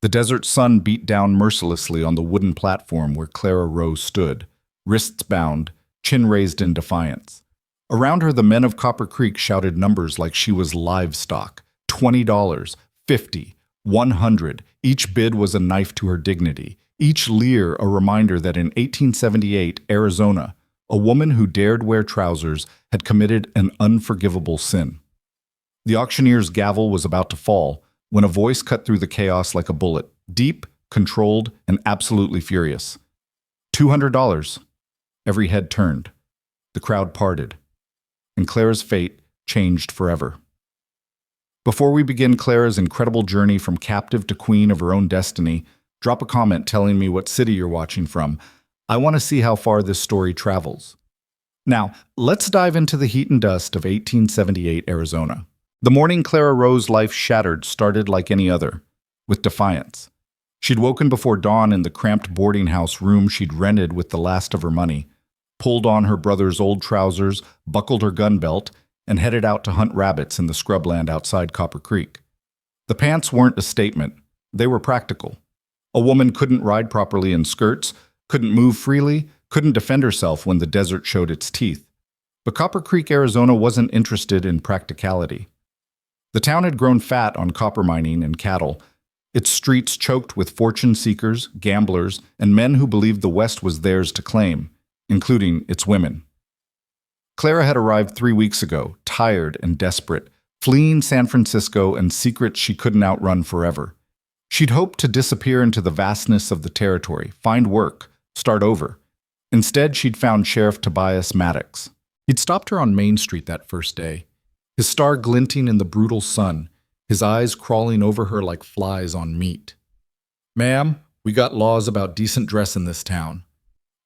The desert sun beat down mercilessly on the wooden platform where Clara Rose stood, wrists bound, chin raised in defiance. Around her, the men of Copper Creek shouted numbers like she was livestock. $20, $50, $100. Each bid was a knife to her dignity. Each leer a reminder that in 1878, Arizona, a woman who dared wear trousers had committed an unforgivable sin. The auctioneer's gavel was about to fall when a voice cut through the chaos like a bullet, deep, controlled, and absolutely furious. $200. Every head turned. The crowd parted. And Clara's fate changed forever. Before we begin Clara's incredible journey from captive to queen of her own destiny, drop a comment telling me what city you're watching from. I want to see how far this story travels. Now, let's dive into the heat and dust of 1878 Arizona. The morning Clara Rose's life shattered started like any other, with defiance. She'd woken before dawn in the cramped boarding house room she'd rented with the last of her money, pulled on her brother's old trousers, buckled her gun belt, and headed out to hunt rabbits in the scrubland outside Copper Creek. The pants weren't a statement, they were practical. A woman couldn't ride properly in skirts, couldn't move freely, couldn't defend herself when the desert showed its teeth. But Copper Creek, Arizona wasn't interested in practicality. The town had grown fat on copper mining and cattle, its streets choked with fortune seekers, gamblers, and men who believed the West was theirs to claim, including its women. Clara had arrived 3 weeks ago, tired and desperate, fleeing San Francisco and secrets she couldn't outrun forever. She'd hoped to disappear into the vastness of the territory, find work, start over. Instead, she'd found Sheriff Tobias Maddox. He'd stopped her on Main Street that first day, his star glinting in the brutal sun, his eyes crawling over her like flies on meat. "Ma'am, we got laws about decent dress in this town."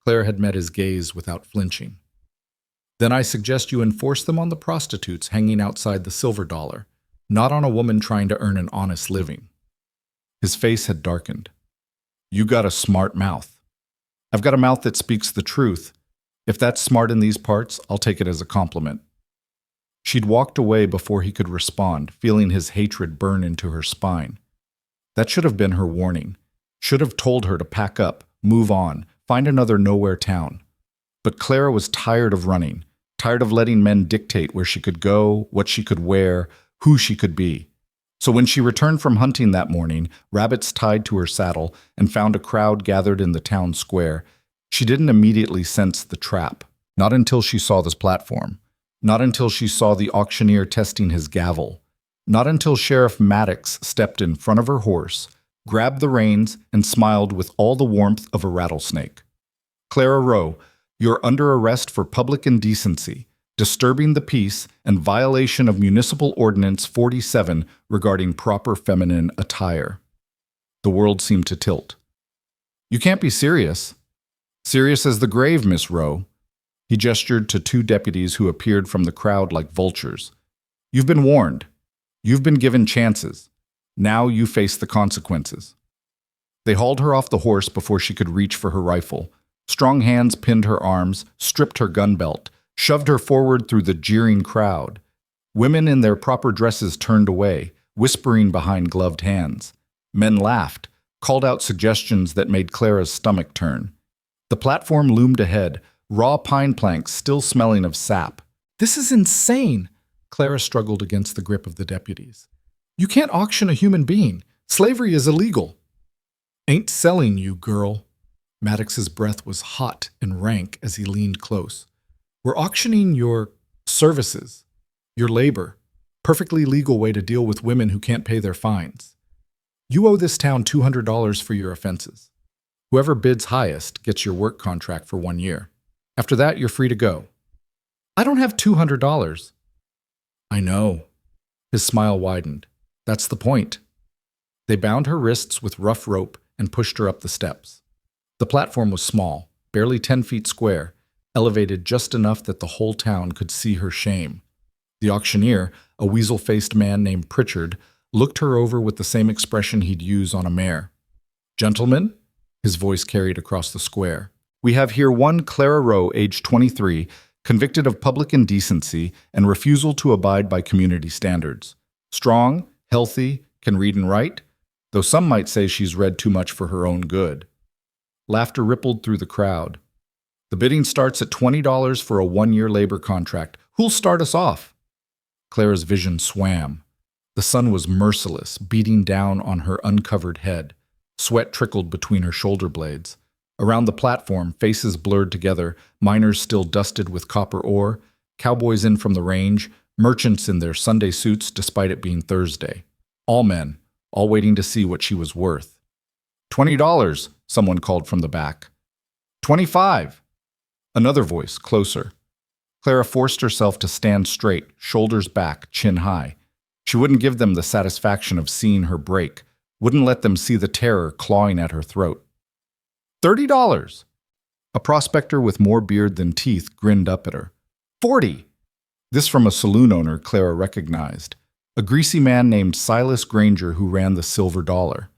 Claire had met his gaze without flinching. "Then I suggest you enforce them on the prostitutes hanging outside the Silver Dollar, not on a woman trying to earn an honest living." His face had darkened. "You got a smart mouth." "I've got a mouth that speaks the truth. If that's smart in these parts, I'll take it as a compliment." She'd walked away before he could respond, feeling his hatred burn into her spine. That should have been her warning. Should have told her to pack up, move on, find another nowhere town. But Clara was tired of running, tired of letting men dictate where she could go, what she could wear, who she could be. So when she returned from hunting that morning, rabbits tied to her saddle, and found a crowd gathered in the town square, she didn't immediately sense the trap. Not until she saw this platform. Not until she saw the auctioneer testing his gavel. Not until Sheriff Maddox stepped in front of her horse, grabbed the reins, and smiled with all the warmth of a rattlesnake. "Clara Rowe, you're under arrest for public indecency, disturbing the peace, and violation of Municipal Ordinance 47 regarding proper feminine attire." The world seemed to tilt. "You can't be serious." "Serious as the grave, Miss Rowe." He gestured to 2 deputies who appeared from the crowd like vultures. "You've been warned. You've been given chances. Now you face the consequences." They hauled her off the horse before she could reach for her rifle. Strong hands pinned her arms, stripped her gun belt, shoved her forward through the jeering crowd. Women in their proper dresses turned away, whispering behind gloved hands. Men laughed, called out suggestions that made Clara's stomach turn. The platform loomed ahead, raw pine planks still smelling of sap. "This is insane!" Clara struggled against the grip of the deputies. "You can't auction a human being. Slavery is illegal." "Ain't selling you, girl." Maddox's breath was hot and rank as he leaned close. "We're auctioning your services, your labor. Perfectly legal way to deal with women who can't pay their fines. You owe this town $200 for your offenses. Whoever bids highest gets your work contract for 1 year. After that, you're free to go." "I don't have $200. "I know." His smile widened. "That's the point." They bound her wrists with rough rope and pushed her up the steps. The platform was small, barely 10 feet square, elevated just enough that the whole town could see her shame. The auctioneer, a weasel-faced man named Pritchard, looked her over with the same expression he'd use on a mare. "Gentlemen," his voice carried across the square, "we have here one Clara Rowe, age 23, convicted of public indecency and refusal to abide by community standards. Strong, healthy, can read and write. though some might say she's read too much for her own good. Laughter rippled through the crowd. The bidding starts at $20 for a 1-year labor contract. Who'll start us off? Clara's vision swam. The sun was merciless, beating down on her uncovered head. Sweat trickled between her shoulder blades. Around the platform, faces blurred together, miners still dusted with copper ore, cowboys in from the range, merchants in their Sunday suits despite it being Thursday. All men, all waiting to see what she was worth. $20, someone called from the back. 25. Another voice, closer. Clara forced herself to stand straight, shoulders back, chin high. She wouldn't give them the satisfaction of seeing her break, wouldn't let them see the terror clawing at her throat. $30. A prospector with more beard than teeth grinned up at her. 40. This from a saloon owner Clara recognized, a greasy man named Silas Granger who ran the Silver Dollar.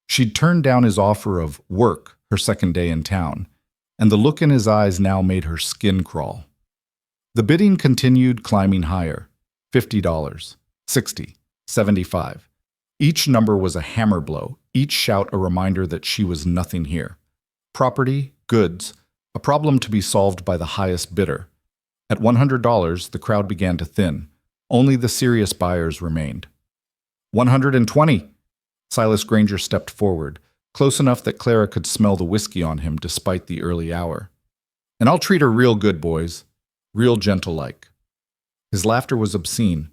She'd turned down his offer of work her second day in town, and the look in his eyes now made her skin crawl. The bidding continued climbing higher. $50, $60, $75. Each number was a hammer blow, each shout a reminder that she was nothing here. Property, goods, a problem to be solved by the highest bidder. At $100, the crowd began to thin. Only the serious buyers remained. 120. Silas Granger stepped forward, close enough that Clara could smell the whiskey on him despite the early hour. And I'll treat her real good, boys. Real gentle-like. His laughter was obscene.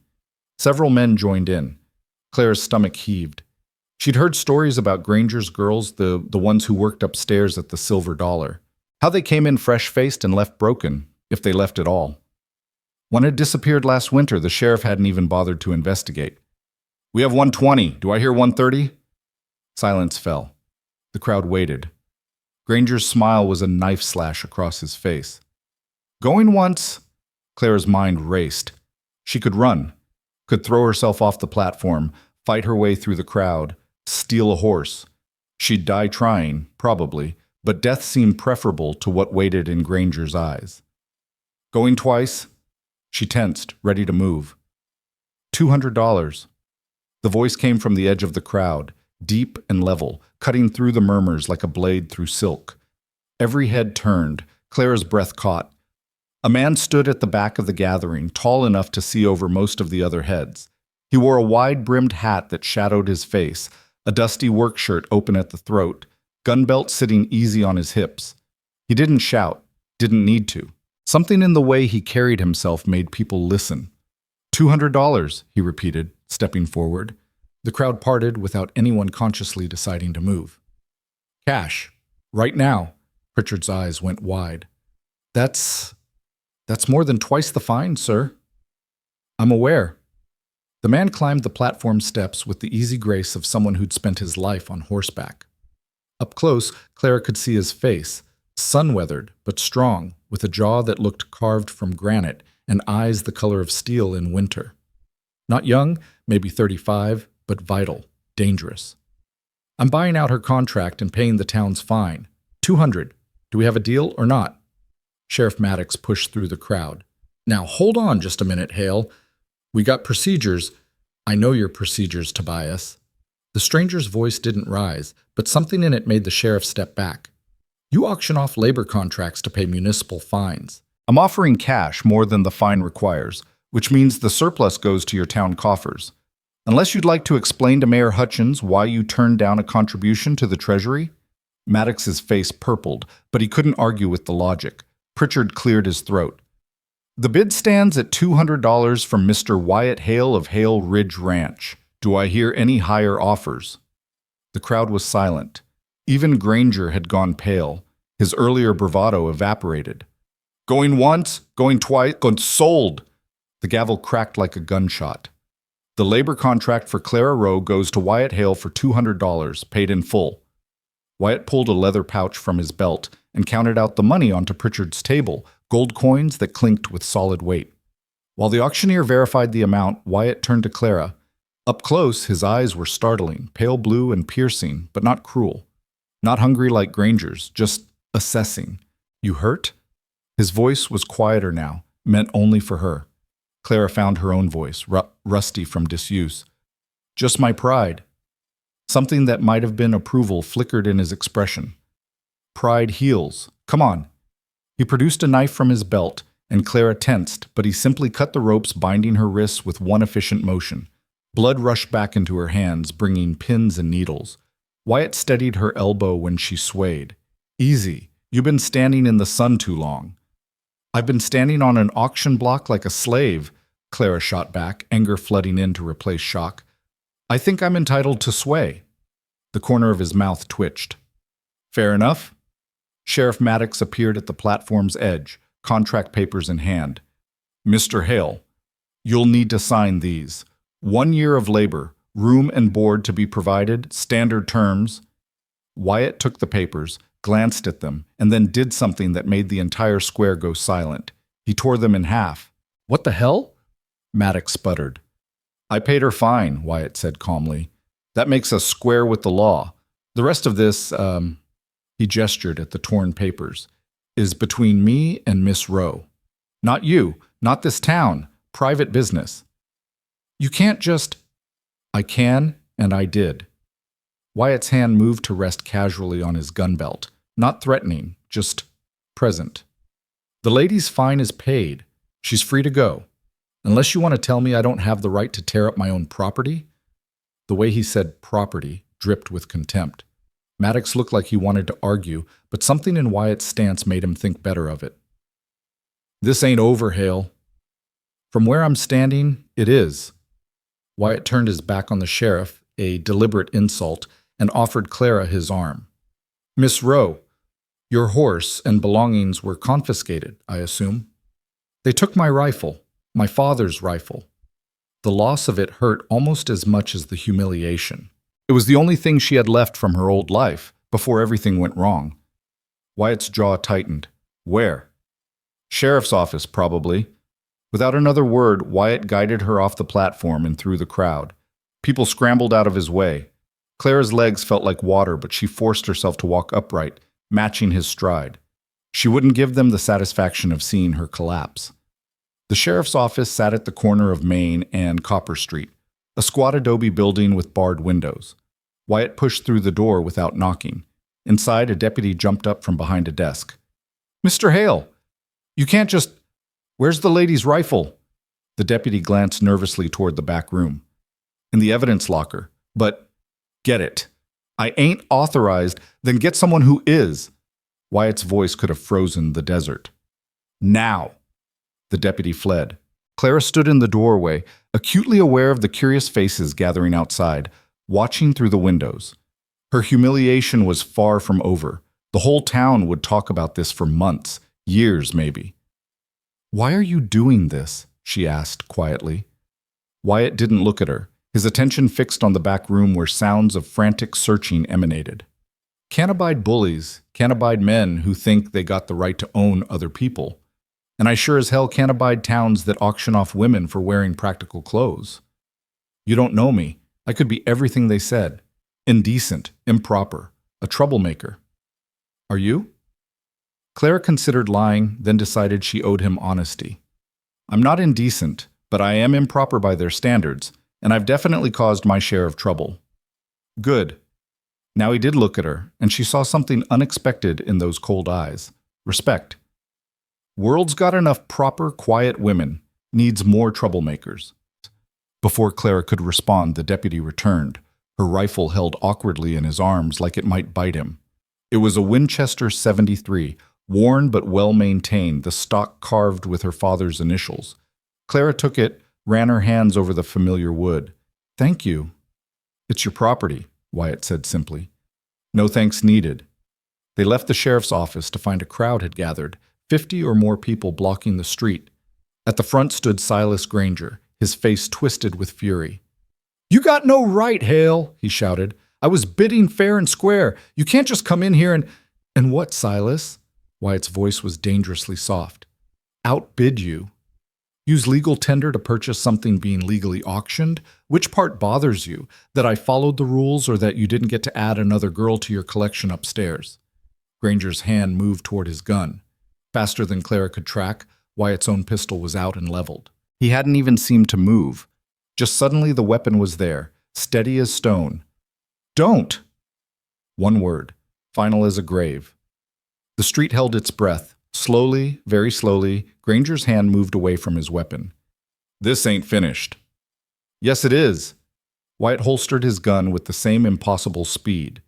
Several men joined in. Clara's stomach heaved. She'd heard stories about Granger's girls, the ones who worked upstairs at the Silver Dollar. How they came in fresh-faced and left broken, if they left at all. One had disappeared last winter. The sheriff hadn't even bothered to investigate. We have 120. Do I hear 130? Silence fell. The crowd waited. Granger's smile was a knife slash across his face. Going once. Clara's mind raced. She could run, could throw herself off the platform, fight her way through the crowd, steal a horse. She'd die trying, probably, but death seemed preferable to what waited in Granger's eyes. Going twice. She tensed, ready to move. $200. The voice came from the edge of the crowd, deep and level, cutting through the murmurs like a blade through silk. Every head turned. Clara's breath caught. A man stood at the back of the gathering, tall enough to see over most of the other heads. He wore a wide-brimmed hat that shadowed his face, a dusty work shirt open at the throat, gun belt sitting easy on his hips. He didn't shout, didn't need to. Something in the way he carried himself made people listen. $200, he repeated, stepping forward. The crowd parted without anyone consciously deciding to move. Cash. Right now. Pritchard's eyes went wide. That's more than twice the fine, sir. I'm aware. The man climbed the platform steps with the easy grace of someone who'd spent his life on horseback. Up close, Clara could see his face, sun-weathered but strong, with a jaw that looked carved from granite and eyes the color of steel in winter. Not young, maybe 35, but vital, dangerous. I'm buying out her contract and paying the town's fine. $200. Do we have a deal or not? Sheriff Maddox pushed through the crowd. Now, hold on just a minute, Hale. We got procedures. I know your procedures, Tobias. The stranger's voice didn't rise, but something in it made the sheriff step back. You auction off labor contracts to pay municipal fines. I'm offering cash more than the fine requires, which means the surplus goes to your town coffers. Unless you'd like to explain to Mayor Hutchins why you turned down a contribution to the Treasury? Maddox's face purpled, but he couldn't argue with the logic. Pritchard cleared his throat. The bid stands at $200 from Mr. Wyatt Hale of Hale Ridge Ranch. Do I hear any higher offers? The crowd was silent. Even Granger had gone pale. His earlier bravado evaporated. Going once, going twice, going sold. The gavel cracked like a gunshot. The labor contract for Clara Rowe goes to Wyatt Hale for $200, paid in full. Wyatt pulled a leather pouch from his belt and counted out the money onto Pritchard's table, gold coins that clinked with solid weight. While the auctioneer verified the amount, Wyatt turned to Clara. Up close, his eyes were startling, pale blue and piercing, but not cruel. Not hungry like Granger's, just assessing. You hurt? His voice was quieter now, meant only for her. Clara found her own voice, rusty from disuse. Just my pride. Something that might have been approval flickered in his expression. Pride heals. Come on. He produced a knife from his belt, and Clara tensed, but he simply cut the ropes binding her wrists with one efficient motion. Blood rushed back into her hands, bringing pins and needles. Wyatt steadied her elbow when she swayed. Easy. You've been standing in the sun too long. I've been standing on an auction block like a slave, Clara shot back, anger flooding in to replace shock. I think I'm entitled to sway. The corner of his mouth twitched. Fair enough. Sheriff Maddox appeared at the platform's edge, contract papers in hand. Mr. Hale, you'll need to sign these. 1 year of labor, room and board to be provided, standard terms. Wyatt took the papers, glanced at them, and then did something that made the entire square go silent. He tore them in half. What the hell? Maddox sputtered. I paid her fine, Wyatt said calmly. That makes us square with the law. The rest of this, he gestured at the torn papers, is between me and Miss Rowe. Not you, not this town, private business. You can't just... I can, and I did. Wyatt's hand moved to rest casually on his gun belt, not threatening, just present. The lady's fine is paid. She's free to go. Unless you want to tell me I don't have the right to tear up my own property? The way he said property dripped with contempt. Maddox looked like he wanted to argue, but something in Wyatt's stance made him think better of it. This ain't over, Hale. From where I'm standing, it is. Wyatt turned his back on the sheriff, a deliberate insult, and offered Clara his arm. Miss Rowe, your horse and belongings were confiscated, I assume. They took my rifle, my father's rifle. The loss of it hurt almost as much as the humiliation. It was the only thing she had left from her old life, before everything went wrong. Wyatt's jaw tightened. Where? Sheriff's office, probably. Without another word, Wyatt guided her off the platform and through the crowd. People scrambled out of his way. Clara's legs felt like water, but she forced herself to walk upright, matching his stride. She wouldn't give them the satisfaction of seeing her collapse. The sheriff's office sat at the corner of Main and Copper Street, a squat adobe building with barred windows. Wyatt pushed through the door without knocking. Inside, a deputy jumped up from behind a desk. Mr. Hale, you can't just... Where's the lady's rifle? The deputy glanced nervously toward the back room. In the evidence locker. But, get it. I ain't authorized, then get someone who is. Wyatt's voice could have frozen the desert. Now. The deputy fled. Clara stood in the doorway, acutely aware of the curious faces gathering outside, watching through the windows. Her humiliation was far from over. The whole town would talk about this for months, years maybe. Why are you doing this? She asked quietly. Wyatt didn't look at her, his attention fixed on the back room where sounds of frantic searching emanated. Can't abide bullies, can't abide men who think they got the right to own other people. And I sure as hell can't abide towns that auction off women for wearing practical clothes. You don't know me. I could be everything they said. Indecent, improper, a troublemaker. Are you? Clara considered lying, then decided she owed him honesty. I'm not indecent, but I am improper by their standards, and I've definitely caused my share of trouble. Good. Now he did look at her, and she saw something unexpected in those cold eyes. Respect. World's got enough proper, quiet women. Needs more troublemakers. Before Clara could respond, the deputy returned, her rifle held awkwardly in his arms like it might bite him. It was a Winchester 73, worn but well-maintained, the stock carved with her father's initials. Clara took it, ran her hands over the familiar wood. Thank you. It's your property, Wyatt said simply. No thanks needed. They left the sheriff's office to find a crowd had gathered, 50 or more people blocking the street. At the front stood Silas Granger, his face twisted with fury. You got no right, Hale, he shouted. I was bidding fair and square. You can't just come in here and... And what, Silas? Wyatt's voice was dangerously soft. Outbid you. Use legal tender to purchase something being legally auctioned? Which part bothers you? That I followed the rules or that you didn't get to add another girl to your collection upstairs? Granger's hand moved toward his gun. Faster than Clara could track, Wyatt's own pistol was out and leveled. He hadn't even seemed to move. Just suddenly the weapon was there, steady as stone. Don't! One word, final as a grave. The street held its breath. Slowly, very slowly, Granger's hand moved away from his weapon. This ain't finished. Yes, it is. Wyatt holstered his gun with the same impossible speed.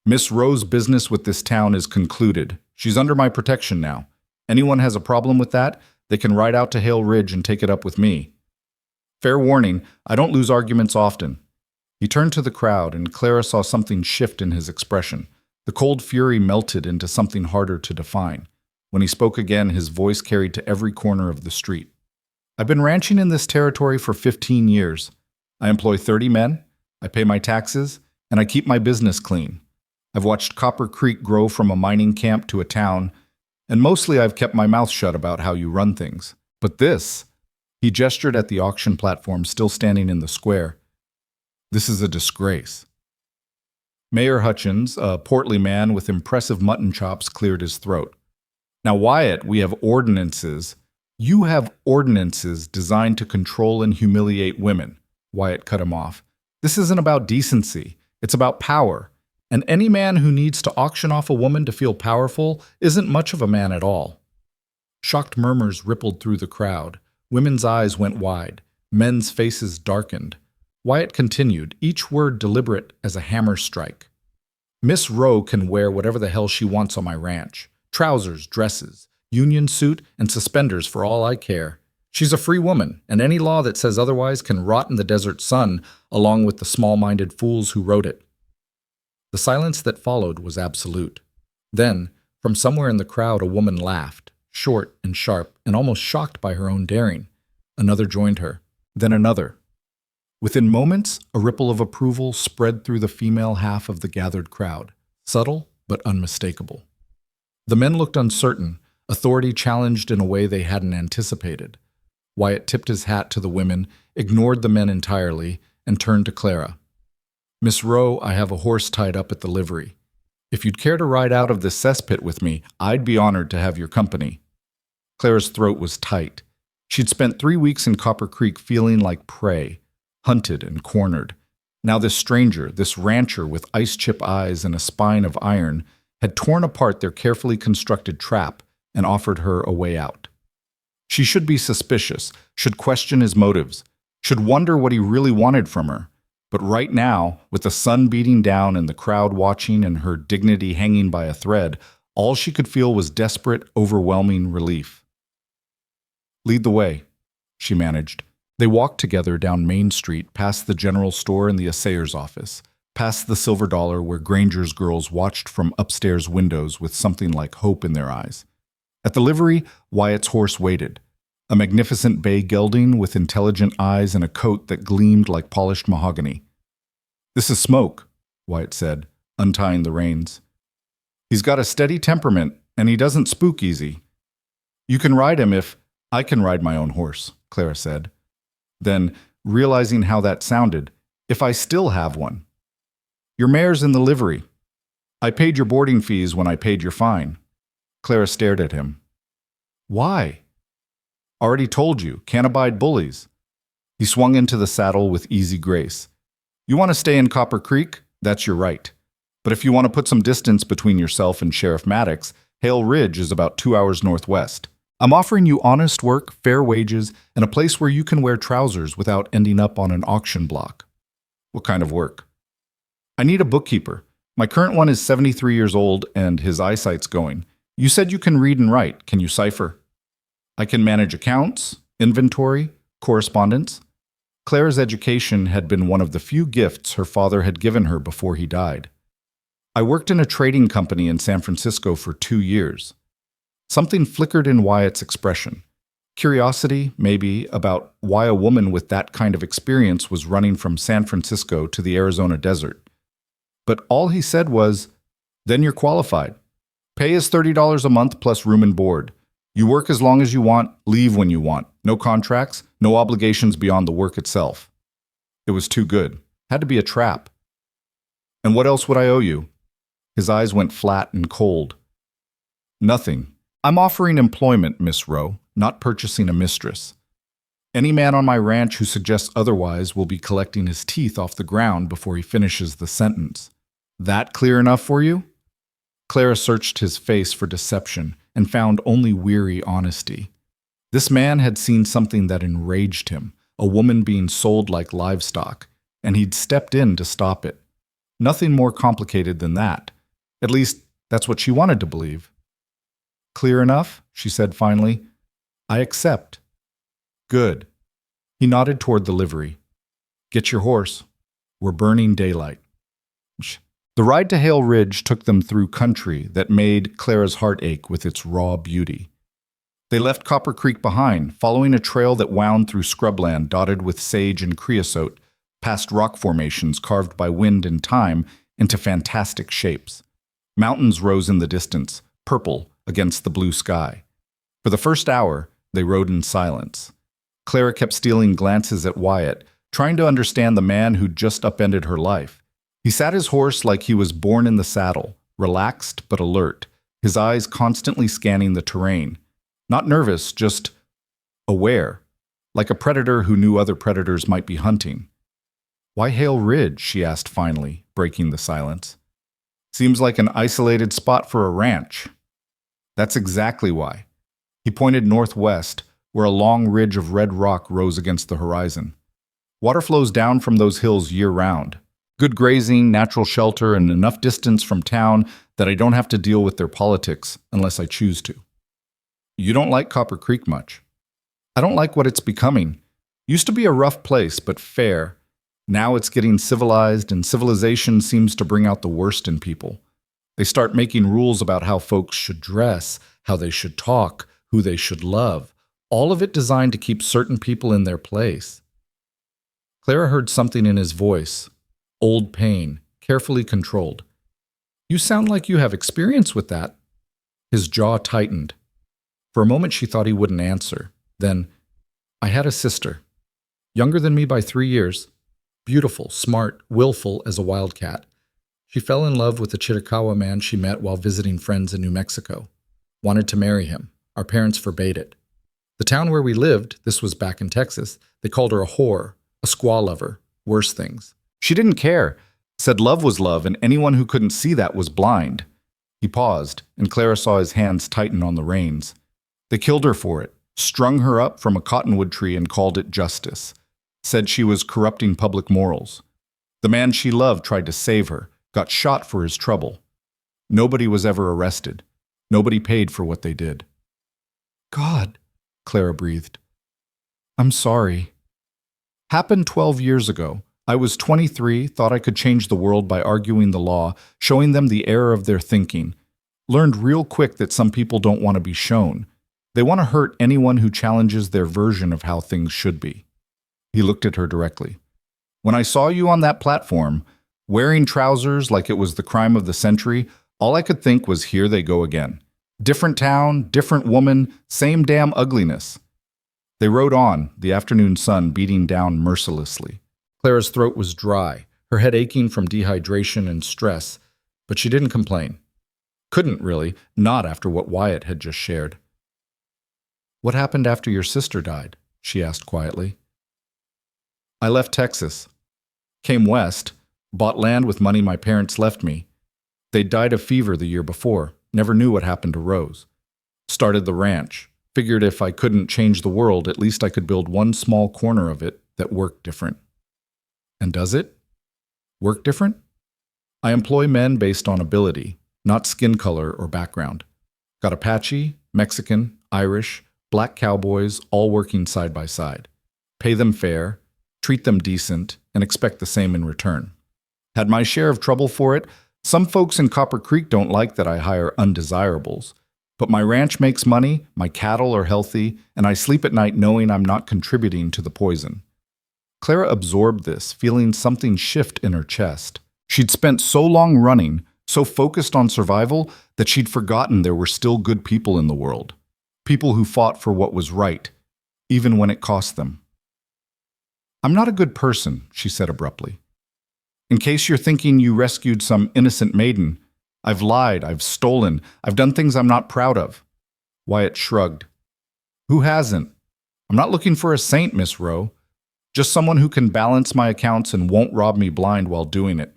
Miss Rowe's business with this town is concluded. She's under my protection now. Anyone has a problem with that, they can ride out to Hale Ridge and take it up with me. Fair warning, I don't lose arguments often. He turned to the crowd, and Clara saw something shift in his expression. The cold fury melted into something harder to define. When he spoke again, his voice carried to every corner of the street. I've been ranching in this territory for 15 years. I employ 30 men, I pay my taxes, and I keep my business clean. I've watched Copper Creek grow from a mining camp to a town, and mostly I've kept my mouth shut about how you run things. But this, he gestured at the auction platform still standing in the square, this is a disgrace. Mayor Hutchins, a portly man with impressive mutton chops, cleared his throat. Now, Wyatt, we have ordinances. You have ordinances designed to control and humiliate women. Wyatt cut him off. This isn't about decency. It's about power. And any man who needs to auction off a woman to feel powerful isn't much of a man at all. Shocked murmurs rippled through the crowd. Women's eyes went wide. Men's faces darkened. Wyatt continued, each word deliberate as a hammer strike. Miss Rowe can wear whatever the hell she wants on my ranch. Trousers, dresses, union suit, and suspenders for all I care. She's a free woman, and any law that says otherwise can rot in the desert sun, along with the small-minded fools who wrote it. The silence that followed was absolute. Then, from somewhere in the crowd, a woman laughed, short and sharp, and almost shocked by her own daring. Another joined her, then another. Within moments, a ripple of approval spread through the female half of the gathered crowd, subtle but unmistakable. The men looked uncertain, authority challenged in a way they hadn't anticipated. Wyatt tipped his hat to the women, ignored the men entirely, and turned to Clara. Miss Rowe, I have a horse tied up at the livery. If you'd care to ride out of this cesspit with me, I'd be honored to have your company. Clara's throat was tight. She'd spent 3 weeks in Copper Creek feeling like prey, hunted and cornered. Now this stranger, this rancher with ice-chip eyes and a spine of iron, had torn apart their carefully constructed trap and offered her a way out. She should be suspicious, should question his motives, should wonder what he really wanted from her. But right now, with the sun beating down and the crowd watching and her dignity hanging by a thread, all she could feel was desperate, overwhelming relief. Lead the way, she managed. They walked together down Main Street, past the general store and the assayer's office, past the Silver Dollar where Granger's girls watched from upstairs windows with something like hope in their eyes. At the livery, Wyatt's horse waited, a magnificent bay gelding with intelligent eyes and a coat that gleamed like polished mahogany. This is Smoke, Wyatt said, untying the reins. He's got a steady temperament, and he doesn't spook easy. You can ride him if I can ride my own horse, Clara said. Then, realizing how that sounded, if I still have one. Your mare's in the livery. I paid your boarding fees when I paid your fine. Clara stared at him. Why? Already told you, can't abide bullies. He swung into the saddle with easy grace. You want to stay in Copper Creek? That's your right. But if you want to put some distance between yourself and Sheriff Maddox, Hale Ridge is about 2 hours northwest. I'm offering you honest work, fair wages, and a place where you can wear trousers without ending up on an auction block. What kind of work? I need a bookkeeper. My current one is 73 years old and his eyesight's going. You said you can read and write. Can you cipher? I can manage accounts, inventory, correspondence. Clara's education had been one of the few gifts her father had given her before he died. I worked in a trading company in San Francisco for 2 years. Something flickered in Wyatt's expression. Curiosity, maybe, about why a woman with that kind of experience was running from San Francisco to the Arizona desert. But all he said was, then you're qualified. Pay is $30 a month plus room and board. You work as long as you want, leave when you want. No contracts, no obligations beyond the work itself. It was too good. Had to be a trap. And what else would I owe you? His eyes went flat and cold. Nothing. I'm offering employment, Miss Rowe, not purchasing a mistress. Any man on my ranch who suggests otherwise will be collecting his teeth off the ground before he finishes the sentence. That clear enough for you? Clara searched his face for deception and found only weary honesty. This man had seen something that enraged him, a woman being sold like livestock, and he'd stepped in to stop it. Nothing more complicated than that. At least, that's what she wanted to believe. Clear enough? She said finally. I accept. Good. He nodded toward the livery. Get your horse. We're burning daylight. The ride to Hale Ridge took them through country that made Clara's heart ache with its raw beauty. They left Copper Creek behind, following a trail that wound through scrubland dotted with sage and creosote, past rock formations carved by wind and time into fantastic shapes. Mountains rose in the distance, purple against the blue sky. For the first hour, they rode in silence. Clara kept stealing glances at Wyatt, trying to understand the man who'd just upended her life. He sat his horse like he was born in the saddle, relaxed but alert, his eyes constantly scanning the terrain. Not nervous, just aware, like a predator who knew other predators might be hunting. Why Hale Ridge? She asked finally, breaking the silence. Seems like an isolated spot for a ranch. That's exactly why. He pointed northwest, where a long ridge of red rock rose against the horizon. Water flows down from those hills year-round. Good grazing, natural shelter, and enough distance from town that I don't have to deal with their politics unless I choose to. You don't like Copper Creek much. I don't like what it's becoming. Used to be a rough place, but fair. Now it's getting civilized, and civilization seems to bring out the worst in people. They start making rules about how folks should dress, how they should talk, who they should love, all of it designed to keep certain people in their place. Clara heard something in his voice, old pain, carefully controlled. You sound like you have experience with that. His jaw tightened. For a moment she thought he wouldn't answer. Then, I had a sister, younger than me by 3 years, beautiful, smart, willful as a wildcat. She fell in love with the Chiricahua man she met while visiting friends in New Mexico. Wanted to marry him. Our parents forbade it. The town where we lived, this was back in Texas, they called her a whore, a squaw lover, worse things. She didn't care, said love was love, and anyone who couldn't see that was blind. He paused, and Clara saw his hands tighten on the reins. They killed her for it, strung her up from a cottonwood tree and called it justice. Said she was corrupting public morals. The man she loved tried to save her, got shot for his trouble. Nobody was ever arrested. Nobody paid for what they did. God, Clara breathed. I'm sorry. Happened 12 years ago. I was 23, thought I could change the world by arguing the law, showing them the error of their thinking. Learned real quick that some people don't want to be shown. They want to hurt anyone who challenges their version of how things should be. He looked at her directly. When I saw you on that platform, wearing trousers like it was the crime of the century, all I could think was here they go again. Different town, different woman, same damn ugliness. They rode on, the afternoon sun beating down mercilessly. Clara's throat was dry, her head aching from dehydration and stress, but she didn't complain. Couldn't really, not after what Wyatt had just shared. What happened after your sister died? She asked quietly. I left Texas. Came west, bought land with money my parents left me. They'd died of fever the year before, never knew what happened to Rose. Started the ranch, figured if I couldn't change the world, at least I could build one small corner of it that worked different. And does it? Work different? I employ men based on ability, not skin color or background. Got Apache, Mexican, Irish, black cowboys, all working side by side. Pay them fair, treat them decent, and expect the same in return. Had my share of trouble for it. Some folks in Copper Creek don't like that I hire undesirables. But my ranch makes money, my cattle are healthy, and I sleep at night knowing I'm not contributing to the poison. Clara absorbed this, feeling something shift in her chest. She'd spent so long running, so focused on survival, that she'd forgotten there were still good people in the world. People who fought for what was right, even when it cost them. I'm not a good person, she said abruptly. In case you're thinking you rescued some innocent maiden, I've lied, I've stolen, I've done things I'm not proud of. Wyatt shrugged. Who hasn't? I'm not looking for a saint, Miss Rowe. Just someone who can balance my accounts and won't rob me blind while doing it.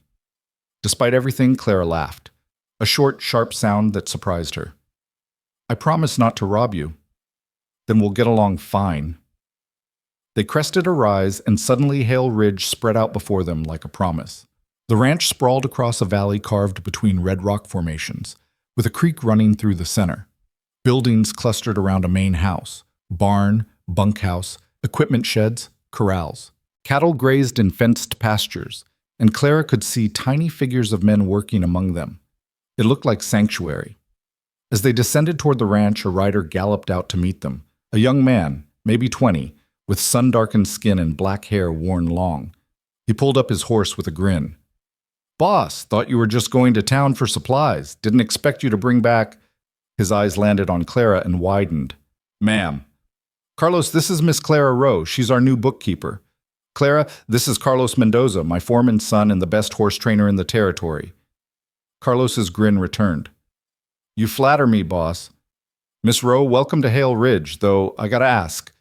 Despite everything, Clara laughed. A short, sharp sound that surprised her. I promise not to rob you. Then we'll get along fine. They crested a rise, and suddenly Hale Ridge spread out before them like a promise. The ranch sprawled across a valley carved between red rock formations, with a creek running through the center. Buildings clustered around a main house, barn, bunkhouse, equipment sheds, corrals. Cattle grazed in fenced pastures, and Clara could see tiny figures of men working among them. It looked like sanctuary. As they descended toward the ranch, a rider galloped out to meet them. A young man, maybe 20, with sun-darkened skin and black hair worn long. He pulled up his horse with a grin. Boss, thought you were just going to town for supplies. Didn't expect you to bring back... His eyes landed on Clara and widened. Ma'am. Carlos, this is Miss Clara Rowe. She's our new bookkeeper. Clara, this is Carlos Mendoza, my foreman's son and the best horse trainer in the territory. Carlos's grin returned. You flatter me, boss. Miss Rowe, welcome to Hale Ridge, though I gotta ask,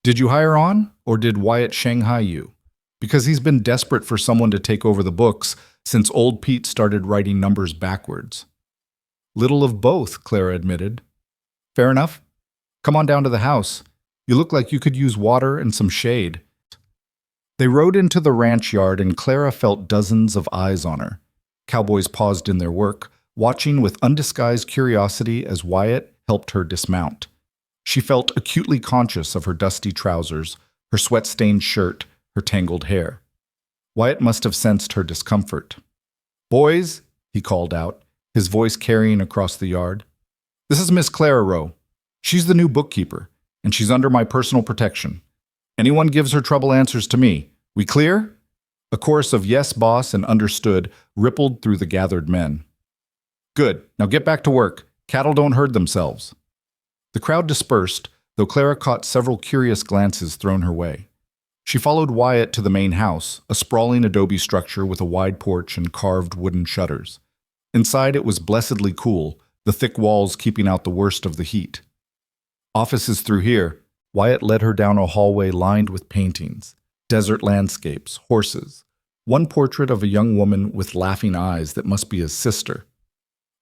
did you hire on, or did Wyatt Shanghai you? Because he's been desperate for someone to take over the books since old Pete started writing numbers backwards. Little of both, Clara admitted. Fair enough. Come on down to the house. You look like you could use water and some shade. They rode into the ranch yard, and Clara felt dozens of eyes on her. Cowboys paused in their work, watching with undisguised curiosity as Wyatt helped her dismount. She felt acutely conscious of her dusty trousers, her sweat-stained shirt, her tangled hair. Wyatt must have sensed her discomfort. Boys, he called out, his voice carrying across the yard. This is Miss Clara Rowe. She's the new bookkeeper, and she's under my personal protection. Anyone gives her trouble answers to me. We clear? A chorus of yes, boss, and understood rippled through the gathered men. Good. Now get back to work. Cattle don't herd themselves. The crowd dispersed, though Clara caught several curious glances thrown her way. She followed Wyatt to the main house, a sprawling adobe structure with a wide porch and carved wooden shutters. Inside it was blessedly cool, the thick walls keeping out the worst of the heat. Offices through here. Wyatt led her down a hallway lined with paintings, desert landscapes, horses, one portrait of a young woman with laughing eyes that must be his sister.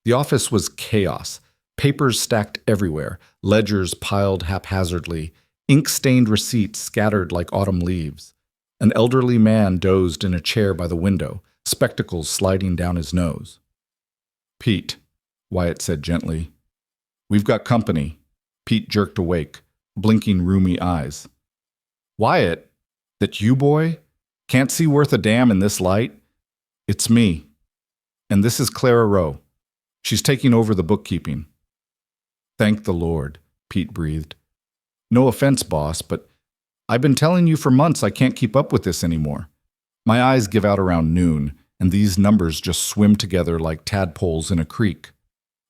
The office was chaos, papers stacked everywhere, ledgers piled haphazardly, ink-stained receipts scattered like autumn leaves. An elderly man dozed in a chair by the window, spectacles sliding down his nose. Pete, Wyatt said gently. We've got company. Pete jerked awake, blinking rheumy eyes. Wyatt? That you, boy? Can't see worth a damn in this light? It's me. And this is Clara Rowe. She's taking over the bookkeeping. Thank the Lord, Pete breathed. No offense, boss, but I've been telling you for months I can't keep up with this anymore. My eyes give out around noon, and these numbers just swim together like tadpoles in a creek.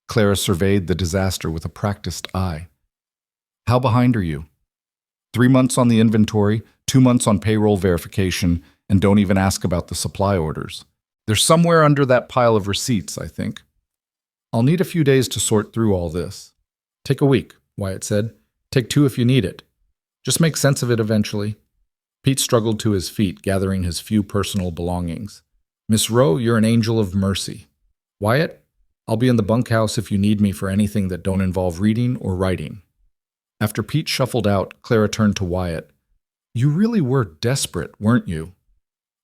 Clara surveyed the disaster with a practiced eye. How behind are you? 3 months on the inventory, 2 months on payroll verification, and don't even ask about the supply orders. They're somewhere under that pile of receipts, I think. I'll need a few days to sort through all this. Take a week, Wyatt said. Take 2 if you need it. Just make sense of it eventually. Pete struggled to his feet, gathering his few personal belongings. Miss Rowe, you're an angel of mercy. Wyatt, I'll be in the bunkhouse if you need me for anything that don't involve reading or writing. After Pete shuffled out, Clara turned to Wyatt. You really were desperate, weren't you?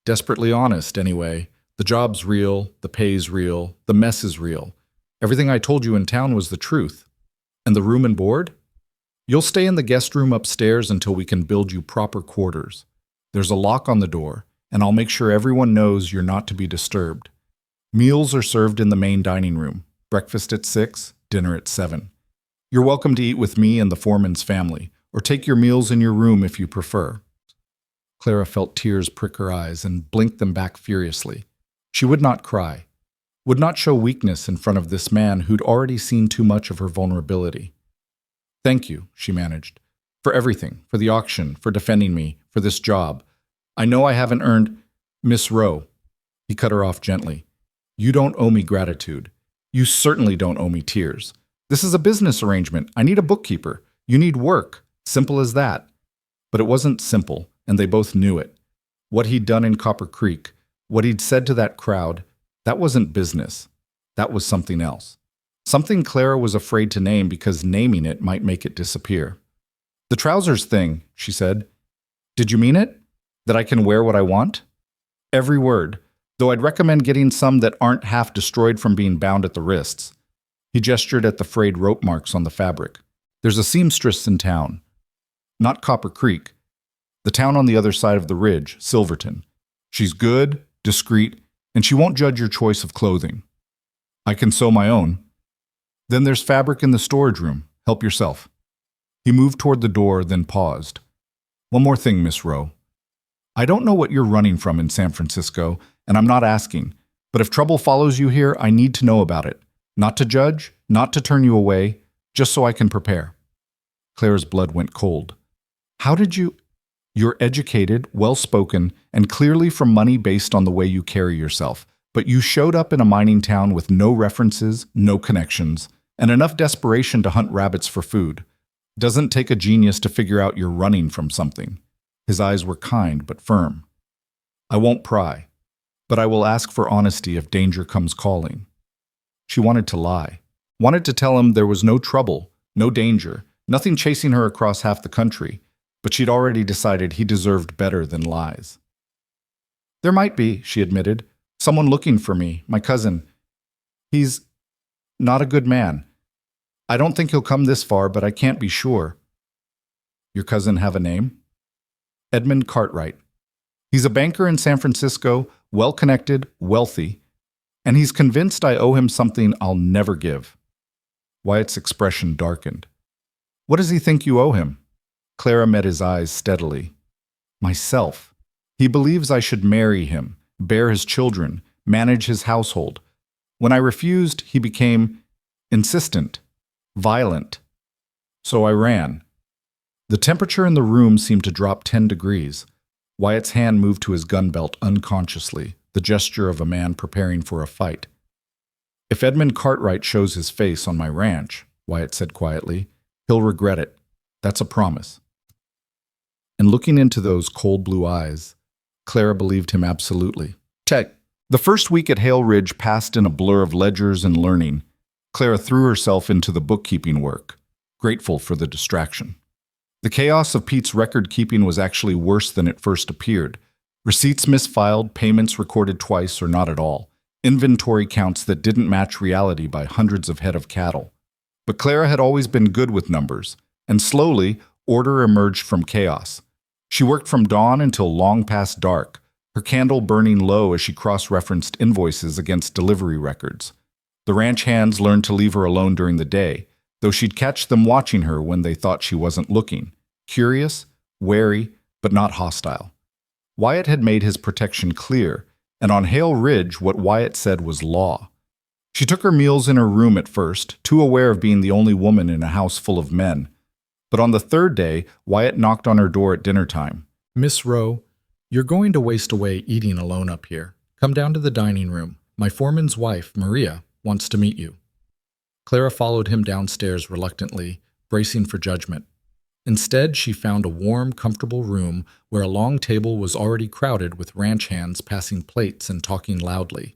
Desperately honest, anyway. The job's real, the pay's real, the mess is real. Everything I told you in town was the truth. And the room and board? You'll stay in the guest room upstairs until we can build you proper quarters. There's a lock on the door, and I'll make sure everyone knows you're not to be disturbed. Meals are served in the main dining room. Breakfast at 6, dinner at 7. You're welcome to eat with me and the foreman's family, or take your meals in your room if you prefer. Clara felt tears prick her eyes and blinked them back furiously. She would not cry, would not show weakness in front of this man who'd already seen too much of her vulnerability. Thank you, she managed, for everything, for the auction, for defending me, for this job. I know I haven't earned... Miss Rowe. He cut her off gently. You don't owe me gratitude. You certainly don't owe me tears. This is a business arrangement. I need a bookkeeper. You need work. Simple as that. But it wasn't simple, and they both knew it. What he'd done in Copper Creek, what he'd said to that crowd, That wasn't business. That was something else. Something Clara was afraid to name because naming it might make it disappear. The trousers thing, she said. Did you mean it? That I can wear what I want? Every word, though I'd recommend getting some that aren't half destroyed from being bound at the wrists. He gestured at the frayed rope marks on the fabric. There's a seamstress in town. Not Copper Creek. The town on the other side of the ridge, Silverton. She's good, discreet, and she won't judge your choice of clothing. I can sew my own. Then there's fabric in the storage room. Help yourself. He moved toward the door, then paused. One more thing, Miss Rowe. I don't know what you're running from in San Francisco, and I'm not asking, but if trouble follows you here, I need to know about it. Not to judge, not to turn you away, just so I can prepare. Clara's blood went cold. How did you... You're educated, well-spoken, and clearly from money based on the way you carry yourself, but you showed up in a mining town with no references, no connections, and enough desperation to hunt rabbits for food. Doesn't take a genius to figure out you're running from something. His eyes were kind but firm. I won't pry, but I will ask for honesty if danger comes calling. She wanted to lie. Wanted to tell him there was no trouble, no danger, nothing chasing her across half the country, but she'd already decided he deserved better than lies. There might be, she admitted, someone looking for me, my cousin. He's not a good man. I don't think he'll come this far, but I can't be sure. Your cousin have a name? Edmund Cartwright. He's a banker in San Francisco, well-connected, wealthy, and he's convinced I owe him something I'll never give. Wyatt's expression darkened. What does he think you owe him? Clara met his eyes steadily. Myself. He believes I should marry him, bear his children, manage his household. When I refused, he became insistent, violent. So I ran. The temperature in the room seemed to drop 10 degrees. Wyatt's hand moved to his gun belt unconsciously, the gesture of a man preparing for a fight. If Edmund Cartwright shows his face on my ranch, Wyatt said quietly, he'll regret it. That's a promise. And looking into those cold blue eyes, Clara believed him absolutely. The first week at Hale Ridge passed in a blur of ledgers and learning. Clara threw herself into the bookkeeping work, grateful for the distraction. The chaos of Pete's record-keeping was actually worse than it first appeared. Receipts misfiled, payments recorded twice or not at all, inventory counts that didn't match reality by hundreds of head of cattle. But Clara had always been good with numbers, and slowly, order emerged from chaos. She worked from dawn until long past dark, her candle burning low as she cross-referenced invoices against delivery records. The ranch hands learned to leave her alone during the day, though she'd catch them watching her when they thought she wasn't looking, curious, wary, but not hostile. Wyatt had made his protection clear, and on Hale Ridge what Wyatt said was law. She took her meals in her room at first, too aware of being the only woman in a house full of men. But on the third day, Wyatt knocked on her door at dinner time. Miss Rowe, you're going to waste away eating alone up here. Come down to the dining room. My foreman's wife, Maria, wants to meet you. Clara followed him downstairs reluctantly, bracing for judgment. Instead, she found a warm, comfortable room where a long table was already crowded with ranch hands passing plates and talking loudly.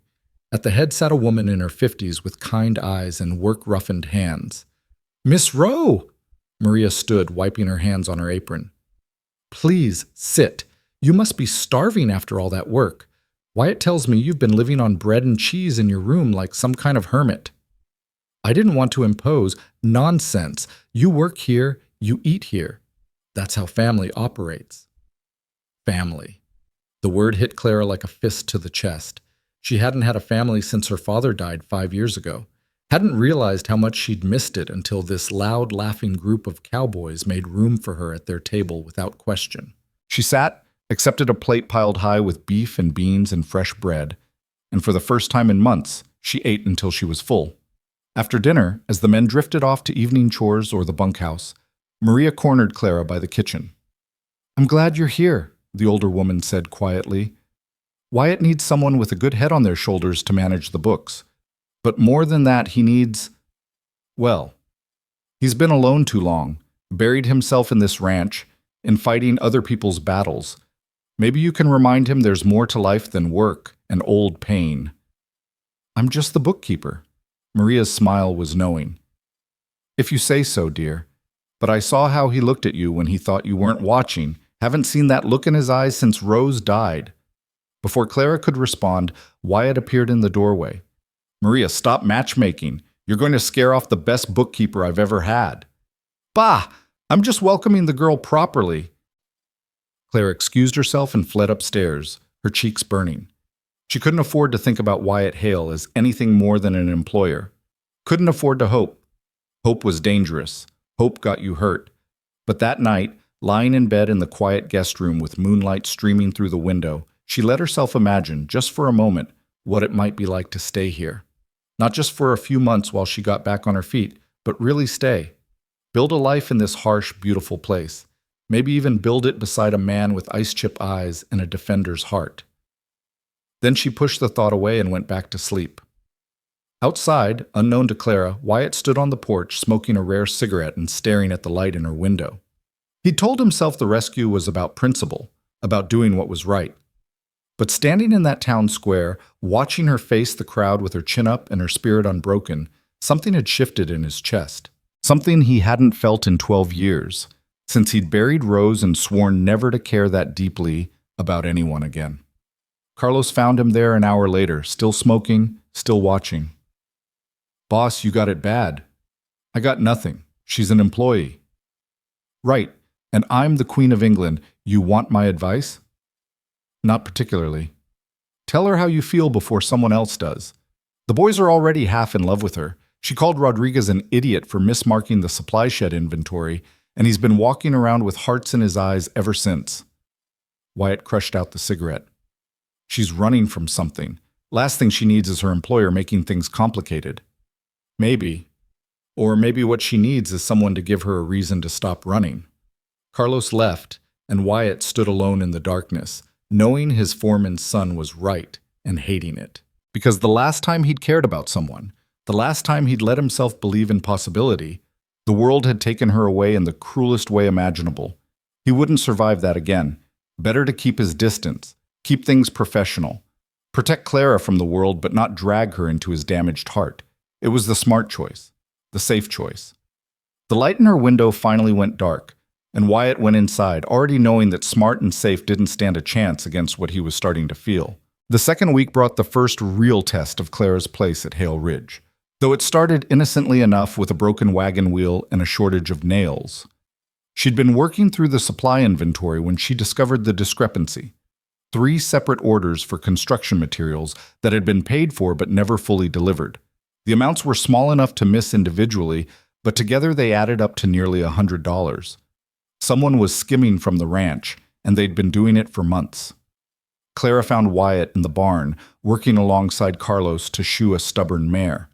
At the head sat a woman in her 50s with kind eyes and work-roughened hands. Miss Rowe! Maria stood, wiping her hands on her apron. Please, sit. You must be starving after all that work. Wyatt tells me you've been living on bread and cheese in your room like some kind of hermit. I didn't want to impose. Nonsense. You work here, you eat here. That's how family operates. Family. The word hit Clara like a fist to the chest. She hadn't had a family since her father died 5 years ago. Hadn't realized how much she'd missed it until this loud, laughing group of cowboys made room for her at their table without question. She sat, accepted a plate piled high with beef and beans and fresh bread, and for the first time in months, she ate until she was full. After dinner, as the men drifted off to evening chores or the bunkhouse, Maria cornered Clara by the kitchen. I'm glad you're here, the older woman said quietly. Wyatt needs someone with a good head on their shoulders to manage the books. But more than that, he needs, well, he's been alone too long, buried himself in this ranch, in fighting other people's battles. Maybe you can remind him there's more to life than work and old pain. I'm just the bookkeeper. Maria's smile was knowing. If you say so, dear. But I saw how he looked at you when he thought you weren't watching. Haven't seen that look in his eyes since Rose died. Before Clara could respond, Wyatt appeared in the doorway. Maria, stop matchmaking. You're going to scare off the best bookkeeper I've ever had. Bah! I'm just welcoming the girl properly. Clara excused herself and fled upstairs, her cheeks burning. She couldn't afford to think about Wyatt Hale as anything more than an employer. Couldn't afford to hope. Hope was dangerous. Hope got you hurt. But that night, lying in bed in the quiet guest room with moonlight streaming through the window, she let herself imagine, just for a moment, what it might be like to stay here. Not just for a few months while she got back on her feet, but really stay. Build a life in this harsh, beautiful place. Maybe even build it beside a man with ice-chip eyes and a defender's heart. Then she pushed the thought away and went back to sleep. Outside, unknown to Clara, Wyatt stood on the porch smoking a rare cigarette and staring at the light in her window. He told himself the rescue was about principle, about doing what was right. But standing in that town square, watching her face the crowd with her chin up and her spirit unbroken, something had shifted in his chest. Something he hadn't felt in 12 years, since he'd buried Rose and sworn never to care that deeply about anyone again. Carlos found him there an hour later, still smoking, still watching. Boss, you got it bad. I got nothing. She's an employee. Right, and I'm the Queen of England. You want my advice? Not particularly. Tell her how you feel before someone else does. The boys are already half in love with her. She called Rodriguez an idiot for mismarking the supply shed inventory, and he's been walking around with hearts in his eyes ever since. Wyatt crushed out the cigarette. She's running from something. Last thing she needs is her employer making things complicated. Maybe. Or maybe what she needs is someone to give her a reason to stop running. Carlos left, and Wyatt stood alone in the darkness, knowing his foreman's son was right and hating it. Because the last time he'd cared about someone, the last time he'd let himself believe in possibility, the world had taken her away in the cruelest way imaginable. He wouldn't survive that again. Better to keep his distance, keep things professional. Protect Clara from the world but not drag her into his damaged heart. It was the smart choice, the safe choice. The light in her window finally went dark, and Wyatt went inside, already knowing that smart and safe didn't stand a chance against what he was starting to feel. The second week brought the first real test of Clara's place at Hale Ridge, though it started innocently enough with a broken wagon wheel and a shortage of nails. She'd been working through the supply inventory when she discovered the discrepancy. 3 separate orders for construction materials that had been paid for but never fully delivered. The amounts were small enough to miss individually, but together they added up to nearly $100. Someone was skimming from the ranch, and they'd been doing it for months. Clara found Wyatt in the barn, working alongside Carlos to shoe a stubborn mare.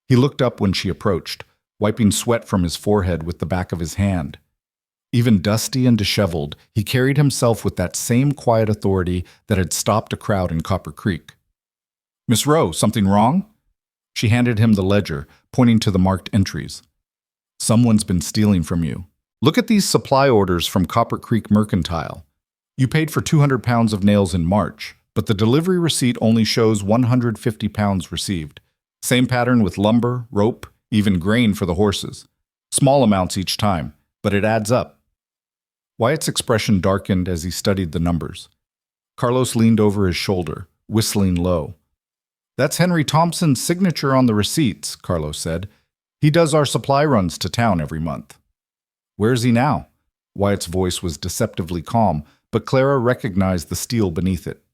He looked up when she approached, wiping sweat from his forehead with the back of his hand. Even dusty and disheveled, he carried himself with that same quiet authority that had stopped a crowd in Copper Creek. "Miss Rowe, something wrong?" She handed him the ledger, pointing to the marked entries. "Someone's been stealing from you. Look at these supply orders from Copper Creek Mercantile. You paid for 200 pounds of nails in March, but the delivery receipt only shows 150 pounds received. Same pattern with lumber, rope, even grain for the horses. Small amounts each time, but it adds up." Wyatt's expression darkened as he studied the numbers. Carlos leaned over his shoulder, whistling low. "That's Henry Thompson's signature on the receipts," Carlos said. "He does our supply runs to town every month." "Where's he now?" Wyatt's voice was deceptively calm, but Clara recognized the steel beneath it.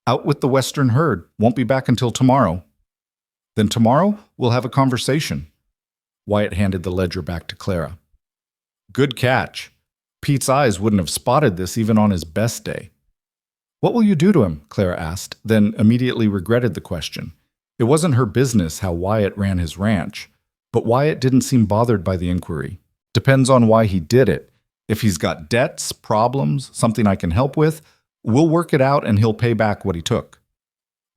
"Out with the western herd. Won't be back until tomorrow." "Then tomorrow we'll have a conversation." Wyatt handed the ledger back to Clara. "Good catch. Pete's eyes wouldn't have spotted this even on his best day." "What will you do to him?" Clara asked, then immediately regretted the question. It wasn't her business how Wyatt ran his ranch, but Wyatt didn't seem bothered by the inquiry. "Depends on why he did it. If he's got debts, problems, something I can help with, we'll work it out and he'll pay back what he took.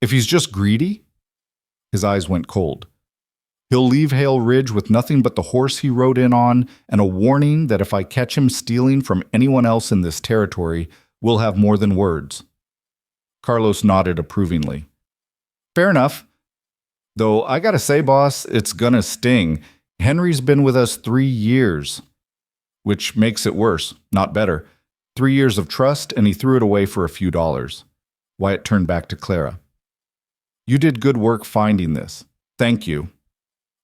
If he's just greedy," his eyes went cold, "he'll leave Hale Ridge with nothing but the horse he rode in on and a warning that if I catch him stealing from anyone else in this territory, we'll have more than words." Carlos nodded approvingly. "Fair enough. Though I gotta say, boss, it's gonna sting. Henry's been with us 3 years, which makes it worse, not better. 3 years of trust, and he threw it away for a few dollars. Wyatt turned back to Clara. You did good work finding this. Thank you.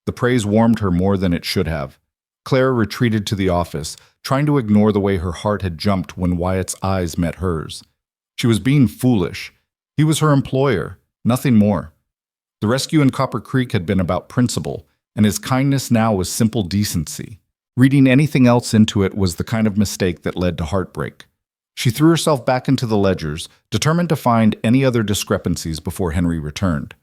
The praise warmed her more than it should have. Clara retreated to the office, trying to ignore the way her heart had jumped when Wyatt's eyes met hers. She was being foolish. He was her employer, nothing more. The rescue in Copper Creek had been about principle, and his kindness now was simple decency. Reading anything else into it was the kind of mistake that led to heartbreak. She threw herself back into the ledgers, determined to find any other discrepancies before Henry returned.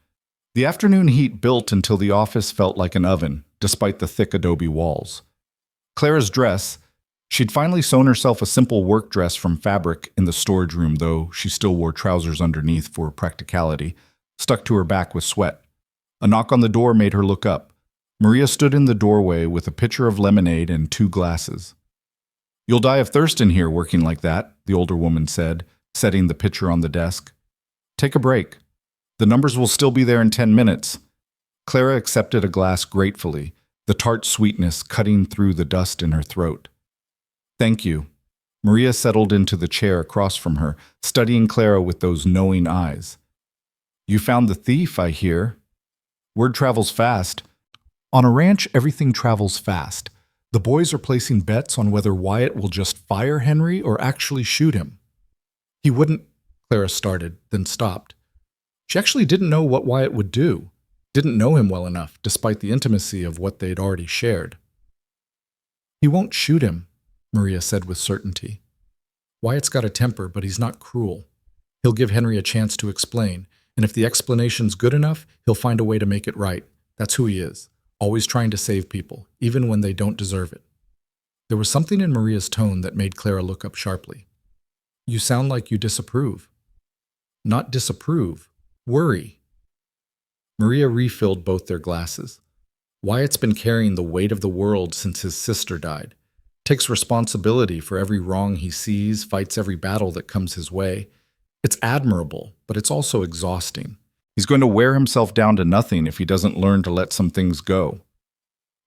The afternoon heat built until the office felt like an oven, despite the thick adobe walls. Clara's dress, she'd finally sewn herself a simple work dress from fabric in the storage room, though she still wore trousers underneath for practicality, stuck to her back with sweat. A knock on the door made her look up. Maria stood in the doorway with a pitcher of lemonade and 2 glasses. You'll die of thirst in here working like that, the older woman said, setting the pitcher on the desk. Take a break. The numbers will still be there in 10 minutes. Clara accepted a glass gratefully, the tart sweetness cutting through the dust in her throat. Thank you. Maria settled into the chair across from her, studying Clara with those knowing eyes. You found the thief, I hear. Word travels fast. On a ranch, everything travels fast. The boys are placing bets on whether Wyatt will just fire Henry or actually shoot him. He wouldn't, Clara started, then stopped. She actually didn't know what Wyatt would do, didn't know him well enough, despite the intimacy of what they'd already shared. He won't shoot him, Maria said with certainty. Wyatt's got a temper, but he's not cruel. He'll give Henry a chance to explain, and if the explanation's good enough, he'll find a way to make it right. That's who he is. Always trying to save people, even when they don't deserve it. There was something in Maria's tone that made Clara look up sharply. You sound like you disapprove. Not disapprove, worry. Maria refilled both their glasses. Wyatt's been carrying the weight of the world since his sister died. Takes responsibility for every wrong he sees, fights every battle that comes his way. It's admirable, but it's also exhausting. He's going to wear himself down to nothing if he doesn't learn to let some things go.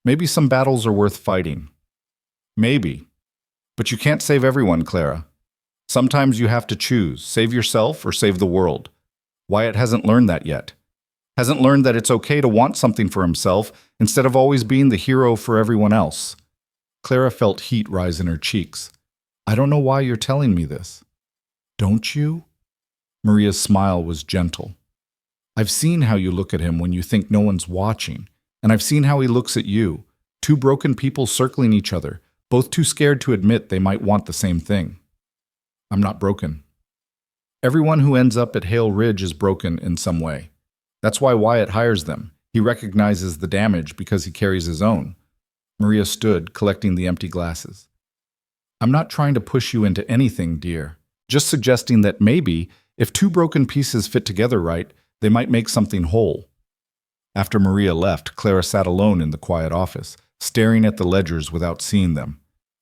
Maybe some battles are worth fighting. Maybe. But you can't save everyone, Clara. Sometimes you have to choose, save yourself or save the world. Wyatt hasn't learned that yet. Hasn't learned that it's okay to want something for himself instead of always being the hero for everyone else. Clara felt heat rise in her cheeks. I don't know why you're telling me this. Don't you? Maria's smile was gentle. I've seen how you look at him when you think no one's watching, and I've seen how he looks at you, 2 broken people circling each other, both too scared to admit they might want the same thing. I'm not broken. Everyone who ends up at Hale Ridge is broken in some way. That's why Wyatt hires them. He recognizes the damage because he carries his own. Maria stood, collecting the empty glasses. I'm not trying to push you into anything, dear. Just suggesting that maybe, if 2 broken pieces fit together right, they might make something whole. After Maria left, Clara sat alone in the quiet office, staring at the ledgers without seeing them.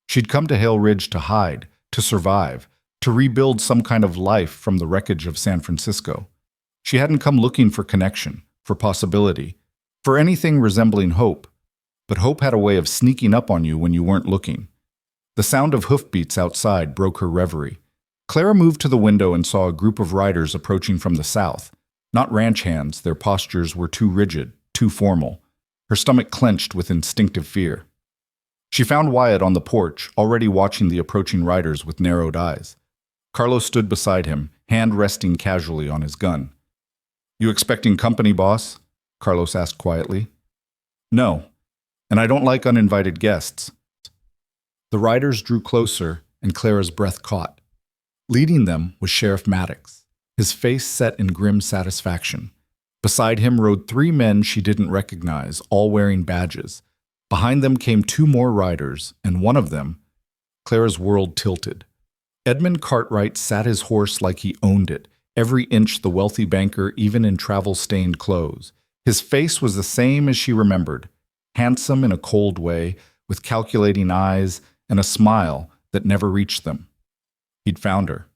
She'd come to Hale Ridge to hide, to survive, to rebuild some kind of life from the wreckage of San Francisco. She hadn't come looking for connection, for possibility, for anything resembling hope. But hope had a way of sneaking up on you when you weren't looking. The sound of hoofbeats outside broke her reverie. Clara moved to the window and saw a group of riders approaching from the south. Not ranch hands, their postures were too rigid, too formal. Her stomach clenched with instinctive fear. She found Wyatt on the porch, already watching the approaching riders with narrowed eyes. Carlos stood beside him, hand resting casually on his gun. You expecting company, boss? Carlos asked quietly. No, and I don't like uninvited guests. The riders drew closer, and Clara's breath caught. Leading them was Sheriff Maddox, his face set in grim satisfaction. Beside him rode 3 men she didn't recognize, all wearing badges. Behind them came 2 more riders, and one of them, Clara's world tilted. Edmund Cartwright sat his horse like he owned it, every inch the wealthy banker even in travel-stained clothes. His face was the same as she remembered, handsome in a cold way, with calculating eyes and a smile that never reached them. He'd found her.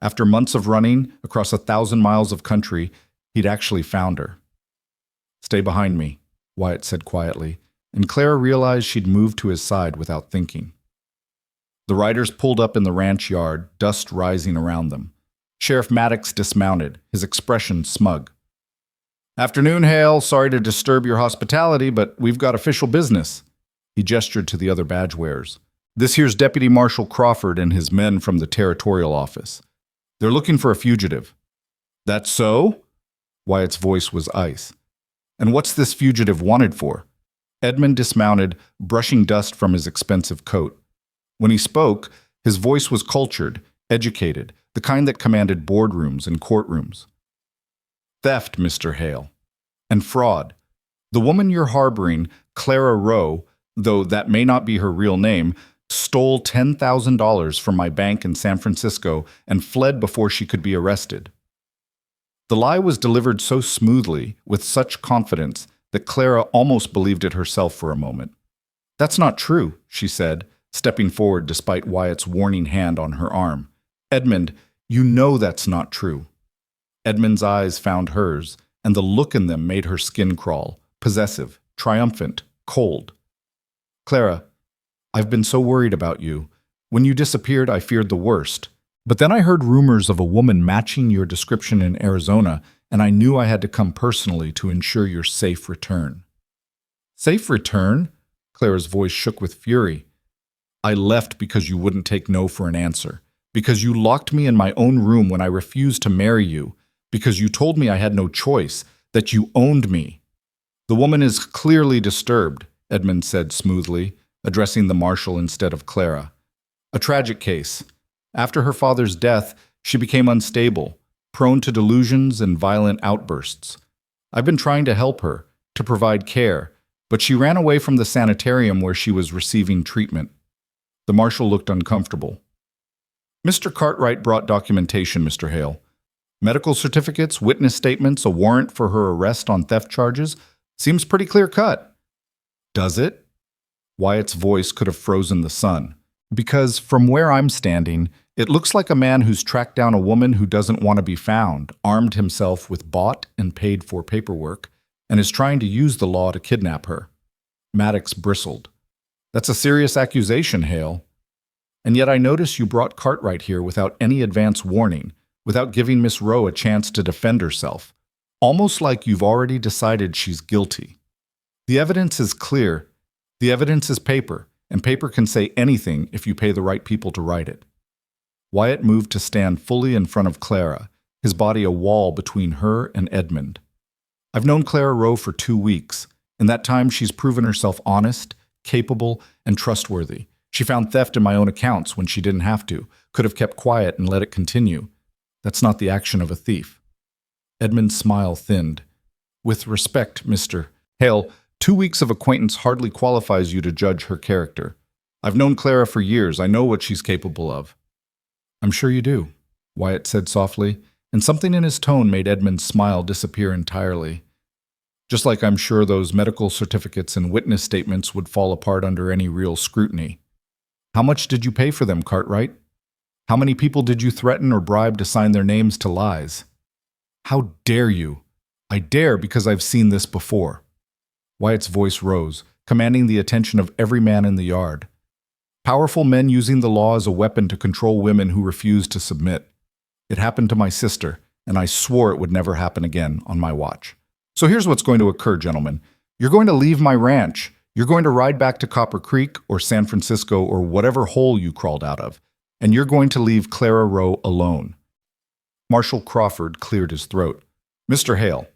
After months of running across 1,000 miles of country, he'd actually found her. Stay behind me, Wyatt said quietly, and Clara realized she'd moved to his side without thinking. The riders pulled up in the ranch yard, dust rising around them. Sheriff Maddox dismounted, his expression smug. "Afternoon, Hale. Sorry to disturb your hospitality, but we've got official business." He gestured to the other badge wearers. "This here's Deputy Marshal Crawford and his men from the territorial office. They're looking for a fugitive." "That's so?" Wyatt's voice was ice. "And what's this fugitive wanted for?" Edmund dismounted, brushing dust from his expensive coat. When he spoke, his voice was cultured, educated, the kind that commanded boardrooms and courtrooms. "Theft, Mr. Hale. And fraud. The woman you're harboring, Clara Rowe, though that may not be her real name, stole $10,000 from my bank in San Francisco and fled before she could be arrested." The lie was delivered so smoothly, with such confidence, that Clara almost believed it herself for a moment. "That's not true," she said, stepping forward despite Wyatt's warning hand on her arm. "Edmund, you know that's not true." Edmund's eyes found hers, and the look in them made her skin crawl, possessive, triumphant, cold. "Clara, I've been so worried about you. When you disappeared, I feared the worst. But then I heard rumors of a woman matching your description in Arizona, and I knew I had to come personally to ensure your safe return." "Safe return?" Clara's voice shook with fury. "I left because you wouldn't take no for an answer, because you locked me in my own room when I refused to marry you, because you told me I had no choice, that you owned me." "The woman is clearly disturbed," Edmund said smoothly, addressing the marshal instead of Clara. "A tragic case. After her father's death, she became unstable, prone to delusions and violent outbursts. I've been trying to help her, to provide care, but she ran away from the sanitarium where she was receiving treatment." The marshal looked uncomfortable. "Mr. Cartwright brought documentation, Mr. Hale. Medical certificates, witness statements, a warrant for her arrest on theft charges. Seems pretty clear-cut." "Does it?" Wyatt's voice could have frozen the sun. "Because from where I'm standing, it looks like a man who's tracked down a woman who doesn't want to be found, armed himself with bought and paid for paperwork, and is trying to use the law to kidnap her." Maddox bristled. "That's a serious accusation, Hale. And yet I notice you brought Cartwright here without any advance warning, without giving Miss Rowe a chance to defend herself, almost like you've already decided she's guilty. The evidence is clear. The evidence is paper, and paper can say anything if you pay the right people to write it." Wyatt moved to stand fully in front of Clara, his body a wall between her and Edmund. "I've known Clara Rowe for 2 weeks. In that time, she's proven herself honest, capable, and trustworthy. She found theft in my own accounts when she didn't have to, could have kept quiet and let it continue. That's not the action of a thief." Edmund's smile thinned. "With respect, Mr. Hale, 2 weeks of acquaintance hardly qualifies you to judge her character. I've known Clara for years. I know what she's capable of." "I'm sure you do," Wyatt said softly, and something in his tone made Edmund's smile disappear entirely. "Just like I'm sure those medical certificates and witness statements would fall apart under any real scrutiny. How much did you pay for them, Cartwright? How many people did you threaten or bribe to sign their names to lies?" "How dare you?" "I dare because I've seen this before." Wyatt's voice rose, commanding the attention of every man in the yard. "Powerful men using the law as a weapon to control women who refuse to submit. It happened to my sister, and I swore it would never happen again on my watch. So here's what's going to occur, gentlemen. You're going to leave my ranch. You're going to ride back to Copper Creek or San Francisco or whatever hole you crawled out of, and you're going to leave Clara Rowe alone." Marshal Crawford cleared his throat. "Mr. Hale,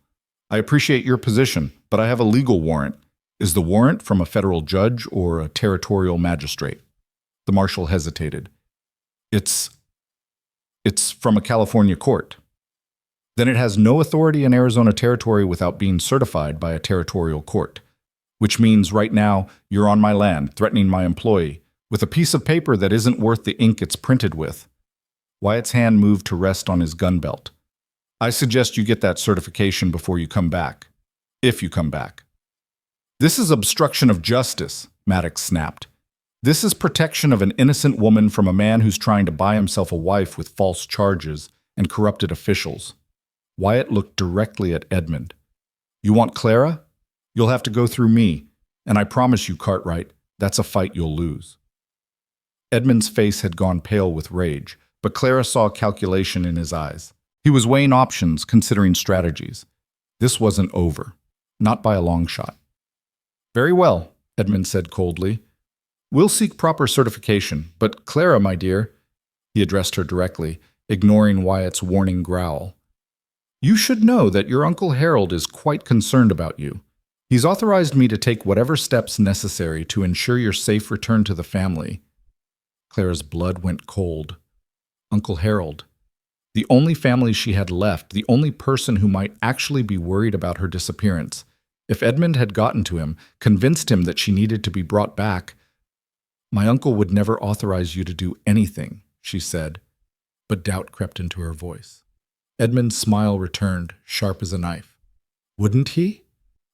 I appreciate your position, but I have a legal warrant. Is the warrant from a federal judge or a territorial magistrate?" The marshal hesitated. It's from a California court." "Then it has no authority in Arizona territory without being certified by a territorial court. Which means right now you're on my land, threatening my employee, with a piece of paper that isn't worth the ink it's printed with." Wyatt's hand moved to rest on his gun belt. "I suggest you get that certification before you come back. If you come back." "This is obstruction of justice," Maddox snapped. "This is protection of an innocent woman from a man who's trying to buy himself a wife with false charges and corrupted officials." Wyatt looked directly at Edmund. You want Clara? You'll have to go through me, and I promise you, Cartwright, that's a fight you'll lose. Edmund's face had gone pale with rage, but Clara saw calculation in his eyes. He was weighing options, considering strategies. This wasn't over, not by a long shot. Very well, Edmund said coldly. We'll seek proper certification, but Clara, my dear, he addressed her directly, ignoring Wyatt's warning growl. You should know that your Uncle Harold is quite concerned about you. He's authorized me to take whatever steps necessary to ensure your safe return to the family. Clara's blood went cold. Uncle Harold. The only family she had left, the only person who might actually be worried about her disappearance. If Edmund had gotten to him, convinced him that she needed to be brought back, my uncle would never authorize you to do anything, she said, but doubt crept into her voice. Edmund's smile returned, sharp as a knife. Wouldn't he?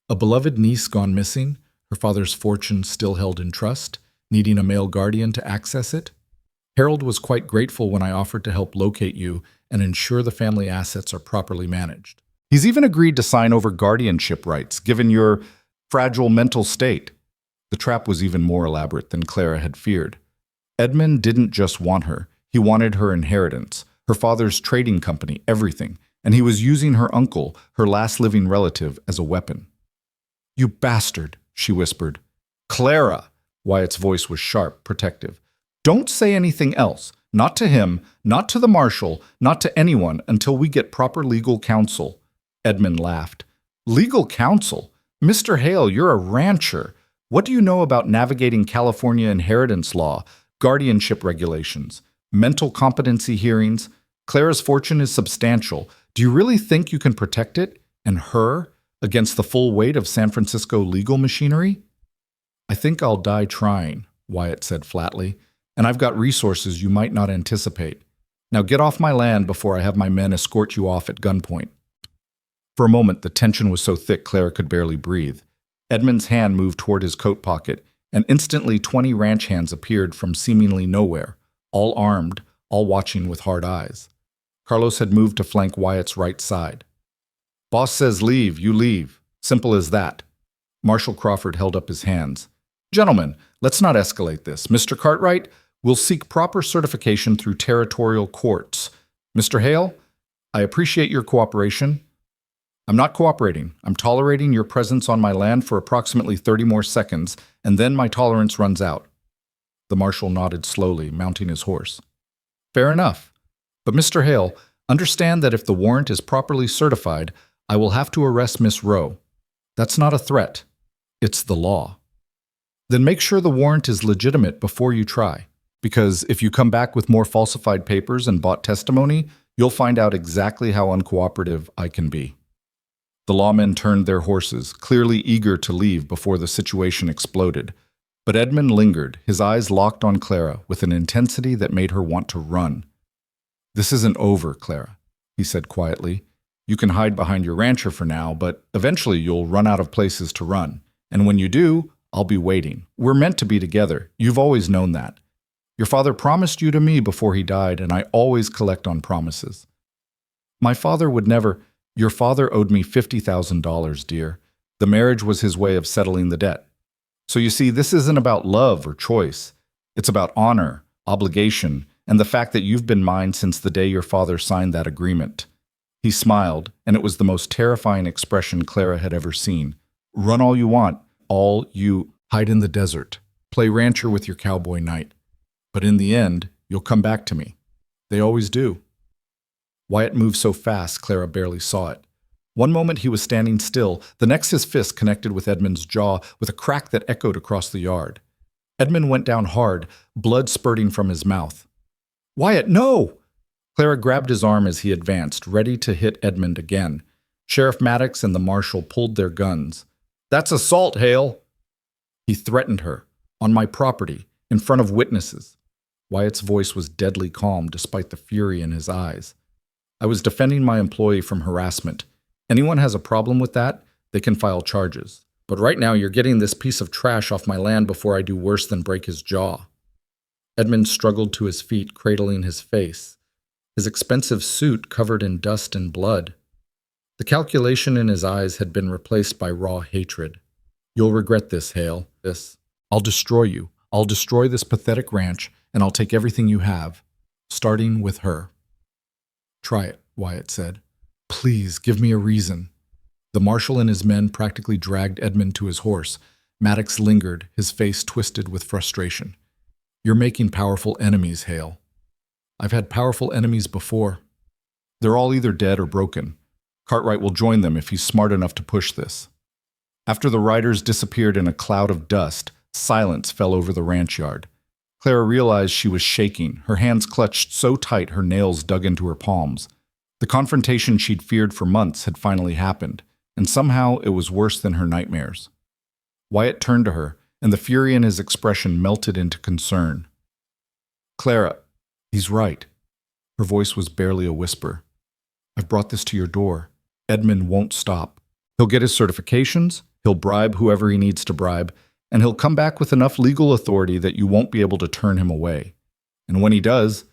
A beloved niece gone missing, her father's fortune still held in trust, needing a male guardian to access it? Harold was quite grateful when I offered to help locate you and ensure the family assets are properly managed. He's even agreed to sign over guardianship rights, given your fragile mental state. The trap was even more elaborate than Clara had feared. Edmund didn't just want her. He wanted her inheritance, her father's trading company, everything, and he was using her uncle, her last living relative, as a weapon. You bastard, she whispered. Clara! Wyatt's voice was sharp, protective. Don't say anything else. Not to him, not to the marshal, not to anyone until we get proper legal counsel. Edmund laughed. Legal counsel? Mr. Hale, you're a rancher. What do you know about navigating California inheritance law, guardianship regulations, mental competency hearings? Clara's fortune is substantial. Do you really think you can protect it, and her, against the full weight of San Francisco legal machinery? I think I'll die trying, Wyatt said flatly, and I've got resources you might not anticipate. Now get off my land before I have my men escort you off at gunpoint. For a moment, the tension was so thick Clara could barely breathe. Edmund's hand moved toward his coat pocket, and instantly 20 ranch hands appeared from seemingly nowhere, all armed, all watching with hard eyes. Carlos had moved to flank Wyatt's right side. Boss says leave, you leave. Simple as that. Marshal Crawford held up his hands. Gentlemen, let's not escalate this. Mr. Cartwright, we'll seek proper certification through territorial courts. Mr. Hale, I appreciate your cooperation. I'm not cooperating. I'm tolerating your presence on my land for approximately 30 more seconds, and then my tolerance runs out. The marshal nodded slowly, mounting his horse. Fair enough. But Mr. Hale, understand that if the warrant is properly certified, I will have to arrest Miss Rowe. That's not a threat. It's the law. Then make sure the warrant is legitimate before you try, because if you come back with more falsified papers and bought testimony, you'll find out exactly how uncooperative I can be. The lawmen turned their horses, clearly eager to leave before the situation exploded. But Edmund lingered, his eyes locked on Clara with an intensity that made her want to run. This isn't over, Clara, he said quietly. You can hide behind your rancher for now, but eventually you'll run out of places to run. And when you do, I'll be waiting. We're meant to be together. You've always known that. Your father promised you to me before he died, and I always collect on promises. My father would never... Your father owed me $50,000, dear. The marriage was his way of settling the debt. So you see, this isn't about love or choice. It's about honor, obligation, and the fact that you've been mine since the day your father signed that agreement. He smiled, and it was the most terrifying expression Clara had ever seen. Run all you want, all you hide in the desert. Play rancher with your cowboy knight. But in the end, you'll come back to me. They always do. Wyatt moved so fast, Clara barely saw it. One moment he was standing still, the next his fist connected with Edmund's jaw with a crack that echoed across the yard. Edmund went down hard, blood spurting from his mouth. Wyatt, no! Clara grabbed his arm as he advanced, ready to hit Edmund again. Sheriff Maddox and the marshal pulled their guns. That's assault, Hale! He threatened her, on my property, in front of witnesses. Wyatt's voice was deadly calm despite the fury in his eyes. I was defending my employee from harassment. Anyone has a problem with that, they can file charges. But right now you're getting this piece of trash off my land before I do worse than break his jaw. Edmund struggled to his feet, cradling his face, his expensive suit covered in dust and blood. The calculation in his eyes had been replaced by raw hatred. You'll regret this, Hale. This. I'll destroy you. I'll destroy this pathetic ranch, and I'll take everything you have, starting with her. Try it, Wyatt said. Please, give me a reason. The marshal and his men practically dragged Edmund to his horse. Maddox lingered, his face twisted with frustration. You're making powerful enemies, Hale. I've had powerful enemies before. They're all either dead or broken. Cartwright will join them if he's smart enough to push this. After the riders disappeared in a cloud of dust, silence fell over the ranch yard. Clara realized she was shaking, her hands clutched so tight her nails dug into her palms. The confrontation she'd feared for months had finally happened, and somehow it was worse than her nightmares. Wyatt turned to her, and the fury in his expression melted into concern. Clara, he's right. Her voice was barely a whisper. I've brought this to your door. Edmund won't stop. He'll get his certifications, he'll bribe whoever he needs to bribe, and he'll come back with enough legal authority that you won't be able to turn him away. And when he does,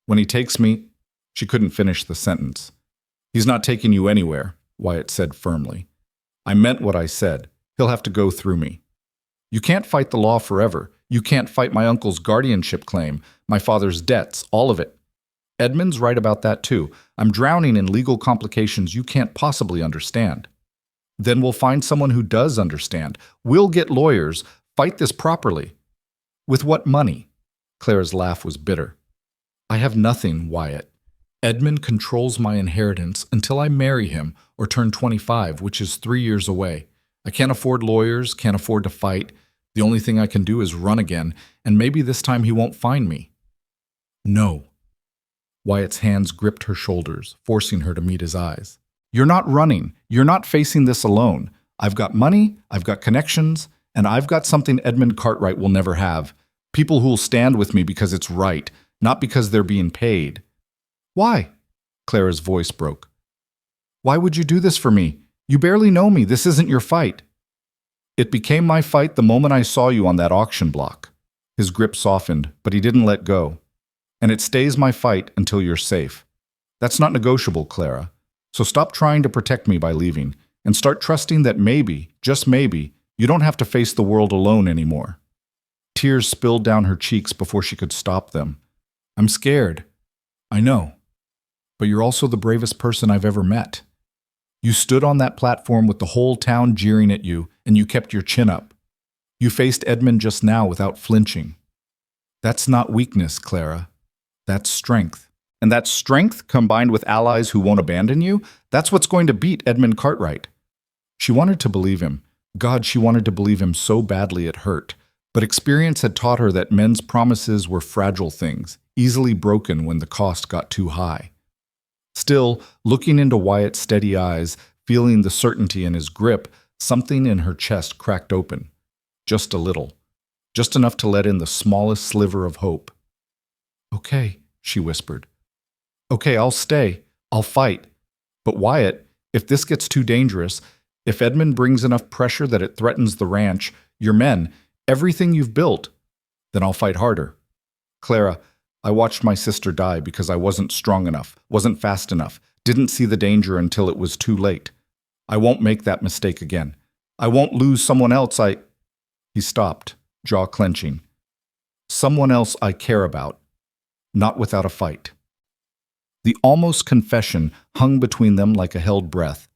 when he takes me, she couldn't finish the sentence. He's not taking you anywhere, Wyatt said firmly. I meant what I said. He'll have to go through me. You can't fight the law forever. You can't fight my uncle's guardianship claim, my father's debts, all of it. Edmund's right about that too. I'm drowning in legal complications you can't possibly understand. Then we'll find someone who does understand. We'll get lawyers, fight this properly. With what money? Clara's laugh was bitter. I have nothing, Wyatt. Edmund controls my inheritance until I marry him or turn 25, which is 3 years away. I can't afford lawyers, can't afford to fight. The only thing I can do is run again, and maybe this time he won't find me. No. Wyatt's hands gripped her shoulders, forcing her to meet his eyes. You're not running. You're not facing this alone. I've got money, I've got connections, and I've got something Edmund Cartwright will never have. People who'll stand with me because it's right, not because they're being paid. Why? Clara's voice broke. Why would you do this for me? You barely know me. This isn't your fight. It became my fight the moment I saw you on that auction block. His grip softened, but he didn't let go. And it stays my fight until you're safe. That's not negotiable, Clara. So stop trying to protect me by leaving, and start trusting that maybe, just maybe, you don't have to face the world alone anymore. Tears spilled down her cheeks before she could stop them. I'm scared. I know. But you're also the bravest person I've ever met. You stood on that platform with the whole town jeering at you, and you kept your chin up. You faced Edmund just now without flinching. That's not weakness, Clara. That's strength. And that strength, combined with allies who won't abandon you, that's what's going to beat Edmund Cartwright. She wanted to believe him. God, she wanted to believe him so badly it hurt. But experience had taught her that men's promises were fragile things, easily broken when the cost got too high. Still, looking into Wyatt's steady eyes, feeling the certainty in his grip, something in her chest cracked open. Just a little. Just enough to let in the smallest sliver of hope. Okay, she whispered. Okay, I'll stay. I'll fight. But Wyatt, if this gets too dangerous, if Edmund brings enough pressure that it threatens the ranch, your men, everything you've built, then I'll fight harder. Clara, I watched my sister die because I wasn't strong enough, wasn't fast enough, didn't see the danger until it was too late. I won't make that mistake again. I won't lose someone else He stopped, jaw clenching. Someone else I care about, not without a fight. The almost confession hung between them like a held breath.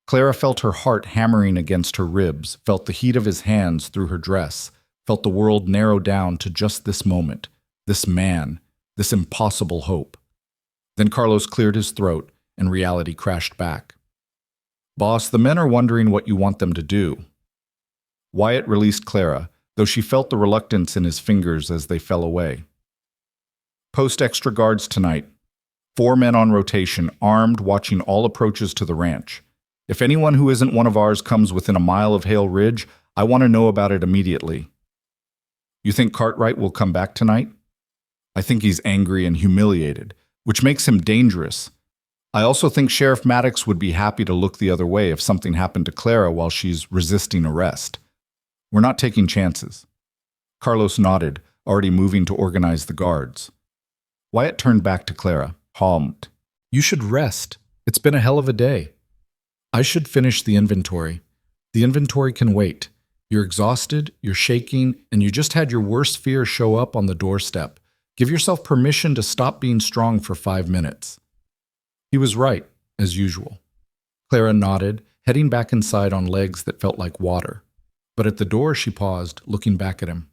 Clara felt her heart hammering against her ribs, felt the heat of his hands through her dress, felt the world narrow down to just this moment, this man, this impossible hope. Then Carlos cleared his throat, and reality crashed back. Boss, the men are wondering what you want them to do. Wyatt released Clara, though she felt the reluctance in his fingers as they fell away. Post extra guards tonight. 4 men on rotation, armed, watching all approaches to the ranch. If anyone who isn't one of ours comes within a mile of Hale Ridge, I want to know about it immediately. You think Cartwright will come back tonight? I think he's angry and humiliated, which makes him dangerous. I also think Sheriff Maddox would be happy to look the other way if something happened to Clara while she's resisting arrest. We're not taking chances. Carlos nodded, already moving to organize the guards. Wyatt turned back to Clara, calmed. You should rest. It's been a hell of a day. I should finish the inventory. The inventory can wait. You're exhausted, you're shaking, and you just had your worst fear show up on the doorstep. Give yourself permission to stop being strong for 5 minutes. He was right, as usual. Clara nodded, heading back inside on legs that felt like water. But at the door she paused, looking back at him.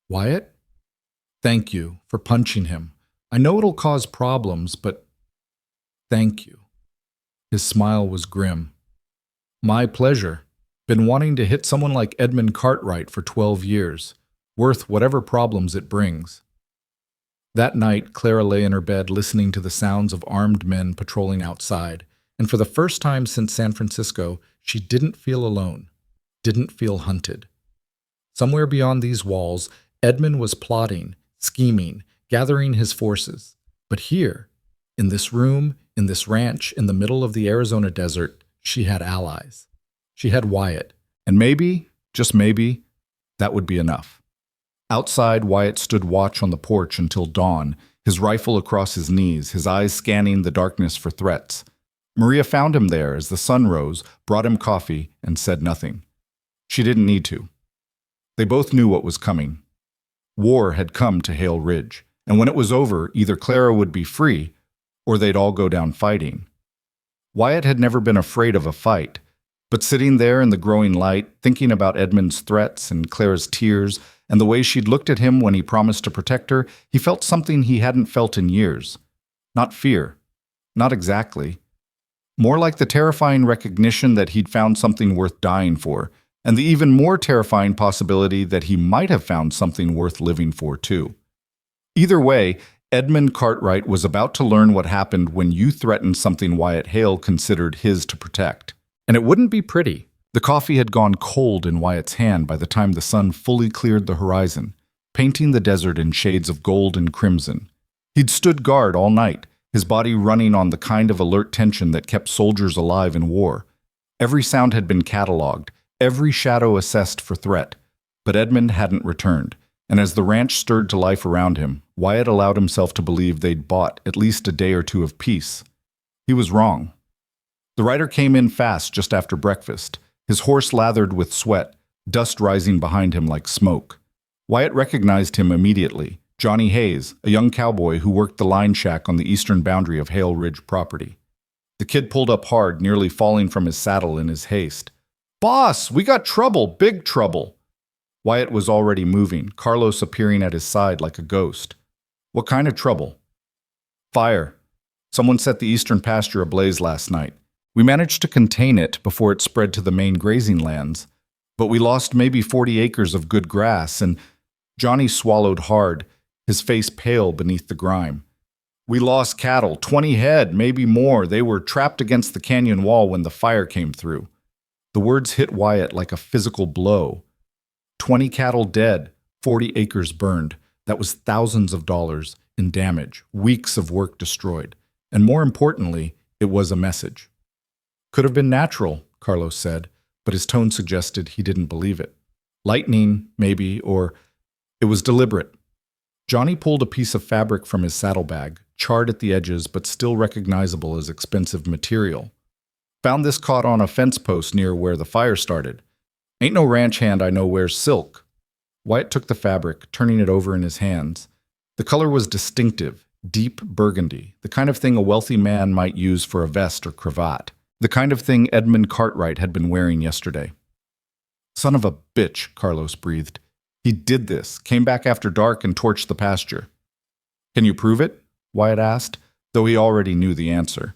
Wyatt? Thank you for punching him. I know it'll cause problems, but thank you. His smile was grim. My pleasure. Been wanting to hit someone like Edmund Cartwright for 12 years, worth whatever problems it brings. That night, Clara lay in her bed listening to the sounds of armed men patrolling outside, and for the first time since San Francisco, she didn't feel alone, didn't feel hunted. Somewhere beyond these walls, Edmund was plotting, scheming, gathering his forces. But here, in this room, in this ranch, in the middle of the Arizona desert, she had allies. She had Wyatt, and maybe, just maybe, that would be enough. Outside, Wyatt stood watch on the porch until dawn, his rifle across his knees, his eyes scanning the darkness for threats. Maria found him there as the sun rose, brought him coffee, and said nothing. She didn't need to. They both knew what was coming. War had come to Hale Ridge, and when it was over, either Clara would be free, or they'd all go down fighting. Wyatt had never been afraid of a fight, but sitting there in the growing light, thinking about Edmund's threats and Clara's tears, and the way she'd looked at him when he promised to protect her, he felt something he hadn't felt in years. Not fear. Not exactly. More like the terrifying recognition that he'd found something worth dying for, and the even more terrifying possibility that he might have found something worth living for, too. Either way, Edmund Cartwright was about to learn what happened when you threatened something Wyatt Hale considered his to protect. And it wouldn't be pretty. The coffee had gone cold in Wyatt's hand by the time the sun fully cleared the horizon, painting the desert in shades of gold and crimson. He'd stood guard all night, his body running on the kind of alert tension that kept soldiers alive in war. Every sound had been catalogued, every shadow assessed for threat. But Edmund hadn't returned, and as the ranch stirred to life around him, Wyatt allowed himself to believe they'd bought at least a day or two of peace. He was wrong. The rider came in fast just after breakfast, his horse lathered with sweat, dust rising behind him like smoke. Wyatt recognized him immediately, Johnny Hayes, a young cowboy who worked the line shack on the eastern boundary of Hale Ridge property. The kid pulled up hard, nearly falling from his saddle in his haste. "Boss, we got trouble, big trouble." Wyatt was already moving, Carlos appearing at his side like a ghost. "What kind of trouble?" "Fire. Someone set the eastern pasture ablaze last night. We managed to contain it before it spread to the main grazing lands, but we lost maybe 40 acres of good grass, and..." Johnny swallowed hard, his face pale beneath the grime. "We lost cattle, 20 head, maybe more. They were trapped against the canyon wall when the fire came through." The words hit Wyatt like a physical blow. 20 cattle dead, 40 acres burned. That was thousands of dollars in damage, weeks of work destroyed. And more importantly, it was a message. "Could have been natural," Carlos said, but his tone suggested he didn't believe it. "Lightning, maybe, or it was deliberate." Johnny pulled a piece of fabric from his saddlebag, charred at the edges but still recognizable as expensive material. "Found this caught on a fence post near where the fire started. Ain't no ranch hand I know wears silk." Wyatt took the fabric, turning it over in his hands. The color was distinctive, deep burgundy, the kind of thing a wealthy man might use for a vest or cravat. The kind of thing Edmund Cartwright had been wearing yesterday. "Son of a bitch," Carlos breathed. "He did this, came back after dark and torched the pasture." "Can you prove it?" Wyatt asked, though he already knew the answer.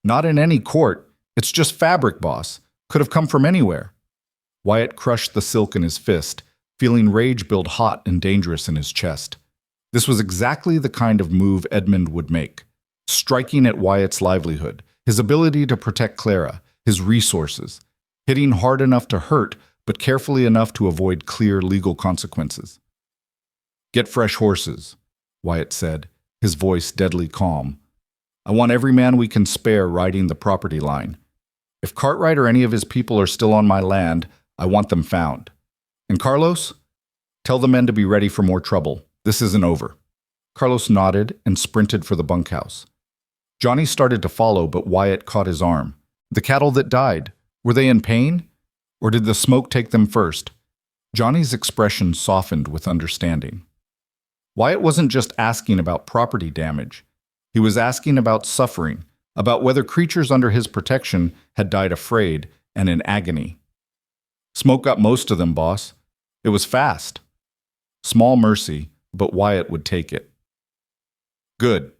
"Not in any court. It's just fabric, boss. Could have come from anywhere." Wyatt crushed the silk in his fist, feeling rage build hot and dangerous in his chest. This was exactly the kind of move Edmund would make, striking at Wyatt's livelihood, his ability to protect Clara, his resources, hitting hard enough to hurt, but carefully enough to avoid clear legal consequences. "Get fresh horses," Wyatt said, his voice deadly calm. "I want every man we can spare riding the property line. If Cartwright or any of his people are still on my land, I want them found. And Carlos, tell the men to be ready for more trouble. This isn't over." Carlos nodded and sprinted for the bunkhouse. Johnny started to follow, but Wyatt caught his arm. The cattle that died, were they in pain? Or did the smoke take them first? Johnny's expression softened with understanding. Wyatt wasn't just asking about property damage. He was asking about suffering, about whether creatures under his protection had died afraid and in agony. Smoke got most of them, boss. It was fast. Small mercy, but Wyatt would take it. Good.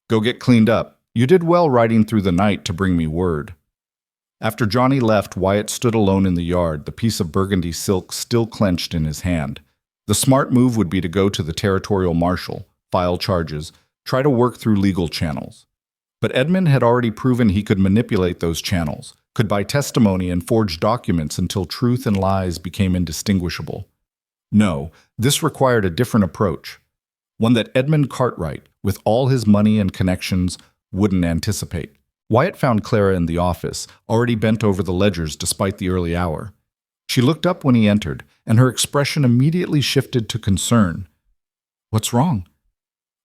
Go get cleaned up. You did well riding through the night to bring me word. After Johnny left, Wyatt stood alone in the yard, the piece of burgundy silk still clenched in his hand. The smart move would be to go to the territorial marshal, file charges, try to work through legal channels. But Edmund had already proven he could manipulate those channels, could buy testimony and forge documents until truth and lies became indistinguishable. No, this required a different approach, one that Edmund Cartwright, with all his money and connections, wouldn't anticipate. Wyatt found Clara in the office, already bent over the ledgers despite the early hour. She looked up when he entered, and her expression immediately shifted to concern. "What's wrong?"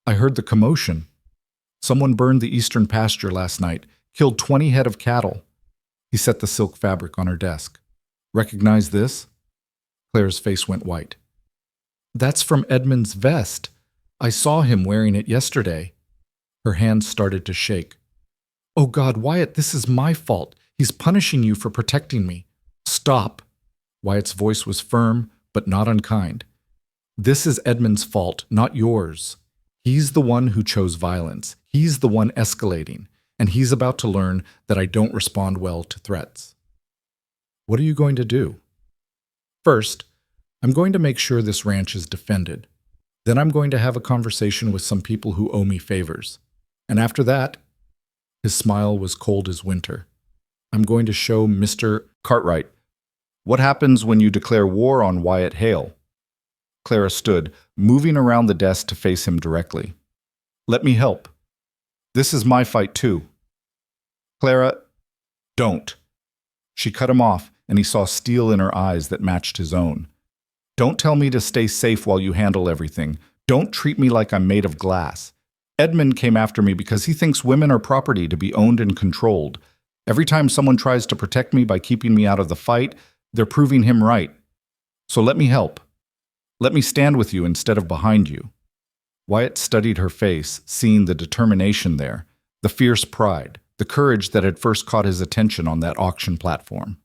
"I heard the commotion. Someone burned the eastern pasture last night, killed 20 head of cattle." He set the silk fabric on her desk. "Recognize this?" Claire's face went white. "That's from Edmund's vest. I saw him wearing it yesterday." Her hands started to shake. "Oh God, Wyatt, this is my fault. He's punishing you for protecting me." "Stop." Wyatt's voice was firm, but not unkind. "This is Edmund's fault, not yours. He's the one who chose violence. He's the one escalating, and he's about to learn that I don't respond well to threats." "What are you going to do?" "First, I'm going to make sure this ranch is defended. Then I'm going to have a conversation with some people who owe me favors. And after that," his smile was cold as winter, "I'm going to show Mr. Cartwright." "What happens when you declare war on Wyatt Hale?" Clara stood, moving around the desk to face him directly. "Let me help. This is my fight too." "Clara, don't." She cut him off, and he saw steel in her eyes that matched his own. "Don't tell me to stay safe while you handle everything. Don't treat me like I'm made of glass. Edmund came after me because he thinks women are property to be owned and controlled. Every time someone tries to protect me by keeping me out of the fight, they're proving him right. So let me help. Let me stand with you instead of behind you." Wyatt studied her face, seeing the determination there, the fierce pride, the courage that had first caught his attention on that auction platform.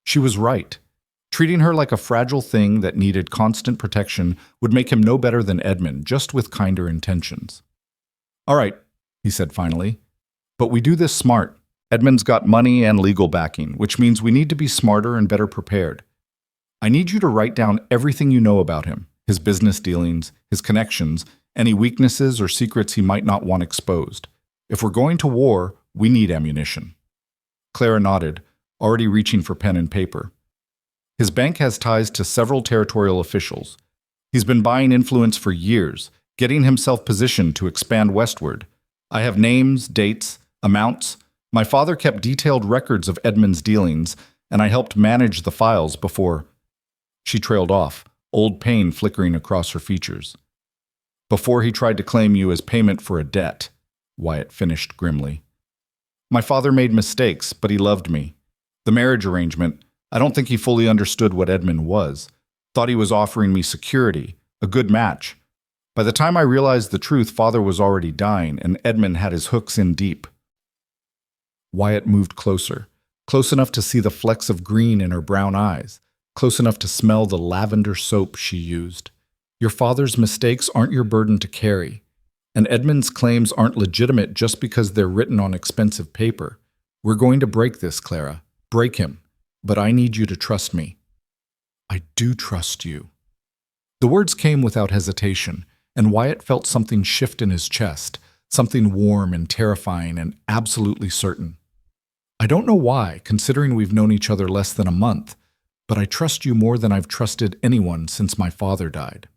She was right. Treating her like a fragile thing that needed constant protection would make him no better than Edmund, just with kinder intentions. "All right," he said finally, "but we do this smart. Edmund's got money and legal backing, which means we need to be smarter and better prepared. I need you to write down everything you know about him, his business dealings, his connections, any weaknesses or secrets he might not want exposed. If we're going to war, we need ammunition." Clara nodded, already reaching for pen and paper. "His bank has ties to several territorial officials. He's been buying influence for years, getting himself positioned to expand westward. I have names, dates, amounts. My father kept detailed records of Edmund's dealings, and I helped manage the files before—" She trailed off, old pain flickering across her features. "Before he tried to claim you as payment for a debt," Wyatt finished grimly. "My father made mistakes, but he loved me. The marriage arrangement, I don't think he fully understood what Edmund was. Thought he was offering me security, a good match. By the time I realized the truth, father was already dying, and Edmund had his hooks in deep." Wyatt moved closer, close enough to see the flecks of green in her brown eyes, close enough to smell the lavender soap she used. "Your father's mistakes aren't your burden to carry, and Edmund's claims aren't legitimate just because they're written on expensive paper. We're going to break this, Clara. Break him. But I need you to trust me." "I do trust you." The words came without hesitation, and Wyatt felt something shift in his chest, something warm and terrifying and absolutely certain. "I don't know why, considering we've known each other less than a month, but I trust you more than I've trusted anyone since my father died."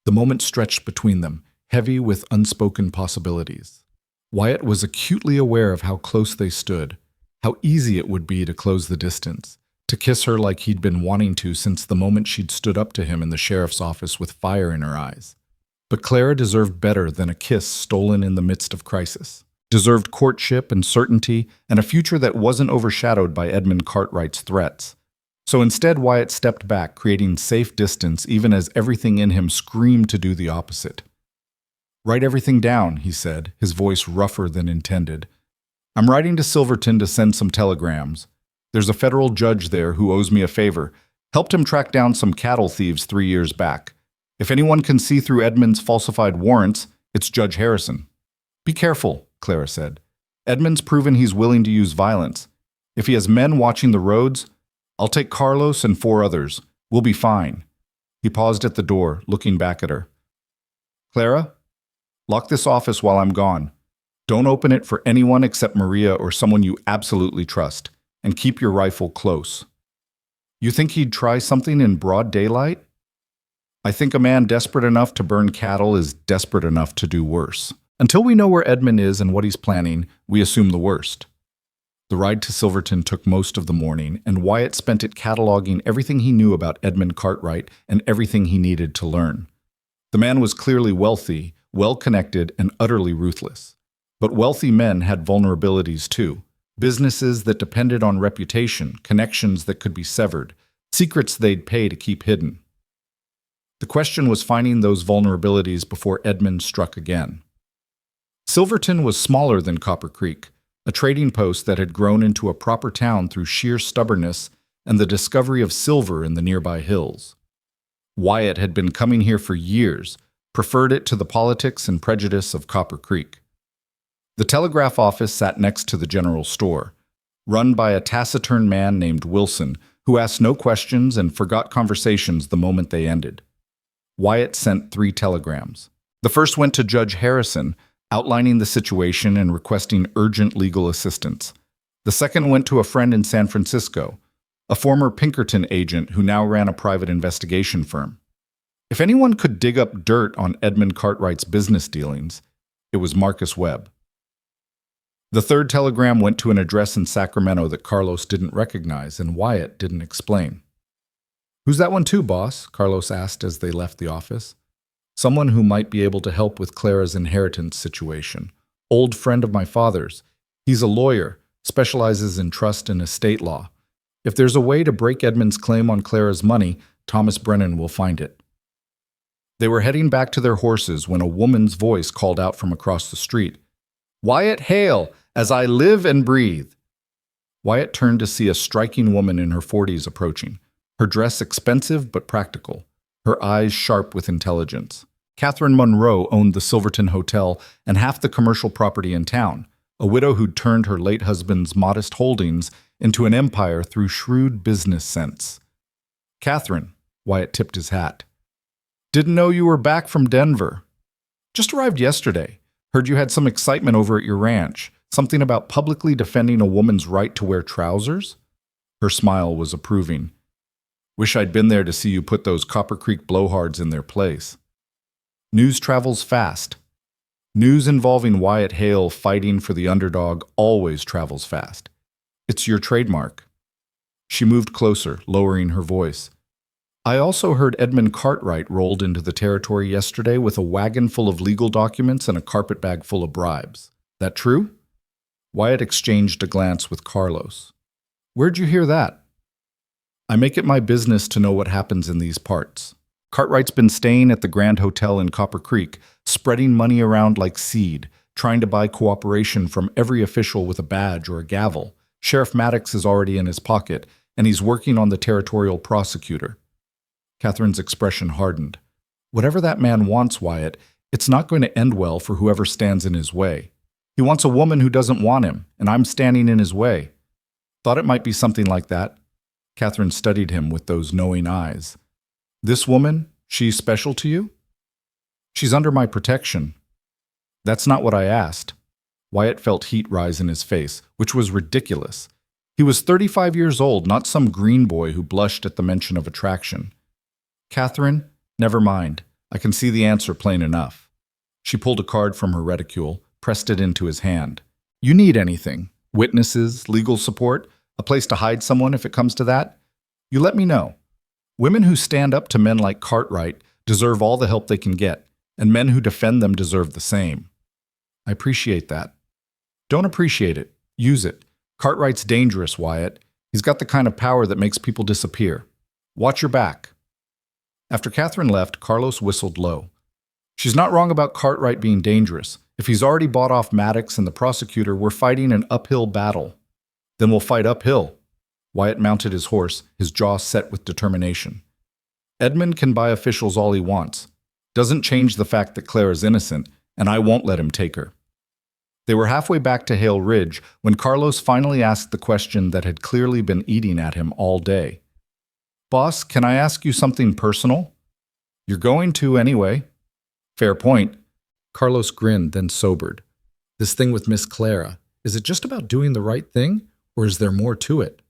The moment stretched between them, heavy with unspoken possibilities. Wyatt was acutely aware of how close they stood, how easy it would be to close the distance, to kiss her like he'd been wanting to since the moment she'd stood up to him in the sheriff's office with fire in her eyes. But Clara deserved better than a kiss stolen in the midst of crisis. deserved courtship and certainty, and a future that wasn't overshadowed by Edmund Cartwright's threats. So instead, Wyatt stepped back, creating safe distance even as everything in him screamed to do the opposite. "Write everything down," he said, his voice rougher than intended. "I'm writing to Silverton to send some telegrams. There's a federal judge there who owes me a favor. Helped him track down some cattle thieves 3 years back. If anyone can see through Edmund's falsified warrants, it's Judge Harrison." "Be careful," Clara said. "Edmund's proven he's willing to use violence. If he has men watching the roads, I'll take Carlos and 4 others. We'll be fine." He paused at the door, looking back at her. "Clara, lock this office while I'm gone. Don't open it for anyone except Maria or someone you absolutely trust, and keep your rifle close." "You think he'd try something in broad daylight?" "I think a man desperate enough to burn cattle is desperate enough to do worse. Until we know where Edmund is and what he's planning, we assume the worst." The ride to Silverton took most of the morning, and Wyatt spent it cataloging everything he knew about Edmund Cartwright and everything he needed to learn. The man was clearly wealthy, well-connected, and utterly ruthless. But wealthy men had vulnerabilities too. Businesses that depended on reputation, connections that could be severed, secrets they'd pay to keep hidden. The question was finding those vulnerabilities before Edmund struck again. Silverton was smaller than Copper Creek, a trading post that had grown into a proper town through sheer stubbornness and the discovery of silver in the nearby hills. Wyatt had been coming here for years, preferred it to the politics and prejudice of Copper Creek. The telegraph office sat next to the general store, run by a taciturn man named Wilson, who asked no questions and forgot conversations the moment they ended. Wyatt sent 3 telegrams. The first went to Judge Harrison, outlining the situation and requesting urgent legal assistance. The second went to a friend in San Francisco, a former Pinkerton agent who now ran a private investigation firm. If anyone could dig up dirt on Edmund Cartwright's business dealings, it was Marcus Webb. The third telegram went to an address in Sacramento that Carlos didn't recognize and Wyatt didn't explain. "Who's that one to, boss?" Carlos asked as they left the office. "Someone who might be able to help with Clara's inheritance situation. Old friend of my father's. He's a lawyer, specializes in trust and estate law. If there's a way to break Edmund's claim on Clara's money, Thomas Brennan will find it." They were heading back to their horses when a woman's voice called out from across the street. "Wyatt Hale, as I live and breathe." Wyatt turned to see a striking woman in her 40s approaching, her dress expensive but practical, her eyes sharp with intelligence. Catherine Monroe owned the Silverton Hotel and half the commercial property in town, a widow who'd turned her late husband's modest holdings into an empire through shrewd business sense. "Catherine," Wyatt tipped his hat. "Didn't know you were back from Denver." "Just arrived yesterday. Heard you had some excitement over at your ranch. Something about publicly defending a woman's right to wear trousers?" Her smile was approving. "Wish I'd been there to see you put those Copper Creek blowhards in their place." News travels fast. News involving Wyatt Hale fighting for the underdog always travels fast. It's your trademark. She moved closer, lowering her voice. "I also heard Edmund Cartwright rolled into the territory yesterday with a wagon full of legal documents and a carpetbag full of bribes. That true?" Wyatt exchanged a glance with Carlos. "Where'd you hear that?" "I make it my business to know what happens in these parts. Cartwright's been staying at the Grand Hotel in Copper Creek, spreading money around like seed, trying to buy cooperation from every official with a badge or a gavel. Sheriff Maddox is already in his pocket, and he's working on the territorial prosecutor." Catherine's expression hardened. "Whatever that man wants, Wyatt, it's not going to end well for whoever stands in his way. He wants a woman who doesn't want him, and I'm standing in his way." "Thought it might be something like that." Catherine studied him with those knowing eyes. "This woman, she's special to you?" "She's under my protection." "That's not what I asked." Wyatt felt heat rise in his face, which was ridiculous. He was 35 years old, not some green boy who blushed at the mention of attraction. "Catherine, never mind. I can see the answer plain enough." She pulled a card from her reticule, pressed it into his hand. "You need anything? Witnesses, legal support, a place to hide someone if it comes to that? You let me know. Women who stand up to men like Cartwright deserve all the help they can get, and men who defend them deserve the same." "I appreciate that." Don't appreciate it. Use it. Cartwright's dangerous, Wyatt. He's got the kind of power that makes people disappear. Watch your back. After Catherine left, Carlos whistled low. She's not wrong about Cartwright being dangerous. If he's already bought off Maddox and the prosecutor, we're fighting an uphill battle. Then we'll fight uphill. Wyatt mounted his horse, his jaw set with determination. Edmund can buy officials all he wants. Doesn't change the fact that Claire is innocent, and I won't let him take her. They were halfway back to Hale Ridge when Carlos finally asked the question that had clearly been eating at him all day. Boss, can I ask you something personal? You're going to anyway. Fair point. Carlos grinned, then sobered. This thing with Miss Clara, is it just about doing the right thing, or is there more to it?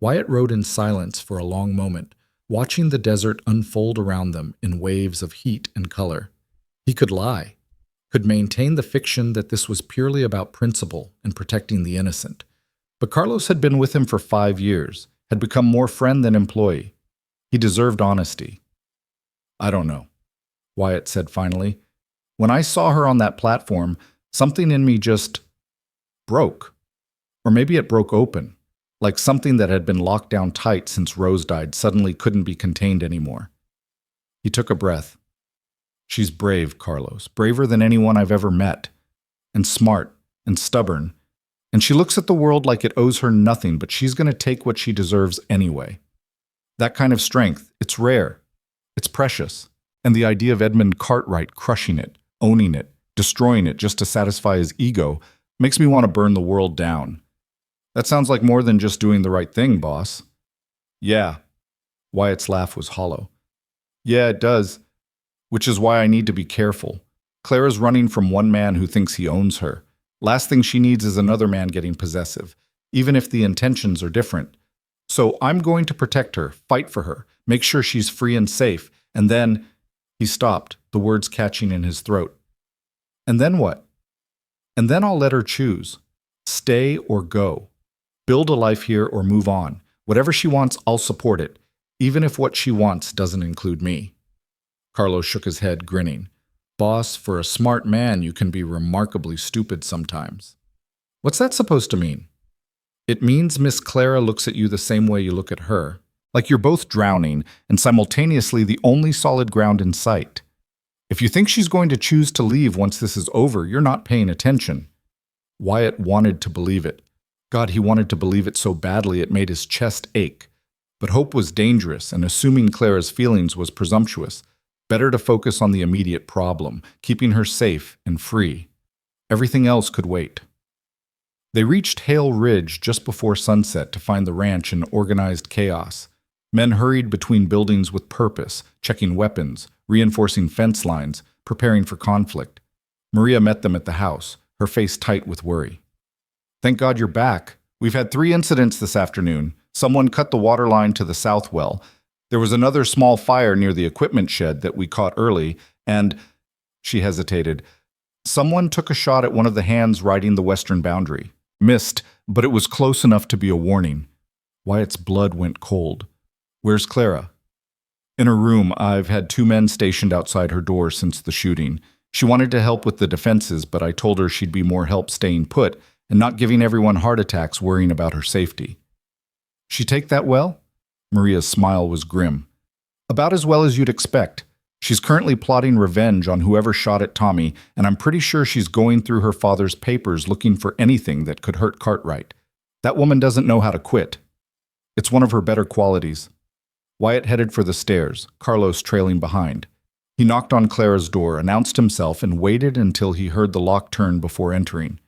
Wyatt rode in silence for a long moment, watching the desert unfold around them in waves of heat and color. He could lie, could maintain the fiction that this was purely about principle and protecting the innocent. But Carlos had been with him for 5 years, had become more friend than employee. He deserved honesty. I don't know, Wyatt said finally. When I saw her on that platform, something in me just broke. Or maybe it broke open, like something that had been locked down tight since Rose died suddenly couldn't be contained anymore. He took a breath. She's brave, Carlos, braver than anyone I've ever met, and smart and stubborn. And she looks at the world like it owes her nothing, but she's going to take what she deserves anyway. That kind of strength, it's rare. It's precious. And the idea of Edmund Cartwright crushing it, owning it, destroying it just to satisfy his ego makes me want to burn the world down. That sounds like more than just doing the right thing, boss. Yeah. Wyatt's laugh was hollow. Yeah, it does. Which is why I need to be careful. Clara's running from one man who thinks he owns her. Last thing she needs is another man getting possessive, even if the intentions are different. So I'm going to protect her, fight for her, make sure she's free and safe, and then... He stopped, the words catching in his throat. And then what? And then I'll let her choose. Stay or go. Build a life here or move on. Whatever she wants, I'll support it, even if what she wants doesn't include me. Carlos shook his head, grinning. Boss, for a smart man, you can be remarkably stupid sometimes. What's that supposed to mean? It means Miss Clara looks at you the same way you look at her. Like you're both drowning and simultaneously the only solid ground in sight. If you think she's going to choose to leave once this is over, you're not paying attention. Wyatt wanted to believe it. God, he wanted to believe it so badly it made his chest ache. But hope was dangerous, and assuming Clara's feelings was presumptuous. Better to focus on the immediate problem, keeping her safe and free. Everything else could wait. They reached Hale Ridge just before sunset to find the ranch in organized chaos. Men hurried between buildings with purpose, checking weapons, reinforcing fence lines, preparing for conflict. Maria met them at the house, her face tight with worry. Thank God you're back. We've had 3 incidents this afternoon. Someone cut the water line to the south well. There was another small fire near the equipment shed that we caught early, and... She hesitated. Someone took a shot at one of the hands riding the western boundary. Missed, but it was close enough to be a warning. Wyatt's blood went cold. Where's Clara? In her room. I've had 2 men stationed outside her door since the shooting. She wanted to help with the defenses, but I told her she'd be more help staying put and not giving everyone heart attacks worrying about her safety. She take that well? Maria's smile was grim. About as well as you'd expect. She's currently plotting revenge on whoever shot at Tommy, and I'm pretty sure she's going through her father's papers looking for anything that could hurt Cartwright. That woman doesn't know how to quit. It's one of her better qualities. Wyatt headed for the stairs, Carlos trailing behind. He knocked on Clara's door, announced himself, and waited until he heard the lock turn before entering.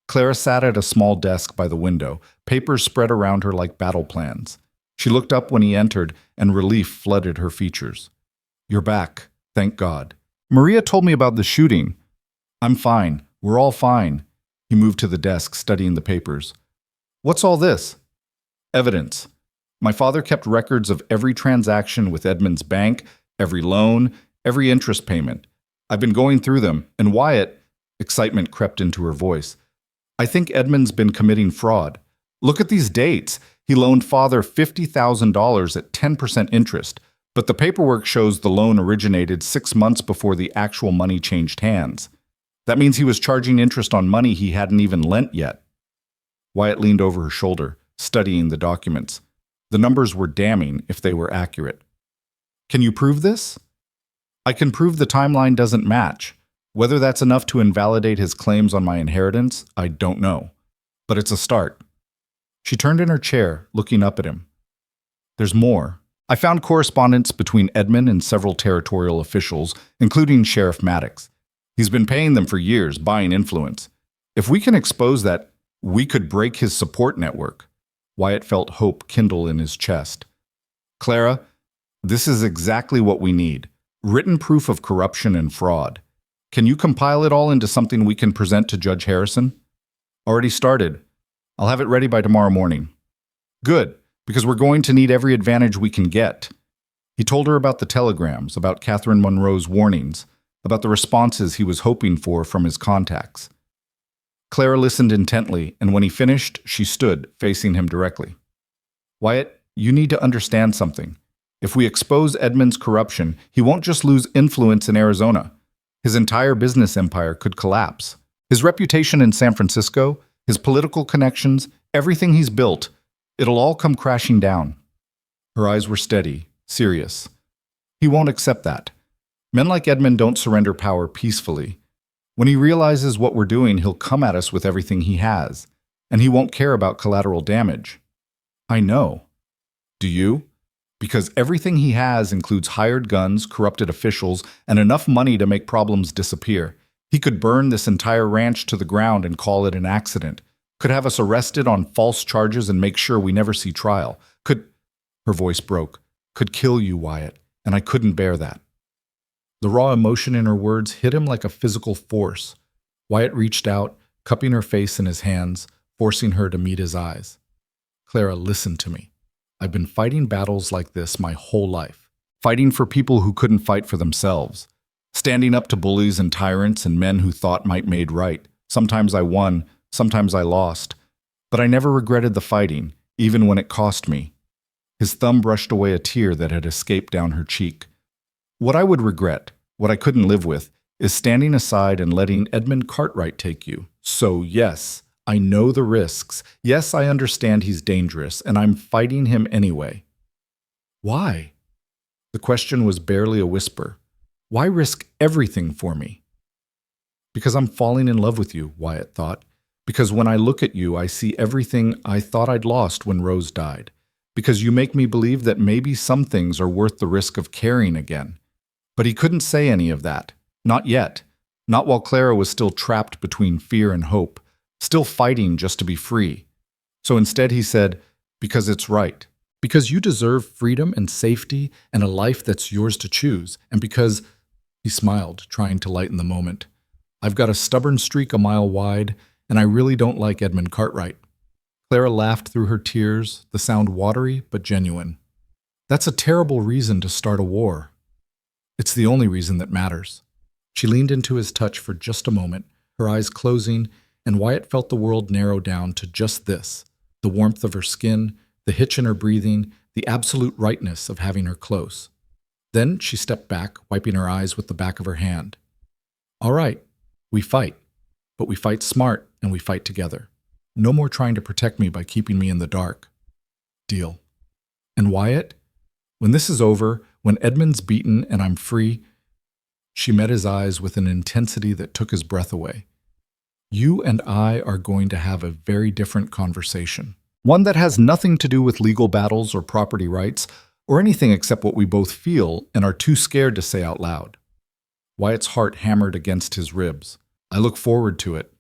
Clara sat at a small desk by the window, papers spread around her like battle plans. She looked up when he entered, and relief flooded her features. You're back, thank God. Maria told me about the shooting. I'm fine. We're all fine. He moved to the desk, studying the papers. What's all this? Evidence. My father kept records of every transaction with Edmund's bank, every loan, every interest payment. I've been going through them, and Wyatt, excitement crept into her voice. I think Edmund's been committing fraud. Look at these dates. He loaned father $50,000 at 10% interest, but the paperwork shows the loan originated 6 months before the actual money changed hands. That means he was charging interest on money he hadn't even lent yet. Wyatt leaned over her shoulder, studying the documents. The numbers were damning if they were accurate. Can you prove this? I can prove the timeline doesn't match. Whether that's enough to invalidate his claims on my inheritance, I don't know. But it's a start. She turned in her chair, looking up at him. There's more. I found correspondence between Edmund and several territorial officials, including Sheriff Maddox. He's been paying them for years, buying influence. If we can expose that, we could break his support network. Wyatt felt hope kindle in his chest. Clara, this is exactly what we need. Written proof of corruption and fraud. Can you compile it all into something we can present to Judge Harrison? Already started. I'll have it ready by tomorrow morning. Good, because we're going to need every advantage we can get. He told her about the telegrams, about Catherine Monroe's warnings, about the responses he was hoping for from his contacts. Clara listened intently, and when he finished, she stood, facing him directly. Wyatt, you need to understand something. If we expose Edmund's corruption, he won't just lose influence in Arizona. His entire business empire could collapse. His reputation in San Francisco, his political connections, everything he's built, it'll all come crashing down. Her eyes were steady, serious. He won't accept that. Men like Edmund don't surrender power peacefully. When he realizes what we're doing, he'll come at us with everything he has, and he won't care about collateral damage. I know. Do you? Because everything he has includes hired guns, corrupted officials, and enough money to make problems disappear. He could burn this entire ranch to the ground and call it an accident. Could have us arrested on false charges and make sure we never see trial. Her voice broke. Could kill you, Wyatt, and I couldn't bear that. The raw emotion in her words hit him like a physical force. Wyatt reached out, cupping her face in his hands, forcing her to meet his eyes. Clara, listen to me. I've been fighting battles like this my whole life. Fighting for people who couldn't fight for themselves. Standing up to bullies and tyrants and men who thought might made right. Sometimes I won, sometimes I lost. But I never regretted the fighting, even when it cost me. His thumb brushed away a tear that had escaped down her cheek. What I would regret, what I couldn't live with, is standing aside and letting Edmund Cartwright take you. So yes, I know the risks. Yes, I understand he's dangerous, and I'm fighting him anyway. Why? The question was barely a whisper. Why risk everything for me? Because I'm falling in love with you, Wyatt thought. Because when I look at you, I see everything I thought I'd lost when Rose died. Because you make me believe that maybe some things are worth the risk of caring again. But he couldn't say any of that. Not yet. Not while Clara was still trapped between fear and hope, still fighting just to be free. So instead he said, because it's right. Because you deserve freedom and safety and a life that's yours to choose. And because, he smiled, trying to lighten the moment, I've got a stubborn streak a mile wide, and I really don't like Edmund Cartwright. Clara laughed through her tears, the sound watery but genuine. That's a terrible reason to start a war. It's the only reason that matters. She leaned into his touch for just a moment, her eyes closing, and Wyatt felt the world narrow down to just this, the warmth of her skin, the hitch in her breathing, the absolute rightness of having her close. Then she stepped back, wiping her eyes with the back of her hand. All right, we fight, but we fight smart and we fight together. No more trying to protect me by keeping me in the dark. Deal. And Wyatt, when this is over, when Edmund's beaten and I'm free, she met his eyes with an intensity that took his breath away. You and I are going to have a very different conversation. One that has nothing to do with legal battles or property rights or anything except what we both feel and are too scared to say out loud. Wyatt's heart hammered against his ribs. I look forward to it.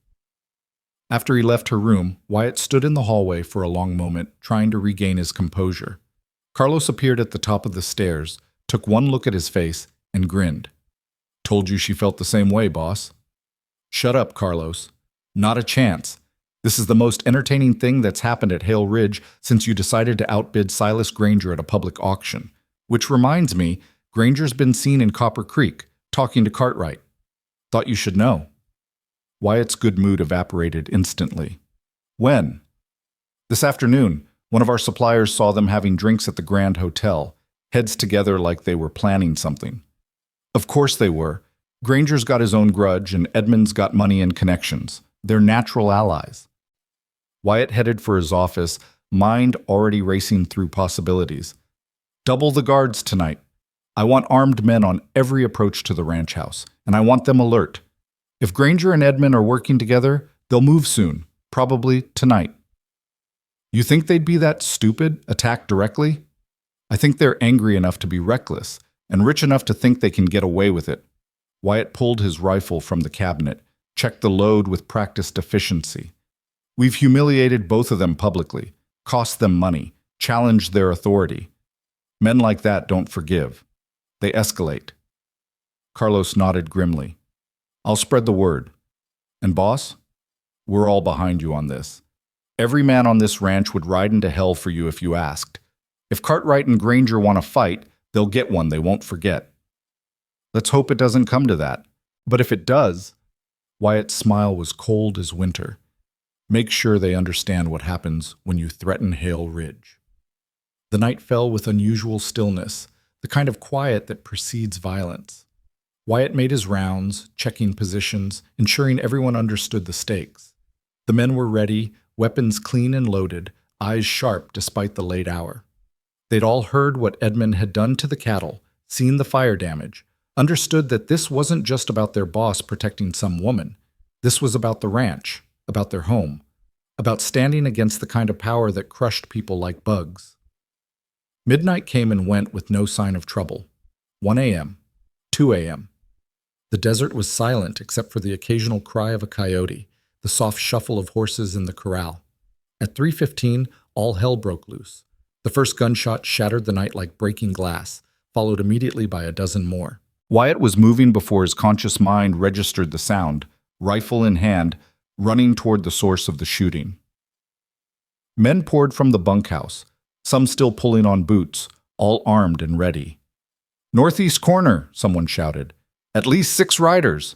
After he left her room, Wyatt stood in the hallway for a long moment, trying to regain his composure. Carlos appeared at the top of the stairs, took one look at his face, and grinned. Told you she felt the same way, boss. Shut up, Carlos. Not a chance. This is the most entertaining thing that's happened at Hale Ridge since you decided to outbid Silas Granger at a public auction. Which reminds me, Granger's been seen in Copper Creek, talking to Cartwright. Thought you should know. Wyatt's good mood evaporated instantly. When? This afternoon. One of our suppliers saw them having drinks at the Grand Hotel, heads together like they were planning something. Of course they were. Granger's got his own grudge, and Edmund's got money and connections. They're natural allies. Wyatt headed for his office, mind already racing through possibilities. Double the guards tonight. I want armed men on every approach to the ranch house, and I want them alert. If Granger and Edmund are working together, they'll move soon, probably tonight. You think they'd be that stupid, attack directly? I think they're angry enough to be reckless, and rich enough to think they can get away with it. Wyatt pulled his rifle from the cabinet, checked the load with practiced efficiency. We've humiliated both of them publicly, cost them money, challenged their authority. Men like that don't forgive. They escalate. Carlos nodded grimly. I'll spread the word. And boss, we're all behind you on this. Every man on this ranch would ride into hell for you if you asked. If Cartwright and Granger want to fight, they'll get one they won't forget. Let's hope it doesn't come to that. But if it does, Wyatt's smile was cold as winter. Make sure they understand what happens when you threaten Hale Ridge. The night fell with unusual stillness, the kind of quiet that precedes violence. Wyatt made his rounds, checking positions, ensuring everyone understood the stakes. The men were ready, weapons clean and loaded, eyes sharp despite the late hour. They'd all heard what Edmund had done to the cattle, seen the fire damage, understood that this wasn't just about their boss protecting some woman. This was about the ranch, about their home, about standing against the kind of power that crushed people like bugs. Midnight came and went with no sign of trouble. 1 a.m., 2 a.m. The desert was silent except for the occasional cry of a coyote, the soft shuffle of horses in the corral. At 3:15, all hell broke loose. The first gunshot shattered the night like breaking glass, followed immediately by a dozen more. Wyatt was moving before his conscious mind registered the sound, rifle in hand, running toward the source of the shooting. Men poured from the bunkhouse, some still pulling on boots, all armed and ready. Northeast corner, someone shouted. At least 6 riders.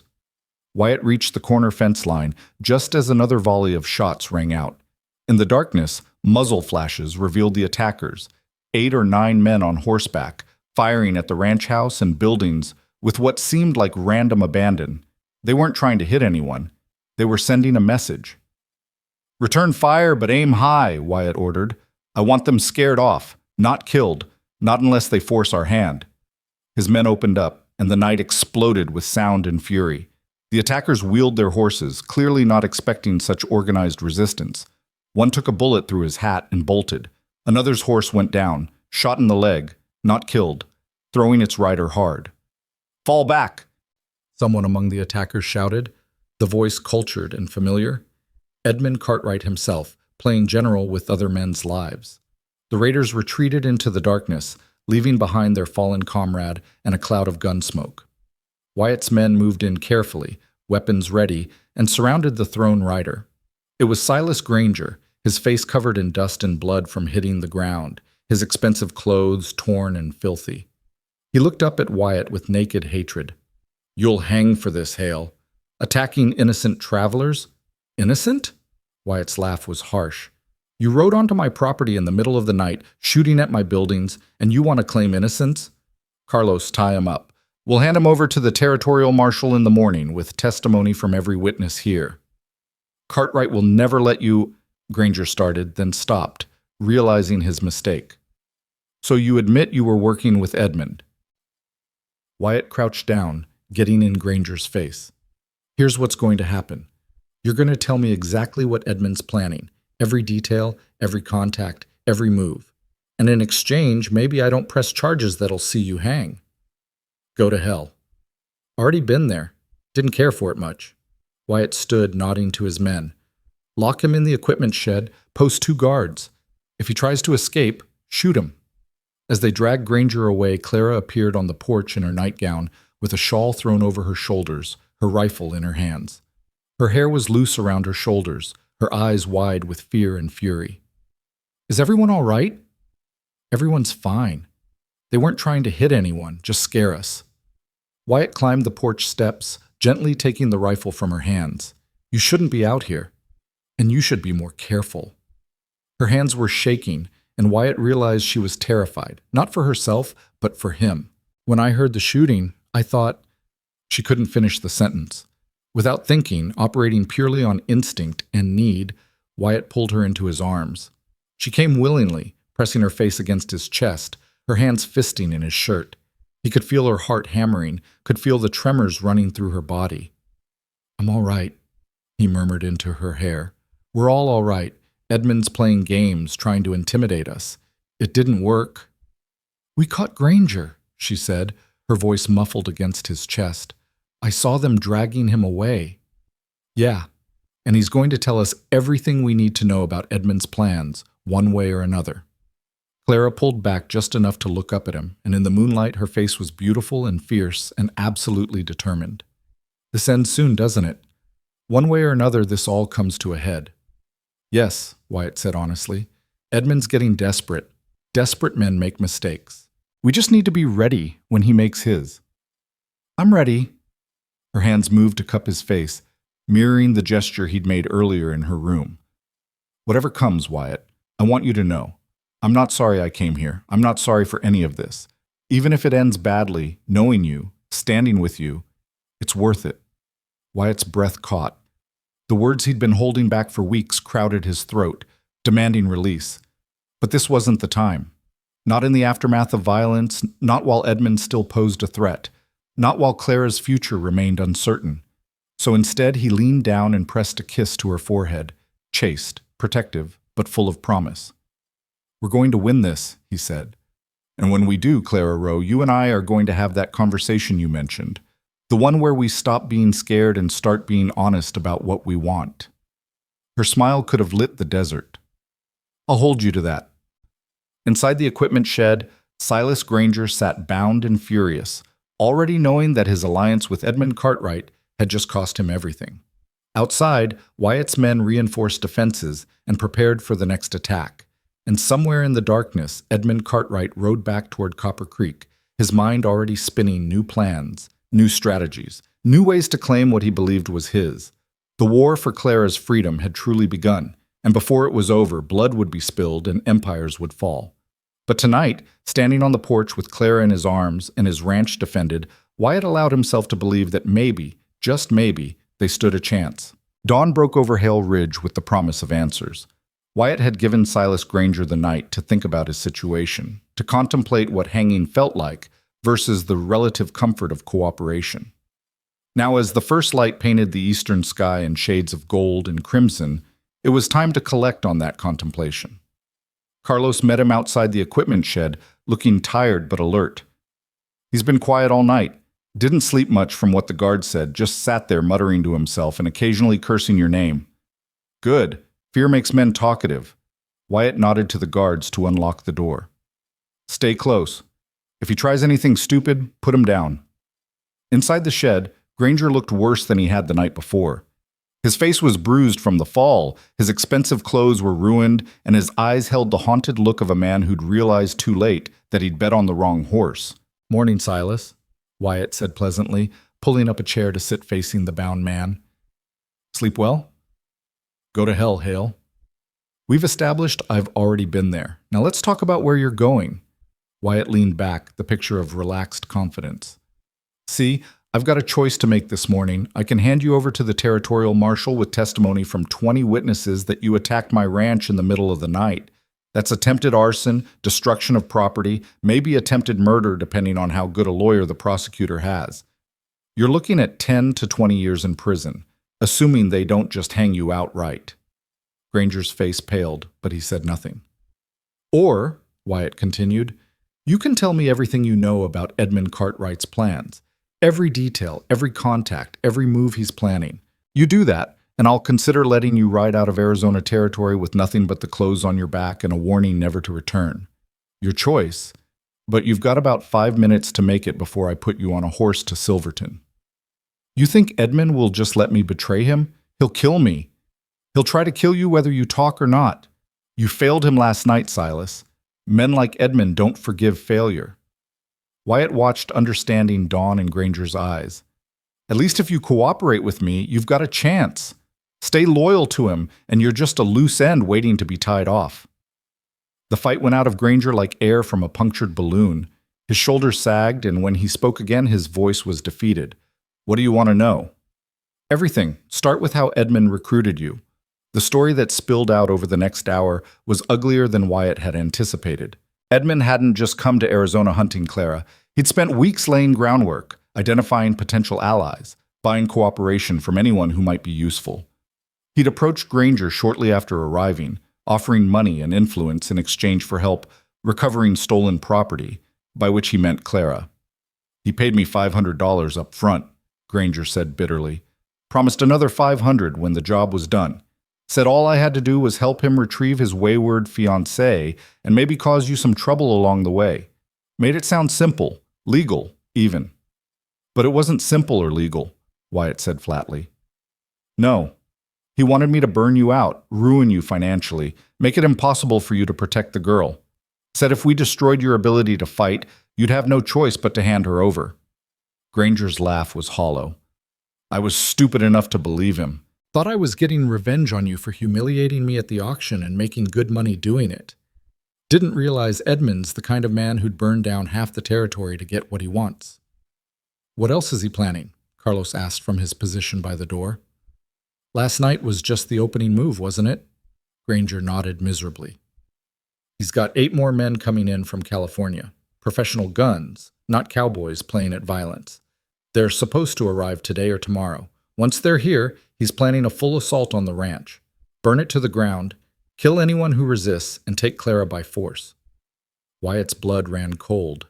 Wyatt reached the corner fence line just as another volley of shots rang out. In the darkness, muzzle flashes revealed the attackers, 8 or 9 men on horseback, firing at the ranch house and buildings with what seemed like random abandon. They weren't trying to hit anyone. They were sending a message. Return fire, but aim high, Wyatt ordered. I want them scared off, not killed, not unless they force our hand. His men opened up, and the night exploded with sound and fury. The attackers wheeled their horses, clearly not expecting such organized resistance. One took a bullet through his hat and bolted. Another's horse went down, shot in the leg, not killed, throwing its rider hard. Fall back, someone among the attackers shouted, the voice cultured and familiar. Edmund Cartwright himself, playing general with other men's lives. The raiders retreated into the darkness, leaving behind their fallen comrade and a cloud of gun smoke. Wyatt's men moved in carefully, weapons ready, and surrounded the thrown rider. It was Silas Granger, his face covered in dust and blood from hitting the ground, his expensive clothes torn and filthy. He looked up at Wyatt with naked hatred. You'll hang for this, Hale. Attacking innocent travelers? Innocent? Wyatt's laugh was harsh. You rode onto my property in the middle of the night, shooting at my buildings, and you want to claim innocence? Carlos, tie him up. We'll hand him over to the territorial marshal in the morning, with testimony from every witness here. Cartwright will never let you, Granger started, then stopped, realizing his mistake. So you admit you were working with Edmund? Wyatt crouched down, getting in Granger's face. Here's what's going to happen. You're going to tell me exactly what Edmund's planning. Every detail, every contact, every move. And in exchange, maybe I don't press charges that'll see you hang. Go to hell. Already been there. Didn't care for it much. Wyatt stood, nodding to his men. Lock him in the equipment shed, post 2 guards. If he tries to escape, shoot him. As they dragged Granger away, Clara appeared on the porch in her nightgown, with a shawl thrown over her shoulders, her rifle in her hands. Her hair was loose around her shoulders, her eyes wide with fear and fury. Is everyone all right? Everyone's fine. They weren't trying to hit anyone, just scare us. Wyatt climbed the porch steps, gently taking the rifle from her hands. You shouldn't be out here. And you should be more careful. Her hands were shaking, and Wyatt realized she was terrified, not for herself, but for him. When I heard the shooting, I thought, She couldn't finish the sentence. Without thinking, operating purely on instinct and need, Wyatt pulled her into his arms. She came willingly, pressing her face against his chest, her hands fisting in his shirt. He could feel her heart hammering, could feel the tremors running through her body. "I'm all right," he murmured into her hair. "We're all right. Edmund's playing games, trying to intimidate us. It didn't work." "We caught Granger," she said, her voice muffled against his chest. "I saw them dragging him away." "Yeah, and he's going to tell us everything we need to know about Edmund's plans, one way or another." Clara pulled back just enough to look up at him, and in the moonlight her face was beautiful and fierce and absolutely determined. "This ends soon, doesn't it? One way or another, this all comes to a head." "Yes," Wyatt said honestly. "Edmund's getting desperate. Desperate men make mistakes. We just need to be ready when he makes his." "I'm ready." Her hands moved to cup his face, mirroring the gesture he'd made earlier in her room. "Whatever comes, Wyatt, I want you to know. I'm not sorry I came here. I'm not sorry for any of this. Even if it ends badly, knowing you, standing with you, it's worth it." Wyatt's breath caught. The words he'd been holding back for weeks crowded his throat, demanding release. But this wasn't the time. Not in the aftermath of violence, not while Edmund still posed a threat, not while Clara's future remained uncertain. So instead he leaned down and pressed a kiss to her forehead, chaste, protective, but full of promise. "We're going to win this," he said. "And when we do, Clara Rowe, you and I are going to have that conversation you mentioned. The one where we stop being scared and start being honest about what we want." Her smile could have lit the desert. "I'll hold you to that." Inside the equipment shed, Silas Granger sat bound and furious, already knowing that his alliance with Edmund Cartwright had just cost him everything. Outside, Wyatt's men reinforced defenses and prepared for the next attack. And somewhere in the darkness, Edmund Cartwright rode back toward Copper Creek, his mind already spinning new plans, new strategies, new ways to claim what he believed was his. The war for Clara's freedom had truly begun, and before it was over, blood would be spilled and empires would fall. But tonight, standing on the porch with Clara in his arms and his ranch defended, Wyatt allowed himself to believe that maybe, just maybe, they stood a chance. Dawn broke over Hale Ridge with the promise of answers. Wyatt had given Silas Granger the night to think about his situation, to contemplate what hanging felt like versus the relative comfort of cooperation. Now, as the first light painted the eastern sky in shades of gold and crimson, it was time to collect on that contemplation. Carlos met him outside the equipment shed, looking tired but alert. "He's been quiet all night. Didn't sleep much from what the guard said, just sat there muttering to himself and occasionally cursing your name." "Good. Fear makes men talkative." Wyatt nodded to the guards to unlock the door. "Stay close. If he tries anything stupid, put him down." Inside the shed, Granger looked worse than he had the night before. His face was bruised from the fall, his expensive clothes were ruined, and his eyes held the haunted look of a man who'd realized too late that he'd bet on the wrong horse. "Morning, Silas," Wyatt said pleasantly, pulling up a chair to sit facing the bound man. "Sleep well?" "Go to hell, Hale." "We've established I've already been there. Now let's talk about where you're going." Wyatt leaned back, the picture of relaxed confidence. "See, I've got a choice to make this morning. I can hand you over to the territorial marshal with testimony from 20 witnesses that you attacked my ranch in the middle of the night. That's attempted arson, destruction of property, maybe attempted murder depending on how good a lawyer the prosecutor has. You're looking at 10 to 20 years in prison, assuming they don't just hang you outright." Granger's face paled, but he said nothing. "Or," Wyatt continued, "you can tell me everything you know about Edmund Cartwright's plans. Every detail, every contact, every move he's planning. You do that, and I'll consider letting you ride out of Arizona territory with nothing but the clothes on your back and a warning never to return. Your choice, but you've got about 5 minutes to make it before I put you on a horse to Silverton." "You think Edmund will just let me betray him? He'll kill me. He'll try to kill you whether you talk or not. You failed him last night, Silas. Men like Edmund don't forgive failure." Wyatt watched understanding dawn in Granger's eyes. "At least if you cooperate with me, you've got a chance. Stay loyal to him, and you're just a loose end waiting to be tied off." The fight went out of Granger like air from a punctured balloon. His shoulders sagged, and when he spoke again, his voice was defeated. What do you want to know? Everything. Start with how Edmund recruited you. The story that spilled out over the next hour was uglier than Wyatt had anticipated. Edmund hadn't just come to Arizona hunting Clara. He'd spent weeks laying groundwork, identifying potential allies, buying cooperation from anyone who might be useful. He'd approached Granger shortly after arriving, offering money and influence in exchange for help recovering stolen property, by which he meant Clara. He paid me $500 up front, Granger said bitterly. Promised another $500 when the job was done. Said all I had to do was help him retrieve his wayward fiancée and maybe cause you some trouble along the way. Made it sound simple, legal, even. But it wasn't simple or legal, Wyatt said flatly. No. He wanted me to burn you out, ruin you financially, make it impossible for you to protect the girl. Said if we destroyed your ability to fight, you'd have no choice but to hand her over. Granger's laugh was hollow. I was stupid enough to believe him. Thought I was getting revenge on you for humiliating me at the auction and making good money doing it. Didn't realize Edmund's the kind of man who'd burn down half the territory to get what he wants. What else is he planning? Carlos asked from his position by the door. Last night was just the opening move, wasn't it? Granger nodded miserably. He's got 8 more men coming in from California. Professional guns, not cowboys playing at violence. They're supposed to arrive today or tomorrow. Once they're here, he's planning a full assault on the ranch. Burn it to the ground, kill anyone who resists, and take Clara by force. Wyatt's blood ran cold.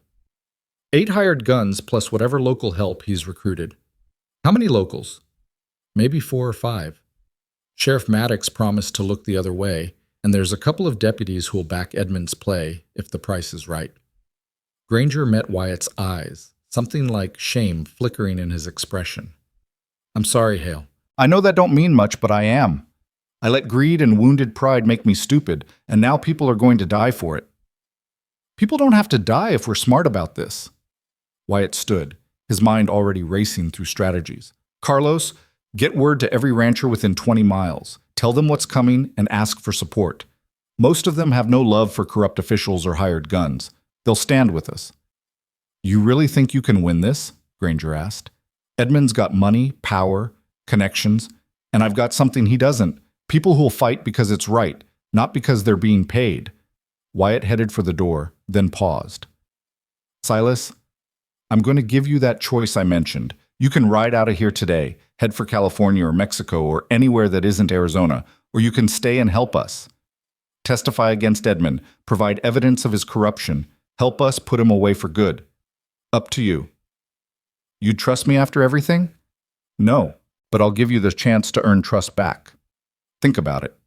8 hired guns plus whatever local help he's recruited. How many locals? Maybe 4 or 5. Sheriff Maddox promised to look the other way, and there's a couple of deputies who'll back Edmund's play if the price is right. Granger met Wyatt's eyes, something like shame flickering in his expression. I'm sorry, Hale. I know that don't mean much, but I am. I let greed and wounded pride make me stupid, and now people are going to die for it. People don't have to die if we're smart about this. Wyatt stood, his mind already racing through strategies. Carlos, get word to every rancher within 20 miles. Tell them what's coming and ask for support. Most of them have no love for corrupt officials or hired guns. They'll stand with us. You really think you can win this? Granger asked. Edmund's got money, power, connections, and I've got something he doesn't. People who'll fight because it's right, not because they're being paid. Wyatt headed for the door, then paused. Silas, I'm going to give you that choice I mentioned. You can ride out of here today, head for California or Mexico or anywhere that isn't Arizona, or you can stay and help us. Testify against Edmund, provide evidence of his corruption, help us put him away for good. Up to you. You'd trust me after everything? No, but I'll give you the chance to earn trust back. Think about it.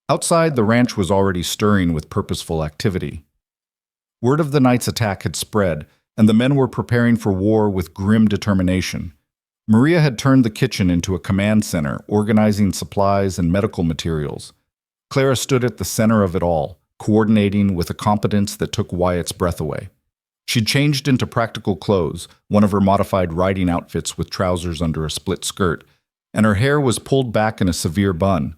Outside, the ranch was already stirring with purposeful activity. Word of the night's attack had spread, and the men were preparing for war with grim determination. Maria had turned the kitchen into a command center, organizing supplies and medical materials. Clara stood at the center of it all, coordinating with a competence that took Wyatt's breath away. She'd changed into practical clothes, one of her modified riding outfits with trousers under a split skirt, and her hair was pulled back in a severe bun.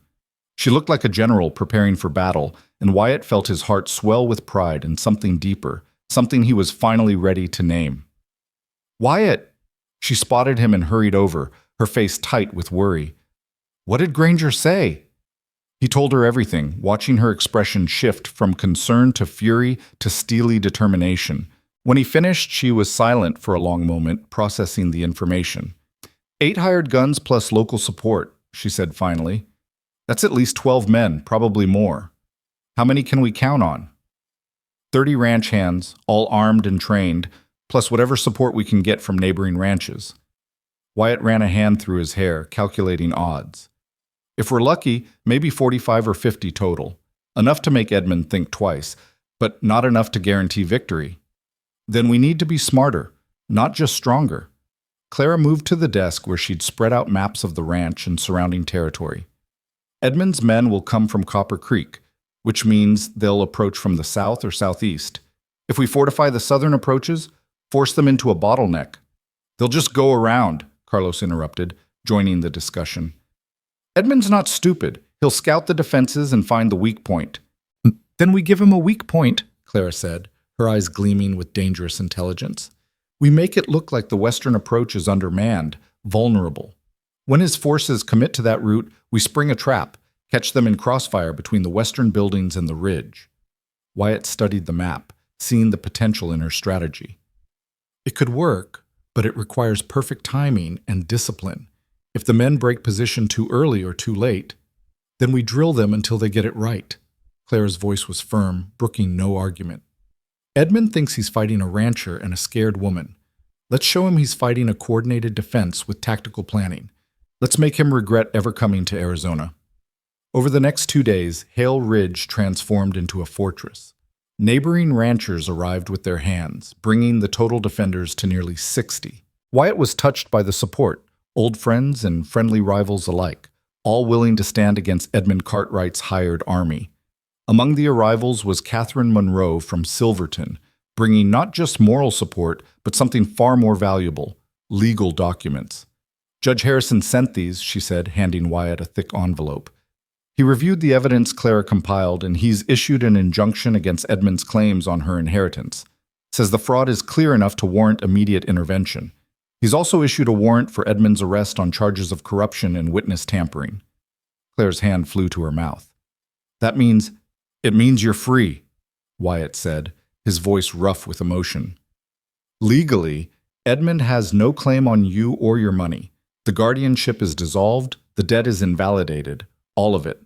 She looked like a general preparing for battle, and Wyatt felt his heart swell with pride and something deeper, something he was finally ready to name. Wyatt! She spotted him and hurried over, her face tight with worry. What did Granger say? He told her everything, watching her expression shift from concern to fury to steely determination. When he finished, she was silent for a long moment, processing the information. 8 hired guns plus local support, she said finally. That's at least 12 men, probably more. How many can we count on? 30 ranch hands, all armed and trained, plus whatever support we can get from neighboring ranches. Wyatt ran a hand through his hair, calculating odds. If we're lucky, maybe 45 or 50 total. Enough to make Edmund think twice, but not enough to guarantee victory. Then we need to be smarter, not just stronger. Clara moved to the desk where she'd spread out maps of the ranch and surrounding territory. Edmund's men will come from Copper Creek, which means they'll approach from the south or southeast. If we fortify the southern approaches, force them into a bottleneck. They'll just go around, Carlos interrupted, joining the discussion. Edmund's not stupid. He'll scout the defenses and find the weak point. Then we give him a weak point, Clara said, her eyes gleaming with dangerous intelligence. We make it look like the Western approach is undermanned, vulnerable. When his forces commit to that route, we spring a trap, catch them in crossfire between the Western buildings and the ridge. Wyatt studied the map, seeing the potential in her strategy. It could work, but it requires perfect timing and discipline. If the men break position too early or too late, then we drill them until they get it right. Clara's voice was firm, brooking no argument. Edmund thinks he's fighting a rancher and a scared woman. Let's show him he's fighting a coordinated defense with tactical planning. Let's make him regret ever coming to Arizona. Over the next 2 days, Hale Ridge transformed into a fortress. Neighboring ranchers arrived with their hands, bringing the total defenders to nearly 60. Wyatt was touched by the support, old friends and friendly rivals alike, all willing to stand against Edmund Cartwright's hired army. Among the arrivals was Catherine Monroe from Silverton, bringing not just moral support, but something far more valuable, legal documents. Judge Harrison sent these, she said, handing Wyatt a thick envelope. He reviewed the evidence Clara compiled, and he's issued an injunction against Edmund's claims on her inheritance. Says the fraud is clear enough to warrant immediate intervention. He's also issued a warrant for Edmund's arrest on charges of corruption and witness tampering. Claire's hand flew to her mouth. It means you're free, Wyatt said, his voice rough with emotion. Legally, Edmund has no claim on you or your money. The guardianship is dissolved, the debt is invalidated, all of it.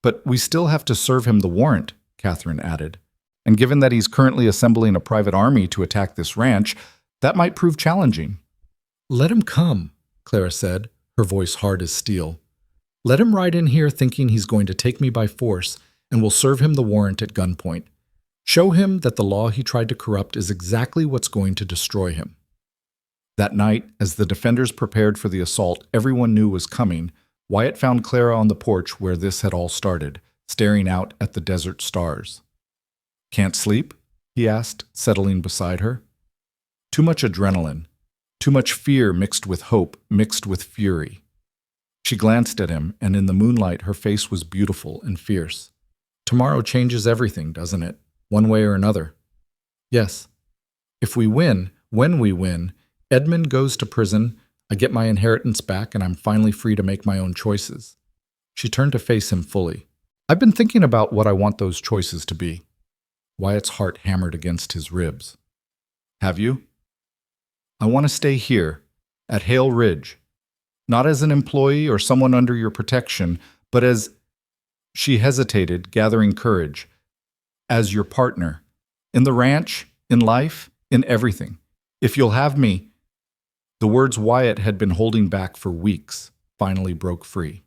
But we still have to serve him the warrant, Catherine added. And given that he's currently assembling a private army to attack this ranch, that might prove challenging. Let him come, Clara said, her voice hard as steel. Let him ride in here thinking he's going to take me by force, and we'll serve him the warrant at gunpoint. Show him that the law he tried to corrupt is exactly what's going to destroy him. That night, as the defenders prepared for the assault everyone knew was coming, Wyatt found Clara on the porch where this had all started, staring out at the desert stars. Can't sleep? He asked, settling beside her. Too much adrenaline. Too much fear mixed with hope, mixed with fury. She glanced at him, and in the moonlight her face was beautiful and fierce. Tomorrow changes everything, doesn't it? One way or another. Yes. If we win, when we win, Edmund goes to prison, I get my inheritance back, and I'm finally free to make my own choices. She turned to face him fully. I've been thinking about what I want those choices to be. Wyatt's heart hammered against his ribs. Have you? I want to stay here, at Hale Ridge. Not as an employee or someone under your protection, but as... She hesitated, gathering courage. As your partner. In the ranch, in life, in everything. If you'll have me... The words Wyatt had been holding back for weeks finally broke free.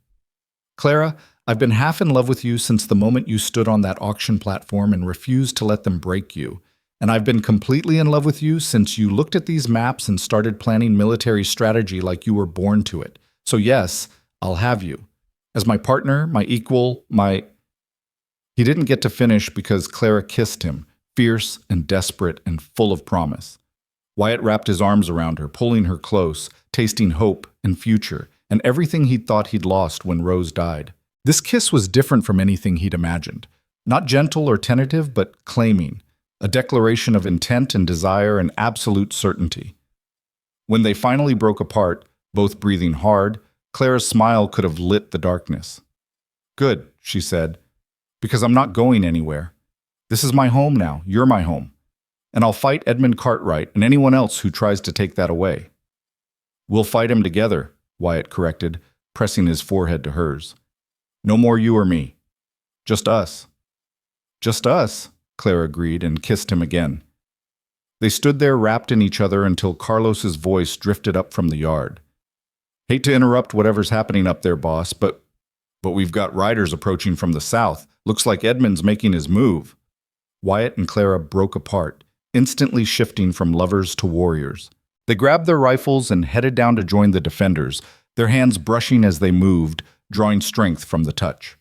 Clara, I've been half in love with you since the moment you stood on that auction platform and refused to let them break you. And I've been completely in love with you since you looked at these maps and started planning military strategy like you were born to it. So yes, I'll have you. As my partner, my equal, my... He didn't get to finish because Clara kissed him, fierce and desperate and full of promise. Wyatt wrapped his arms around her, pulling her close, tasting hope and future, and everything he'd thought he'd lost when Rose died. This kiss was different from anything he'd imagined. Not gentle or tentative, but claiming. A declaration of intent and desire and absolute certainty. When they finally broke apart, both breathing hard, Clara's smile could have lit the darkness. Good, she said, because I'm not going anywhere. This is my home now. You're my home. And I'll fight Edmund Cartwright and anyone else who tries to take that away. We'll fight him together, Wyatt corrected, pressing his forehead to hers. No more you or me. Just us. Just us, Clara agreed and kissed him again. They stood there wrapped in each other until Carlos's voice drifted up from the yard. Hate to interrupt whatever's happening up there, boss, but we've got riders approaching from the south. Looks like Edmund's making his move. Wyatt and Clara broke apart, instantly shifting from lovers to warriors. They grabbed their rifles and headed down to join the defenders, their hands brushing as they moved, drawing strength from the touch.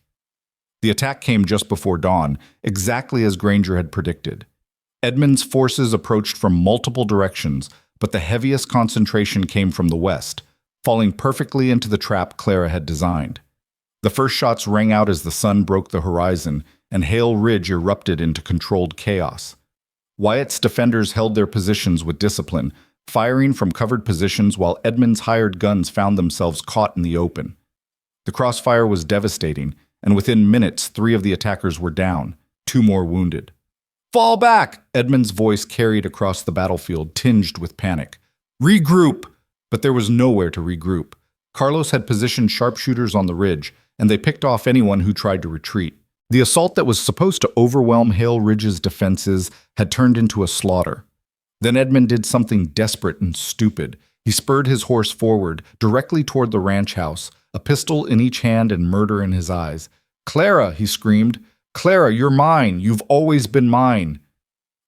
The attack came just before dawn, exactly as Granger had predicted. Edmund's forces approached from multiple directions, but the heaviest concentration came from the west, falling perfectly into the trap Clara had designed. The first shots rang out as the sun broke the horizon, and Hale Ridge erupted into controlled chaos. Wyatt's defenders held their positions with discipline, firing from covered positions while Edmund's hired guns found themselves caught in the open. The crossfire was devastating, and within minutes 3 of the attackers were down, 2 more wounded. "Fall back!" Edmund's voice carried across the battlefield, tinged with panic. "Regroup!" But there was nowhere to regroup. Carlos had positioned sharpshooters on the ridge, and they picked off anyone who tried to retreat. The assault that was supposed to overwhelm Hale Ridge's defenses had turned into a slaughter. Then Edmund did something desperate and stupid. He spurred his horse forward, directly toward the ranch house, a pistol in each hand and murder in his eyes. "Clara!" he screamed. "Clara, you're mine! You've always been mine!"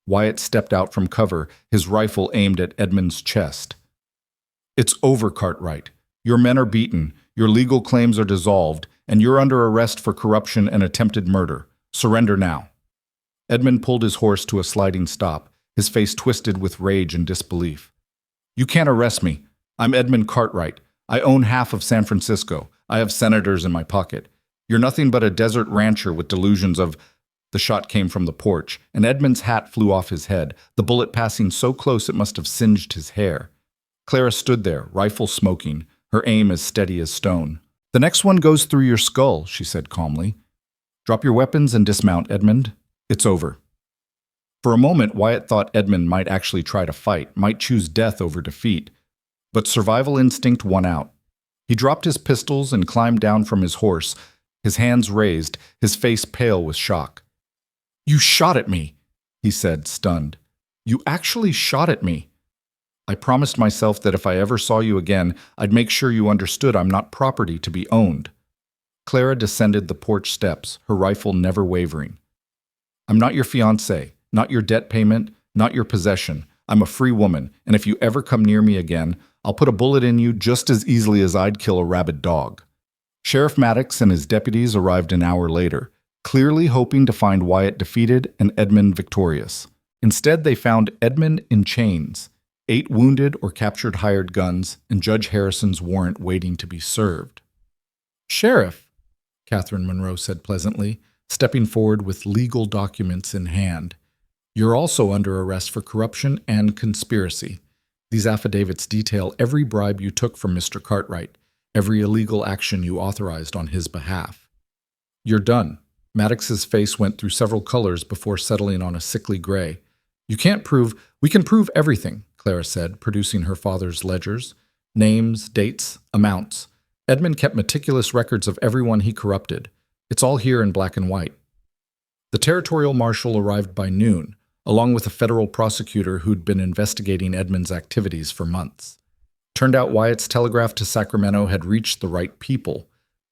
Wyatt stepped out from cover, his rifle aimed at Edmund's chest. "It's over, Cartwright. Your men are beaten, your legal claims are dissolved, and you're under arrest for corruption and attempted murder. Surrender now." Edmund pulled his horse to a sliding stop, his face twisted with rage and disbelief. "You can't arrest me. I'm Edmund Cartwright. I own half of San Francisco. I have senators in my pocket. You're nothing but a desert rancher with delusions of—" The shot came from the porch, and Edmund's hat flew off his head, the bullet passing so close it must have singed his hair. Clara stood there, rifle smoking, her aim as steady as stone. "The next one goes through your skull," she said calmly. "Drop your weapons and dismount, Edmund. It's over." For a moment, Wyatt thought Edmund might actually try to fight, might choose death over defeat. But survival instinct won out. He dropped his pistols and climbed down from his horse, his hands raised, his face pale with shock. "You shot at me," he said, stunned. "You actually shot at me. I promised myself that if I ever saw you again, I'd make sure you understood I'm not property to be owned." Clara descended the porch steps, her rifle never wavering. "I'm not your fiancée, not your debt payment, not your possession. I'm a free woman, and if you ever come near me again, I'll put a bullet in you just as easily as I'd kill a rabid dog." Sheriff Maddox and his deputies arrived an hour later, clearly hoping to find Wyatt defeated and Edmund victorious. Instead, they found Edmund in chains, 8 wounded or captured hired guns, and Judge Harrison's warrant waiting to be served. "Sheriff," Catherine Monroe said pleasantly, stepping forward with legal documents in hand, "you're also under arrest for corruption and conspiracy. These affidavits detail every bribe you took from Mr. Cartwright, every illegal action you authorized on his behalf. You're done." Maddox's face went through several colors before settling on a sickly gray. "We can prove everything," Clara said, producing her father's ledgers. Names, dates, amounts. Edmund kept meticulous records of everyone he corrupted. It's all here in black and white. The territorial marshal arrived by noon, along with a federal prosecutor who'd been investigating Edmund's activities for months. Turned out Wyatt's telegraph to Sacramento had reached the right people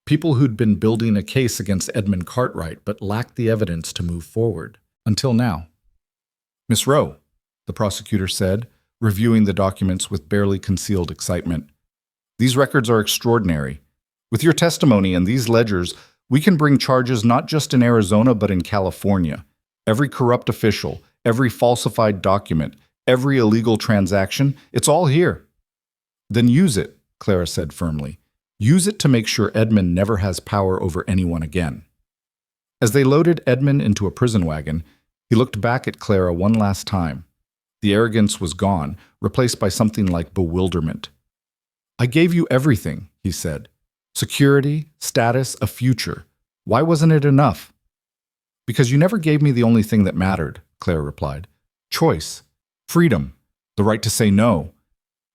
who'd been building a case against Edmund Cartwright but lacked the evidence to move forward. Until now. "Miss Rowe," the prosecutor said, reviewing the documents with barely concealed excitement. "These records are extraordinary. With your testimony and these ledgers, we can bring charges not just in Arizona but in California. Every corrupt official, every falsified document, every illegal transaction, it's all here." "Then use it," Clara said firmly. "Use it to make sure Edmund never has power over anyone again." As they loaded Edmund into a prison wagon, he looked back at Clara one last time. The arrogance was gone, replaced by something like bewilderment. "I gave you everything," he said. "Security, status, a future. Why wasn't it enough?" "Because you never gave me the only thing that mattered," Clara replied. "Choice. Freedom. The right to say no."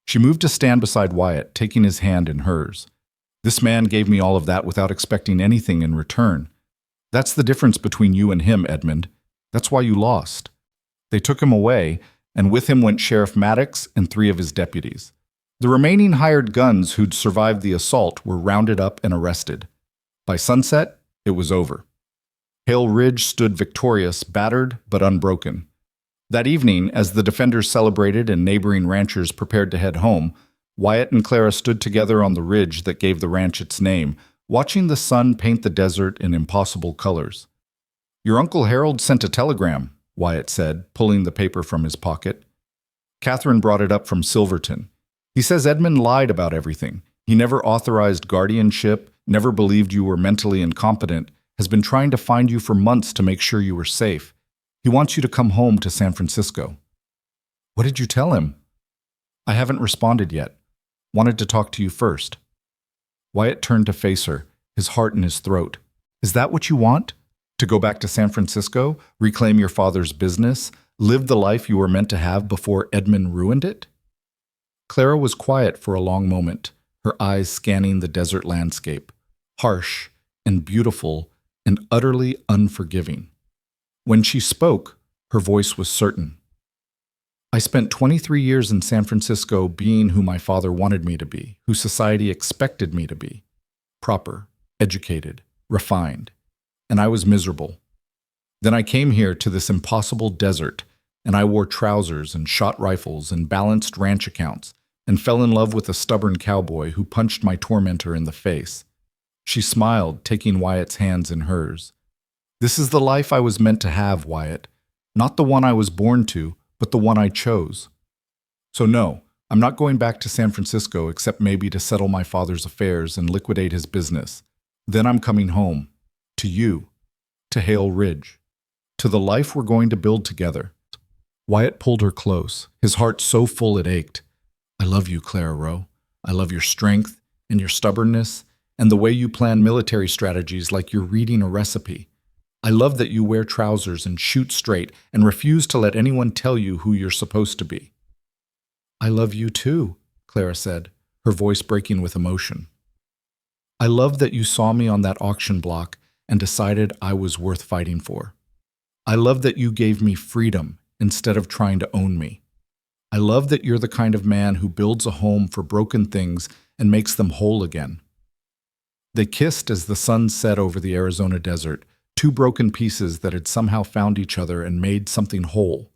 She moved to stand beside Wyatt, taking his hand in hers. "This man gave me all of that without expecting anything in return. That's the difference between you and him, Edmund. That's why you lost." They took him away, and with him went Sheriff Maddox and 3 of his deputies. The remaining hired guns who'd survived the assault were rounded up and arrested. By sunset, it was over. Hale Ridge stood victorious, battered but unbroken. That evening, as the defenders celebrated and neighboring ranchers prepared to head home, Wyatt and Clara stood together on the ridge that gave the ranch its name, watching the sun paint the desert in impossible colors. "Your Uncle Harold sent a telegram," Wyatt said, pulling the paper from his pocket. Catherine brought it up from Silverton. "He says Edmund lied about everything. He never authorized guardianship, never believed you were mentally incompetent, has been trying to find you for months to make sure you were safe. He wants you to come home to San Francisco." "What did you tell him?" "I haven't responded yet. Wanted to talk to you first." Wyatt turned to face her, his heart in his throat. "Is that what you want? To go back to San Francisco, reclaim your father's business, live the life you were meant to have before Edmund ruined it?" Clara was quiet for a long moment, her eyes scanning the desert landscape, harsh and beautiful and utterly unforgiving. When she spoke, her voice was certain. "I spent 23 years in San Francisco being who my father wanted me to be, who society expected me to be. Proper, educated, refined. And I was miserable. Then I came here to this impossible desert, and I wore trousers and shot rifles and balanced ranch accounts, and fell in love with a stubborn cowboy who punched my tormentor in the face." She smiled, taking Wyatt's hands in hers. "This is the life I was meant to have, Wyatt. Not the one I was born to, but the one I chose. So no, I'm not going back to San Francisco except maybe to settle my father's affairs and liquidate his business. Then I'm coming home. To you. To Hale Ridge. To the life we're going to build together." Wyatt pulled her close, his heart so full it ached. "I love you, Clara Rowe. I love your strength and your stubbornness and the way you plan military strategies like you're reading a recipe. I love that you wear trousers and shoot straight and refuse to let anyone tell you who you're supposed to be." "I love you too," Clara said, her voice breaking with emotion. "I love that you saw me on that auction block and decided I was worth fighting for. I love that you gave me freedom instead of trying to own me. I love that you're the kind of man who builds a home for broken things and makes them whole again." They kissed as the sun set over the Arizona desert, two broken pieces that had somehow found each other and made something whole.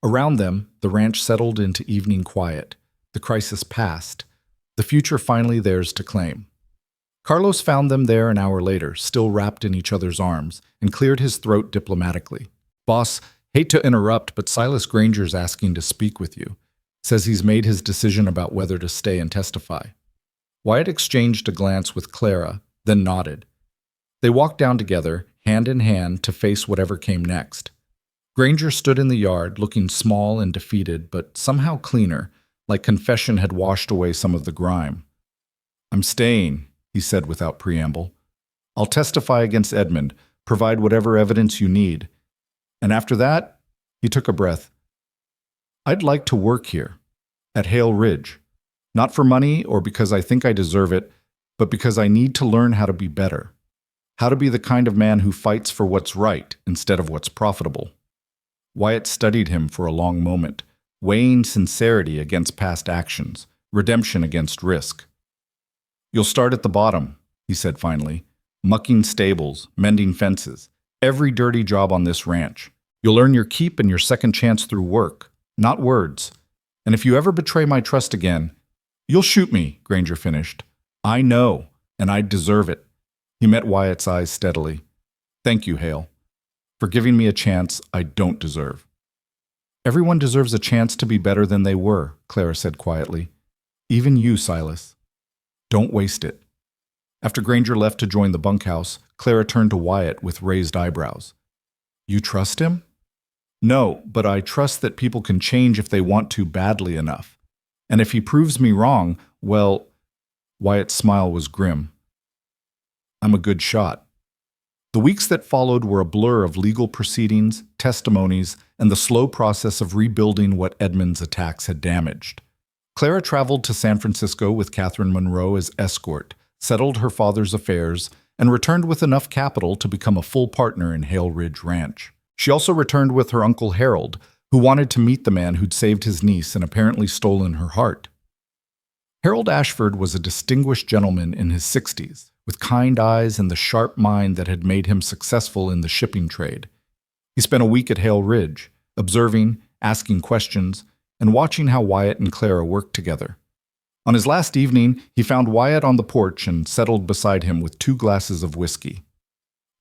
Around them, the ranch settled into evening quiet. The crisis passed. The future finally theirs to claim. Carlos found them there an hour later, still wrapped in each other's arms, and cleared his throat diplomatically. "Boss, hate to interrupt, but Silas Granger's asking to speak with you. Says he's made his decision about whether to stay and testify." Wyatt exchanged a glance with Clara, then nodded. They walked down together, hand in hand, to face whatever came next. Granger stood in the yard, looking small and defeated, but somehow cleaner, like confession had washed away some of the grime. "I'm staying," he said without preamble. "I'll testify against Edmund, provide whatever evidence you need. And after that," he took a breath, "I'd like to work here, at Hale Ridge. Not for money or because I think I deserve it, but because I need to learn how to be better. How to be the kind of man who fights for what's right instead of what's profitable." Wyatt studied him for a long moment, weighing sincerity against past actions, redemption against risk. "You'll start at the bottom," he said finally, "mucking stables, mending fences, every dirty job on this ranch. You'll earn your keep and your second chance through work, not words. And if you ever betray my trust again—" "You'll shoot me," Granger finished. "I know, and I deserve it." He met Wyatt's eyes steadily. "Thank you, Hale, for giving me a chance I don't deserve." "Everyone deserves a chance to be better than they were," Clara said quietly. "Even you, Silas. Don't waste it." After Granger left to join the bunkhouse, Clara turned to Wyatt with raised eyebrows. "You trust him?" "No, but I trust that people can change if they want to badly enough. And if he proves me wrong, well—" Wyatt's smile was grim. "I'm a good shot." The weeks that followed were a blur of legal proceedings, testimonies, and the slow process of rebuilding what Edmund's attacks had damaged. Clara traveled to San Francisco with Catherine Monroe as escort, settled her father's affairs, and returned with enough capital to become a full partner in Hale Ridge Ranch. She also returned with her uncle Harold, who wanted to meet the man who'd saved his niece and apparently stolen her heart. Harold Ashford was a distinguished gentleman in his 60s, with kind eyes and the sharp mind that had made him successful in the shipping trade. He spent a week at Hale Ridge, observing, asking questions, and watching how Wyatt and Clara worked together. On his last evening, he found Wyatt on the porch and settled beside him with 2 glasses of whiskey.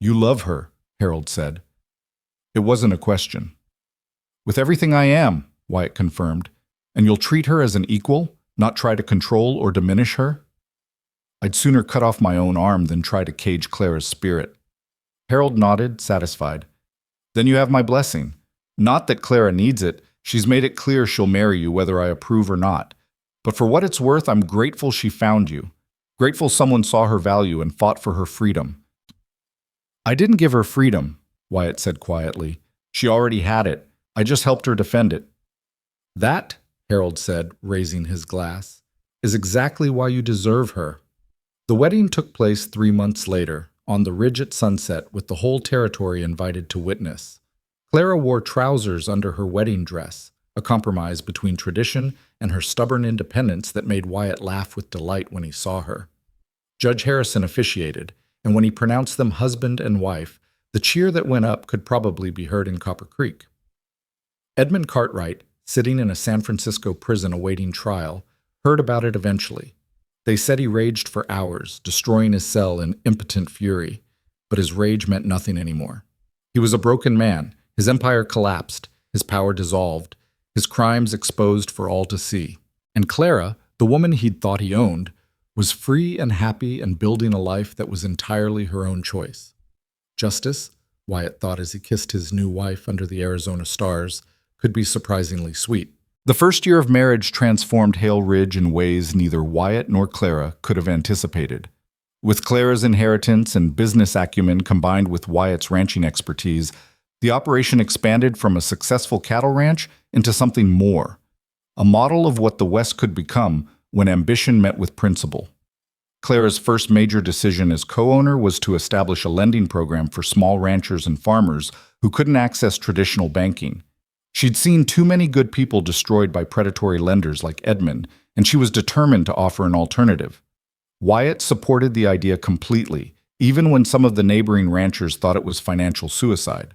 "You love her," Harold said. It wasn't a question. "With everything I am," Wyatt confirmed, "and you'll treat her as an equal, not try to control or diminish her?" "I'd sooner cut off my own arm than try to cage Clara's spirit." Harold nodded, satisfied. "Then you have my blessing. Not that Clara needs it. She's made it clear she'll marry you whether I approve or not. But for what it's worth, I'm grateful she found you. Grateful someone saw her value and fought for her freedom. I didn't give her freedom, Wyatt said quietly. She already had it. I just helped her defend it. That, Harold said, raising his glass, is exactly why you deserve her. The wedding took place 3 months later, on the ridge at sunset, with the whole territory invited to witness. Clara wore trousers under her wedding dress, a compromise between tradition and her stubborn independence that made Wyatt laugh with delight when he saw her. Judge Harrison officiated, and when he pronounced them husband and wife, the cheer that went up could probably be heard in Copper Creek. Edmund Cartwright, sitting in a San Francisco prison awaiting trial, heard about it eventually. They said he raged for hours, destroying his cell in impotent fury, but his rage meant nothing anymore. He was a broken man. His empire collapsed, his power dissolved, his crimes exposed for all to see. And Clara, the woman he'd thought he owned, was free and happy and building a life that was entirely her own choice. Justice, Wyatt thought as he kissed his new wife under the Arizona stars, could be surprisingly sweet. The first year of marriage transformed Hale Ridge in ways neither Wyatt nor Clara could have anticipated. With Clara's inheritance and business acumen combined with Wyatt's ranching expertise, the operation expanded from a successful cattle ranch into something more, a model of what the West could become when ambition met with principle. Clara's first major decision as co-owner was to establish a lending program for small ranchers and farmers who couldn't access traditional banking. She'd seen too many good people destroyed by predatory lenders like Edmund, and she was determined to offer an alternative. Wyatt supported the idea completely, even when some of the neighboring ranchers thought it was financial suicide.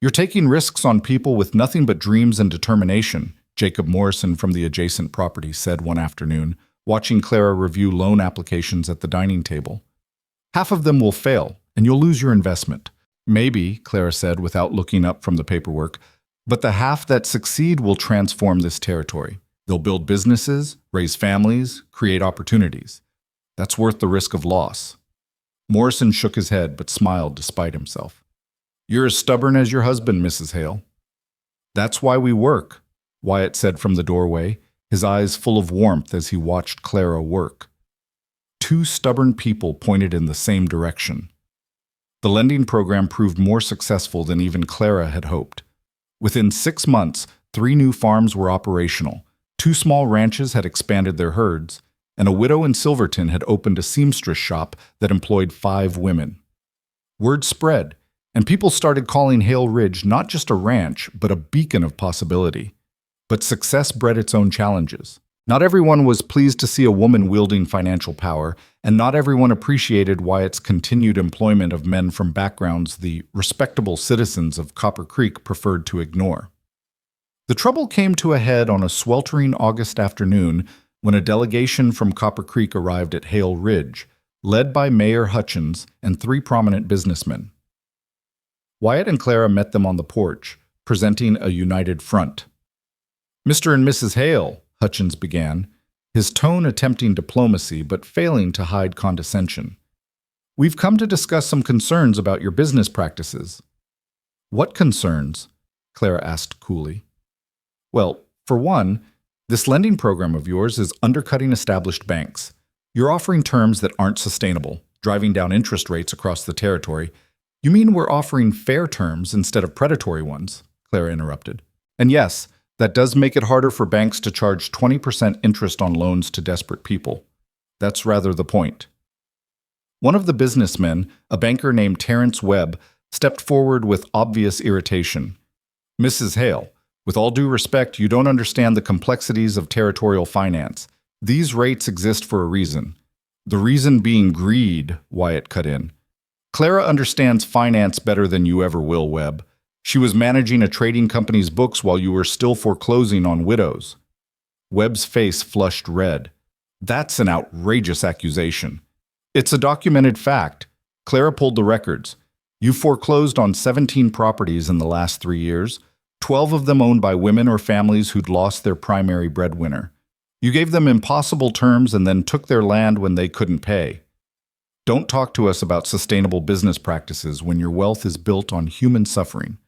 "You're taking risks on people with nothing but dreams and determination," Jacob Morrison from the adjacent property said one afternoon, watching Clara review loan applications at the dining table. "Half of them will fail, and you'll lose your investment." "Maybe," Clara said without looking up from the paperwork, "but the half that succeed will transform this territory. They'll build businesses, raise families, create opportunities. That's worth the risk of loss." Morrison shook his head but smiled despite himself. "You're as stubborn as your husband, Mrs. Hale." "That's why we work," Wyatt said from the doorway, his eyes full of warmth as he watched Clara work. Two stubborn people pointed in the same direction. The lending program proved more successful than even Clara had hoped. Within 6 months, 3 new farms were operational, 2 small ranches had expanded their herds, and a widow in Silverton had opened a seamstress shop that employed 5 women. Word spread, and people started calling Hale Ridge not just a ranch, but a beacon of possibility. But success bred its own challenges. Not everyone was pleased to see a woman wielding financial power, and not everyone appreciated Wyatt's continued employment of men from backgrounds the respectable citizens of Copper Creek preferred to ignore. The trouble came to a head on a sweltering August afternoon when a delegation from Copper Creek arrived at Hale Ridge, led by Mayor Hutchins and 3 prominent businessmen. Wyatt and Clara met them on the porch, presenting a united front. "Mr. and Mrs. Hale," Hutchins began, his tone attempting diplomacy but failing to hide condescension. "We've come to discuss some concerns about your business practices." "What concerns?" Clara asked coolly. "Well, for one, this lending program of yours is undercutting established banks. You're offering terms that aren't sustainable, driving down interest rates across the territory." "You mean we're offering fair terms instead of predatory ones?" Clara interrupted. "And yes, that does make it harder for banks to charge 20% interest on loans to desperate people. That's rather the point." One of the businessmen, a banker named Terrence Webb, stepped forward with obvious irritation. "Mrs. Hale, with all due respect, you don't understand the complexities of territorial finance. These rates exist for a reason." "The reason being greed," Wyatt cut in. "Clara understands finance better than you ever will, Webb. She was managing a trading company's books while you were still foreclosing on widows." Webb's face flushed red. "That's an outrageous accusation." "It's a documented fact. Clara pulled the records. You foreclosed on 17 properties in the last 3 years, 12 of them owned by women or families who'd lost their primary breadwinner. You gave them impossible terms and then took their land when they couldn't pay. Don't talk to us about sustainable business practices when your wealth is built on human suffering."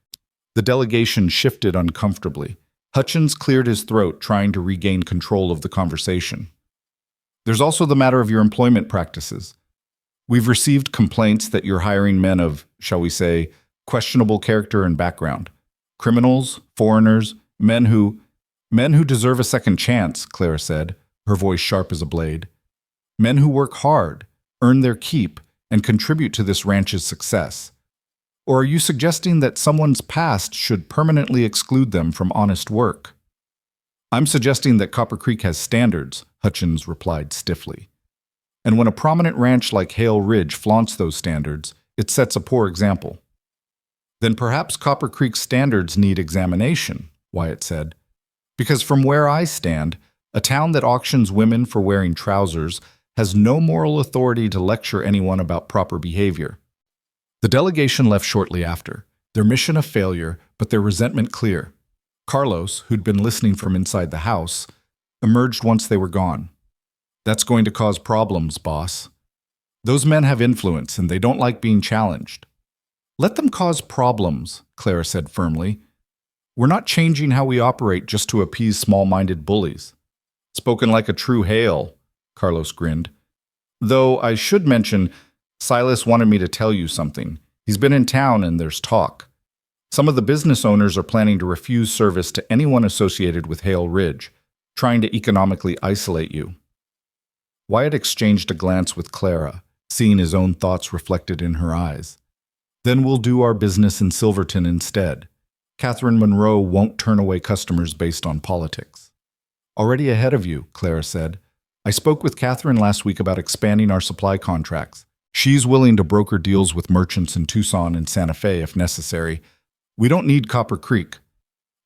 The delegation shifted uncomfortably. Hutchins cleared his throat, trying to regain control of the conversation. There's also the matter of your employment practices. We've received complaints that you're hiring men of, shall we say, questionable character and background. Criminals, foreigners, men who deserve a second chance, Clara said, her voice sharp as a blade. Men who work hard, earn their keep, and contribute to this ranch's success. Or are you suggesting that someone's past should permanently exclude them from honest work? I'm suggesting that Copper Creek has standards, Hutchins replied stiffly. And when a prominent ranch like Hale Ridge flaunts those standards, it sets a poor example. Then perhaps Copper Creek's standards need examination, Wyatt said. Because from where I stand, a town that auctions women for wearing trousers has no moral authority to lecture anyone about proper behavior. The delegation left shortly after, their mission a failure, but their resentment clear. Carlos, who'd been listening from inside the house, emerged once they were gone. That's going to cause problems, boss. Those men have influence, and they don't like being challenged. Let them cause problems, Clara said firmly. We're not changing how we operate just to appease small-minded bullies. Spoken like a true Hale, Carlos grinned. Though I should mention, Silas wanted me to tell you something. He's been in town and there's talk. Some of the business owners are planning to refuse service to anyone associated with Hale Ridge, trying to economically isolate you. Wyatt exchanged a glance with Clara, seeing his own thoughts reflected in her eyes. Then we'll do our business in Silverton instead. Catherine Monroe won't turn away customers based on politics. Already ahead of you, Clara said. I spoke with Catherine last week about expanding our supply contracts. She's willing to broker deals with merchants in Tucson and Santa Fe if necessary. We don't need Copper Creek.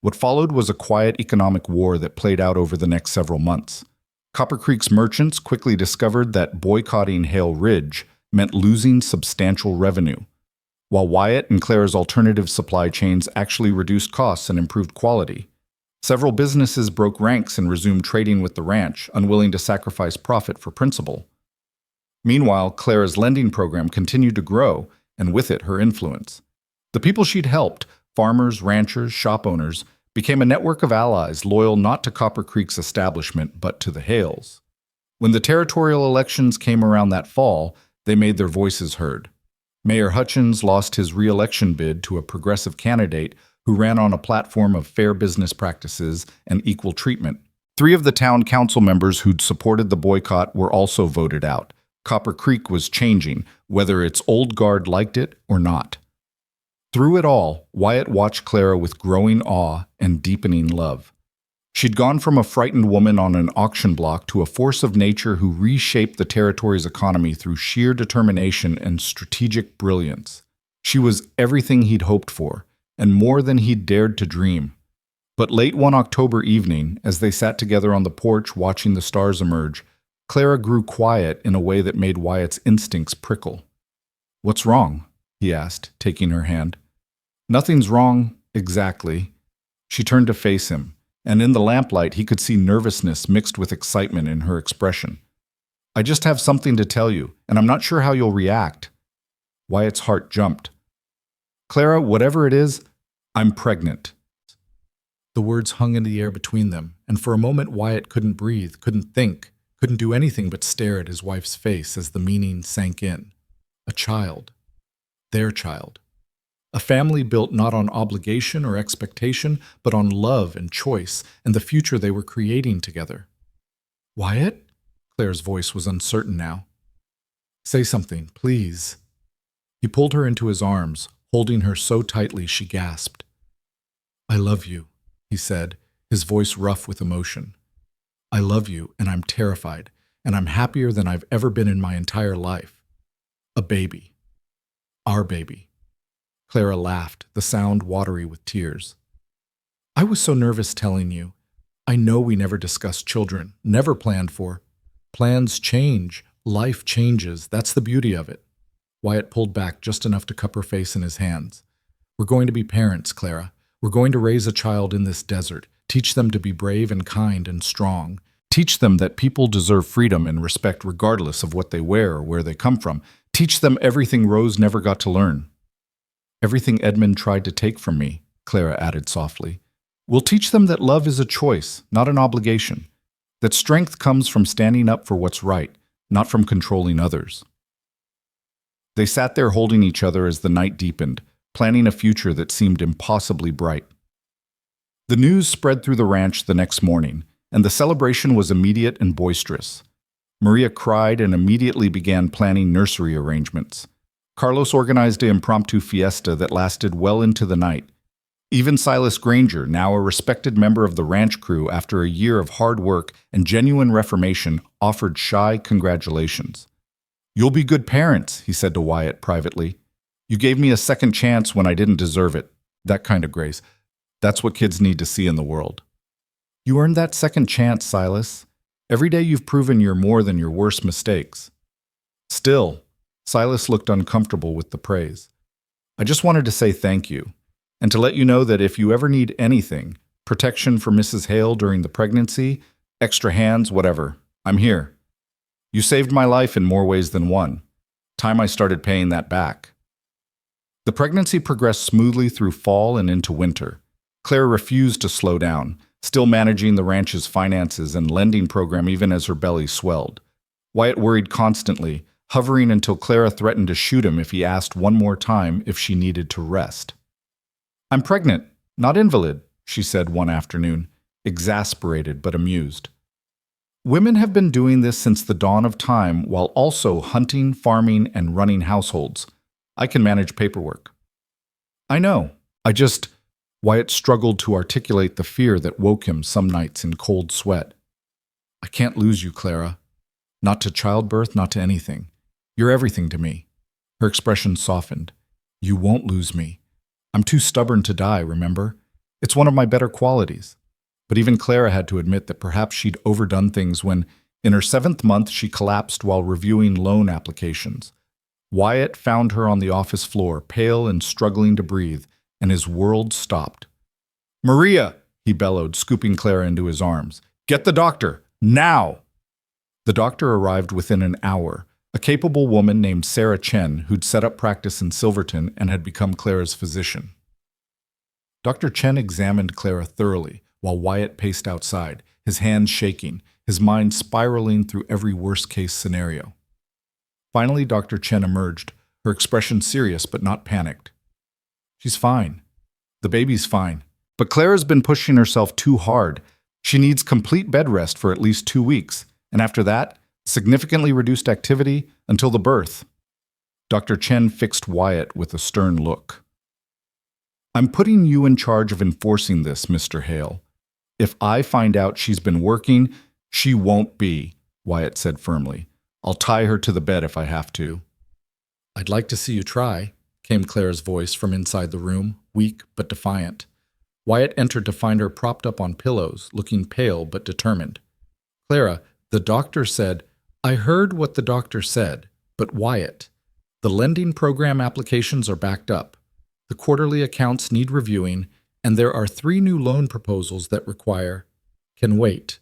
What followed was a quiet economic war that played out over the next several months. Copper Creek's merchants quickly discovered that boycotting Hale Ridge meant losing substantial revenue, while Wyatt and Clara's alternative supply chains actually reduced costs and improved quality. Several businesses broke ranks and resumed trading with the ranch, unwilling to sacrifice profit for principal. Meanwhile, Clara's lending program continued to grow, and with it, her influence. The people she'd helped, farmers, ranchers, shop owners, became a network of allies loyal not to Copper Creek's establishment, but to the Hales. When the territorial elections came around that fall, they made their voices heard. Mayor Hutchins lost his re-election bid to a progressive candidate who ran on a platform of fair business practices and equal treatment. 3 of the town council members who'd supported the boycott were also voted out. Copper Creek was changing, whether its old guard liked it or not. Through it all, Wyatt watched Clara with growing awe and deepening love. She'd gone from a frightened woman on an auction block to a force of nature who reshaped the territory's economy through sheer determination and strategic brilliance. She was everything he'd hoped for, and more than he'd dared to dream. But late one October evening, as they sat together on the porch watching the stars emerge, Clara grew quiet in a way that made Wyatt's instincts prickle. "What's wrong?" he asked, taking her hand. "Nothing's wrong, exactly." She turned to face him, and in the lamplight he could see nervousness mixed with excitement in her expression. "I just have something to tell you, and I'm not sure how you'll react." Wyatt's heart jumped. "Clara, whatever it is, I'm pregnant." The words hung in the air between them, and for a moment Wyatt couldn't breathe, couldn't think, couldn't do anything but stare at his wife's face as the meaning sank in. A child. Their child. A family built not on obligation or expectation, but on love and choice and the future they were creating together. "Wyatt?" Claire's voice was uncertain now. "Say something, please." He pulled her into his arms, holding her so tightly she gasped. "I love you," he said, his voice rough with emotion. "I love you, and I'm terrified, and I'm happier than I've ever been in my entire life. A baby. Our baby." Clara laughed, the sound watery with tears. "I was so nervous telling you. I know we never discussed children, never planned for. Plans change, life changes, that's the beauty of it." Wyatt pulled back just enough to cup her face in his hands. "We're going to be parents, Clara. We're going to raise a child in this desert, teach them to be brave and kind and strong. Teach them that people deserve freedom and respect regardless of what they wear or where they come from. Teach them everything Rose never got to learn. Everything Edmund tried to take from me," Clara added softly. We'll teach them that love is a choice, not an obligation. That strength comes from standing up for what's right, not from controlling others. They sat there holding each other as the night deepened, planning a future that seemed impossibly bright. The news spread through the ranch the next morning, and the celebration was immediate and boisterous. Maria cried and immediately began planning nursery arrangements. Carlos organized an impromptu fiesta that lasted well into the night. Even Silas Granger, now a respected member of the ranch crew after a year of hard work and genuine reformation, offered shy congratulations. "You'll be good parents," he said to Wyatt privately. "You gave me a second chance when I didn't deserve it. That kind of grace. That's what kids need to see in the world." "You earned that second chance, Silas. Every day you've proven you're more than your worst mistakes." Still, Silas looked uncomfortable with the praise. "I just wanted to say thank you, and to let you know that if you ever need anything, protection for Mrs. Hale during the pregnancy, extra hands, whatever, I'm here. You saved my life in more ways than one. Time I started paying that back." The pregnancy progressed smoothly through fall and into winter. Clara refused to slow down, still managing the ranch's finances and lending program even as her belly swelled. Wyatt worried constantly, hovering until Clara threatened to shoot him if he asked one more time if she needed to rest. "I'm pregnant, not invalid," she said one afternoon, exasperated but amused. Women have been doing this since the dawn of time while also hunting, farming, and running households. I can manage paperwork. "I know. Wyatt struggled to articulate the fear that woke him some nights in cold sweat. "I can't lose you, Clara. Not to childbirth, not to anything. You're everything to me." Her expression softened. "You won't lose me. I'm too stubborn to die, remember? It's one of my better qualities." But even Clara had to admit that perhaps she'd overdone things when, in her 7th month, she collapsed while reviewing loan applications. Wyatt found her on the office floor, pale and struggling to breathe, and his world stopped. "Maria!" he bellowed, scooping Clara into his arms. "Get the doctor! Now!" The doctor arrived within an hour, a capable woman named Sarah Chen who'd set up practice in Silverton and had become Clara's physician. Dr. Chen examined Clara thoroughly while Wyatt paced outside, his hands shaking, his mind spiraling through every worst-case scenario. Finally, Dr. Chen emerged, her expression serious but not panicked. "She's fine. The baby's fine. But Clara's been pushing herself too hard. She needs complete bed rest for at least 2 weeks, and after that, significantly reduced activity until the birth." Dr. Chen fixed Wyatt with a stern look. "I'm putting you in charge of enforcing this, Mr. Hale. If I find out she's been working, she won't be," Wyatt said firmly. "I'll tie her to the bed if I have to." "I'd like to see you try," came Clara's voice from inside the room, weak but defiant. Wyatt entered to find her propped up on pillows, looking pale but determined. "Clara, the doctor said—" "I heard what the doctor said, but Wyatt, the lending program applications are backed up. The quarterly accounts need reviewing, and there are 3 new loan proposals that can wait."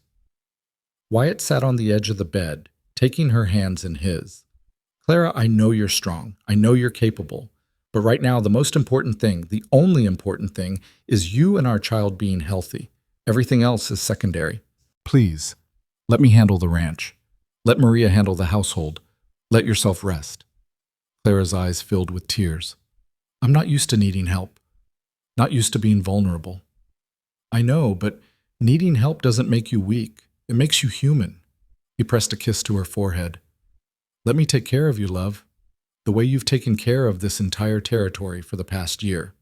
Wyatt sat on the edge of the bed, taking her hands in his. "Clara, I know you're strong. I know you're capable. But right now, the most important thing, the only important thing, is you and our child being healthy. Everything else is secondary. Please, let me handle the ranch. Let Maria handle the household. Let yourself rest." Clara's eyes filled with tears. "I'm not used to needing help. Not used to being vulnerable." "I know, but needing help doesn't make you weak. It makes you human." He pressed a kiss to her forehead. "Let me take care of you, love. The way you've taken care of this entire territory for the past year."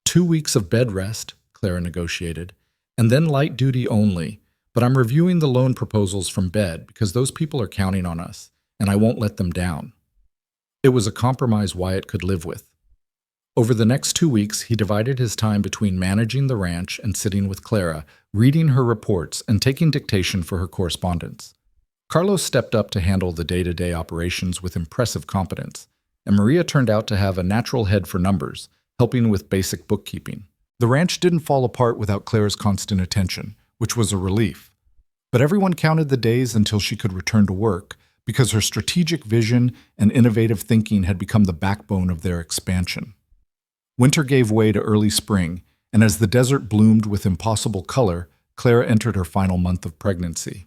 2 weeks of bed rest, Clara negotiated, and then light duty only, but I'm reviewing the loan proposals from bed because those people are counting on us, and I won't let them down. It was a compromise Wyatt could live with. Over the next 2 weeks, he divided his time between managing the ranch and sitting with Clara, reading her reports and taking dictation for her correspondence. Carlos stepped up to handle the day-to-day operations with impressive competence, and Maria turned out to have a natural head for numbers, helping with basic bookkeeping. The ranch didn't fall apart without Clara's constant attention, which was a relief. But everyone counted the days until she could return to work, because her strategic vision and innovative thinking had become the backbone of their expansion. Winter gave way to early spring, and as the desert bloomed with impossible color, Clara entered her final month of pregnancy.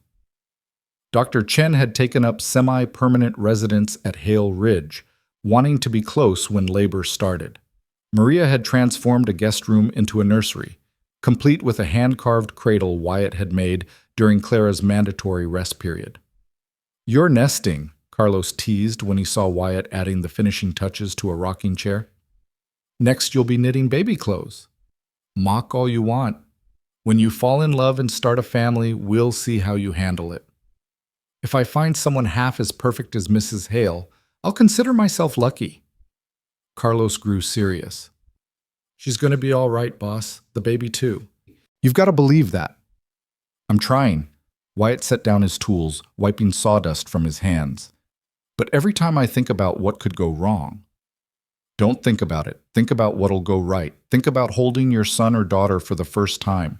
Dr. Chen had taken up semi-permanent residence at Hale Ridge, wanting to be close when labor started. Maria had transformed a guest room into a nursery, complete with a hand-carved cradle Wyatt had made during Clara's mandatory rest period. "You're nesting," Carlos teased when he saw Wyatt adding the finishing touches to a rocking chair. "Next you'll be knitting baby clothes." "Mock all you want. When you fall in love and start a family, we'll see how you handle it. If I find someone half as perfect as Mrs. Hale, I'll consider myself lucky." Carlos grew serious. "She's going to be all right, boss. The baby too. You've got to believe that." "I'm trying." Wyatt set down his tools, wiping sawdust from his hands. "But every time I think about what could go wrong." "Don't think about it. Think about what'll go right. Think about holding your son or daughter for the first time.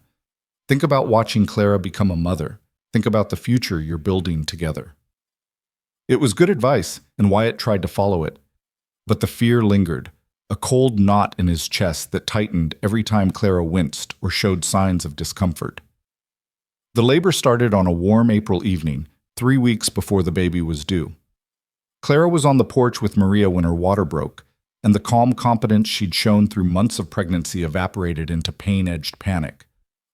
Think about watching Clara become a mother. Think about the future you're building together." It was good advice, and Wyatt tried to follow it. But the fear lingered, a cold knot in his chest that tightened every time Clara winced or showed signs of discomfort. The labor started on a warm April evening, 3 weeks before the baby was due. Clara was on the porch with Maria when her water broke, and the calm confidence she'd shown through months of pregnancy evaporated into pain-edged panic.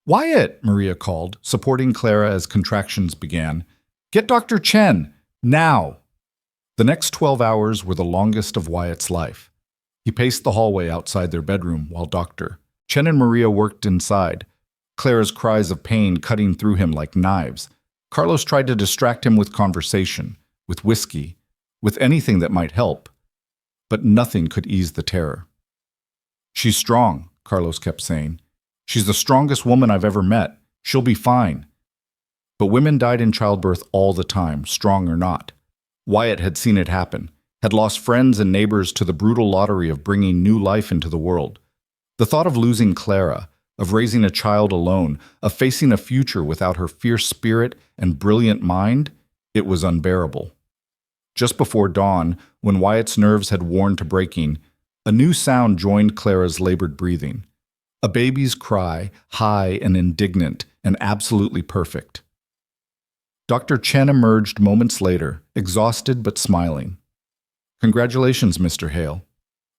"Wyatt!" Maria called, supporting Clara as contractions began. "Get Dr. Chen! Now!" The next 12 hours were the longest of Wyatt's life. He paced the hallway outside their bedroom while Dr. Chen and Maria worked inside, Clara's cries of pain cutting through him like knives. Carlos tried to distract him with conversation, with whiskey, with anything that might help, but nothing could ease the terror. "She's strong," Carlos kept saying. "She's the strongest woman I've ever met. She'll be fine." But women died in childbirth all the time, strong or not. Wyatt had seen it happen, had lost friends and neighbors to the brutal lottery of bringing new life into the world. The thought of losing Clara, of raising a child alone, of facing a future without her fierce spirit and brilliant mind, it was unbearable. Just before dawn, when Wyatt's nerves had worn to breaking, a new sound joined Clara's labored breathing. A baby's cry, high and indignant and absolutely perfect. Dr. Chen emerged moments later, exhausted but smiling. "Congratulations, Mr. Hale.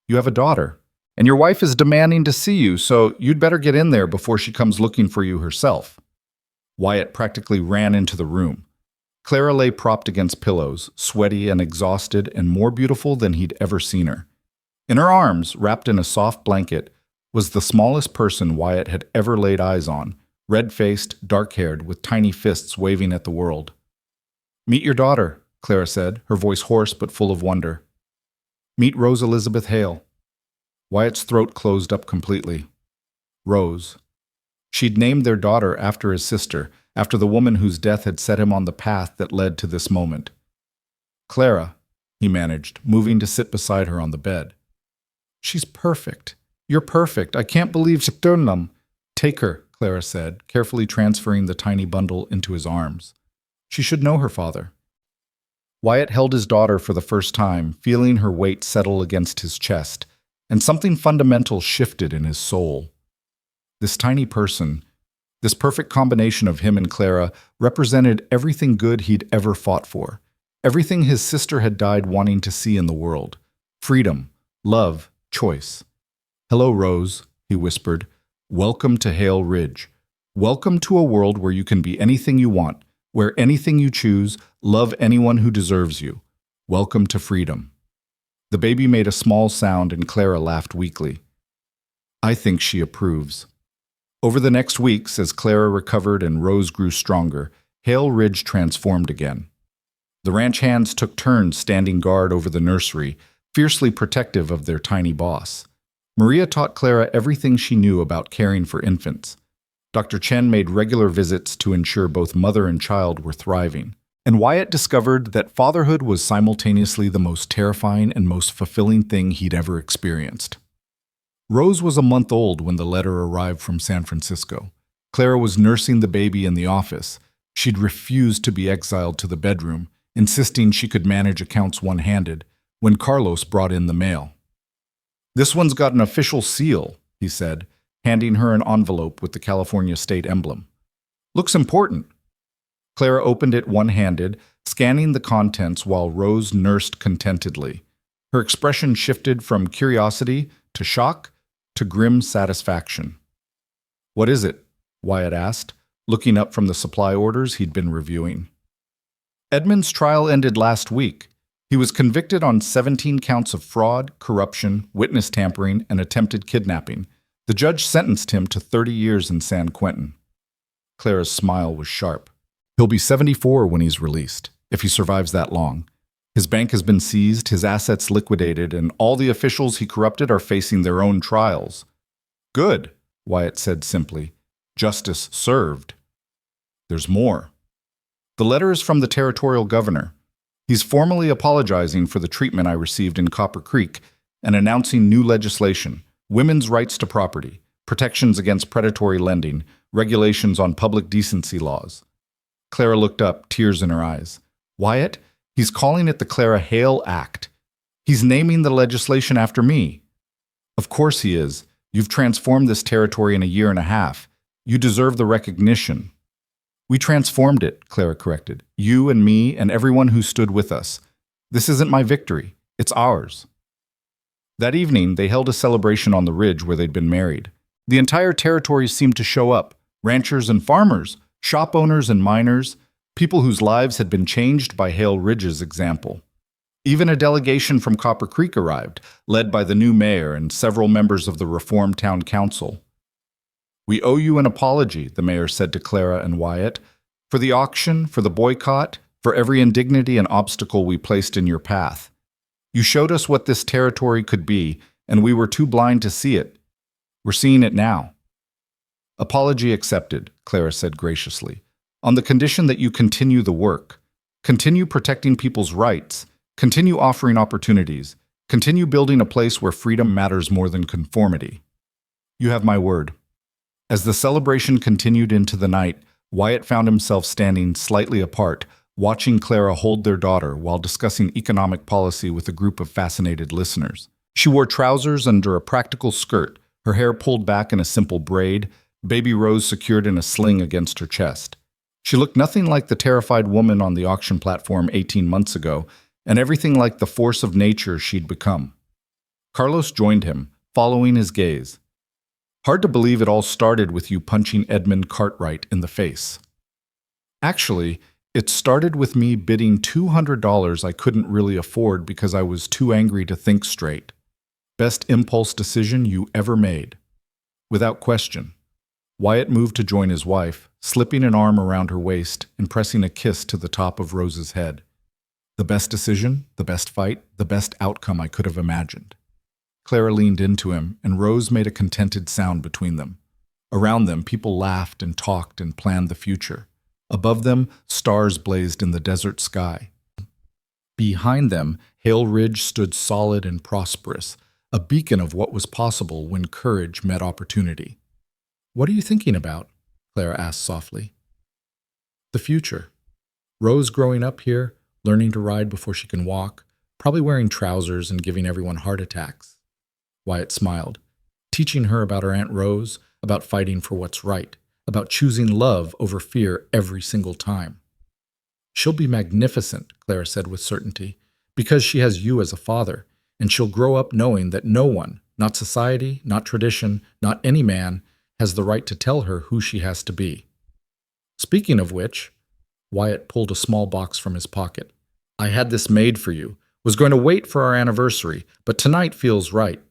You have a daughter, and your wife is demanding to see you, so you'd better get in there before she comes looking for you herself." Wyatt practically ran into the room. Clara lay propped against pillows, sweaty and exhausted and more beautiful than he'd ever seen her. In her arms, wrapped in a soft blanket, was the smallest person Wyatt had ever laid eyes on, red-faced, dark-haired, with tiny fists waving at the world. "Meet your daughter," Clara said, her voice hoarse but full of wonder. "Meet Rose Elizabeth Hale." Wyatt's throat closed up completely. Rose. She'd named their daughter after his sister, after the woman whose death had set him on the path that led to this moment. "Clara," he managed, moving to sit beside her on the bed. "She's perfect. You're perfect. I can't believe Sternum." "Take her," Clara said, carefully transferring the tiny bundle into his arms. "She should know her father." Wyatt held his daughter for the first time, feeling her weight settle against his chest, and something fundamental shifted in his soul. This tiny person, this perfect combination of him and Clara, represented everything good he'd ever fought for, everything his sister had died wanting to see in the world: freedom, love, choice. "Hello, Rose," he whispered. "Welcome to Hale Ridge. Welcome to a world where you can be anything you want, where anything you choose, love anyone who deserves you. Welcome to freedom." The baby made a small sound and Clara laughed weakly. "I think she approves." Over the next weeks, as Clara recovered and Rose grew stronger, Hale Ridge transformed again. The ranch hands took turns standing guard over the nursery, fiercely protective of their tiny boss. Maria taught Clara everything she knew about caring for infants. Dr. Chen made regular visits to ensure both mother and child were thriving. And Wyatt discovered that fatherhood was simultaneously the most terrifying and most fulfilling thing he'd ever experienced. Rose was a month old when the letter arrived from San Francisco. Clara was nursing the baby in the office. She'd refused to be exiled to the bedroom, insisting she could manage accounts one-handed, when Carlos brought in the mail. "This one's got an official seal," he said, handing her an envelope with the California state emblem. Looks important. Clara opened it one-handed, scanning the contents while Rose nursed contentedly. Her expression shifted from curiosity to shock to grim satisfaction. "What is it?" Wyatt asked, looking up from the supply orders he'd been reviewing. Edmund's trial ended last week. He was convicted on 17 counts of fraud, corruption, witness tampering, and attempted kidnapping. The judge sentenced him to 30 years in San Quentin. Clara's smile was sharp. He'll be 74 when he's released, if he survives that long. His bank has been seized, his assets liquidated, and all the officials he corrupted are facing their own trials. "Good," Wyatt said simply. "Justice served." "There's more." "The letter is from the territorial governor. He's formally apologizing for the treatment I received in Copper Creek and announcing new legislation, women's rights to property, protections against predatory lending, regulations on public decency laws." Clara looked up, tears in her eyes. "Wyatt, he's calling it the Clara Hale Act. He's naming the legislation after me." "Of course he is. You've transformed this territory in a year and a half. You deserve the recognition." "We transformed it," Clara corrected. "You and me and everyone who stood with us. This isn't my victory. It's ours." That evening, they held a celebration on the ridge where they'd been married. The entire territory seemed to show up. Ranchers and farmers, shop owners and miners, people whose lives had been changed by Hale Ridge's example. Even a delegation from Copper Creek arrived, led by the new mayor and several members of the Reform Town Council. "We owe you an apology," the mayor said to Clara and Wyatt, "for the auction, for the boycott, for every indignity and obstacle we placed in your path. You showed us what this territory could be, and we were too blind to see it. We're seeing it now." "Apology accepted," Clara said graciously, "on the condition that you continue the work. Continue protecting people's rights. Continue offering opportunities. Continue building a place where freedom matters more than conformity. You have my word." As the celebration continued into the night, Wyatt found himself standing slightly apart, watching Clara hold their daughter while discussing economic policy with a group of fascinated listeners. She wore trousers under a practical skirt, her hair pulled back in a simple braid, baby Rose secured in a sling against her chest. She looked nothing like the terrified woman on the auction platform 18 months ago, and everything like the force of nature she'd become. Carlos joined him, following his gaze. "Hard to believe it all started with you punching Edmund Cartwright in the face." "Actually, it started with me bidding $200 I couldn't really afford because I was too angry to think straight. Best impulse decision you ever made." Without question. Wyatt moved to join his wife, slipping an arm around her waist and pressing a kiss to the top of Rose's head. "The best decision, the best fight, the best outcome I could have imagined." Clara leaned into him, and Rose made a contented sound between them. Around them, people laughed and talked and planned the future. Above them, stars blazed in the desert sky. Behind them, Hale Ridge stood solid and prosperous, a beacon of what was possible when courage met opportunity. "What are you thinking about?" Clara asked softly. "The future. Rose growing up here, learning to ride before she can walk, probably wearing trousers and giving everyone heart attacks." Wyatt smiled, teaching her about her Aunt Rose, about fighting for what's right, about choosing love over fear every single time. "She'll be magnificent," Clara said with certainty, "because she has you as a father, and she'll grow up knowing that no one, not society, not tradition, not any man, has the right to tell her who she has to be." "Speaking of which," Wyatt pulled a small box from his pocket. "I had this made for you. Was going to wait for our anniversary, but tonight feels right."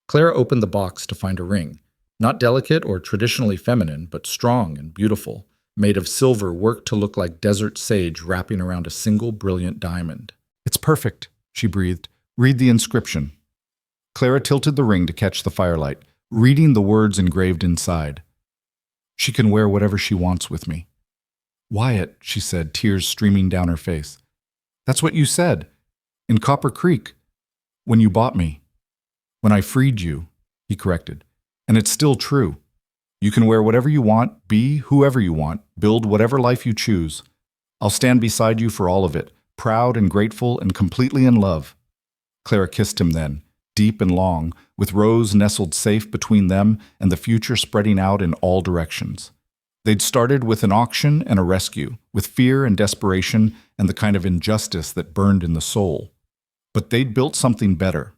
Clara opened the box to find a ring, not delicate or traditionally feminine, but strong and beautiful, made of silver worked to look like desert sage wrapping around a single brilliant diamond. "It's perfect," she breathed. "Read the inscription." Clara tilted the ring to catch the firelight, reading the words engraved inside. "She can wear whatever she wants with me." "Wyatt," she said, tears streaming down her face. "That's what you said. In Copper Creek. When you bought me. When I freed you," he corrected. "And it's still true. You can wear whatever you want, be whoever you want, build whatever life you choose. I'll stand beside you for all of it, proud and grateful and completely in love." Clara kissed him then, deep and long, with Rose nestled safe between them and the future spreading out in all directions. They'd started with an auction and a rescue, with fear and desperation and the kind of injustice that burned in the soul. But they'd built something better.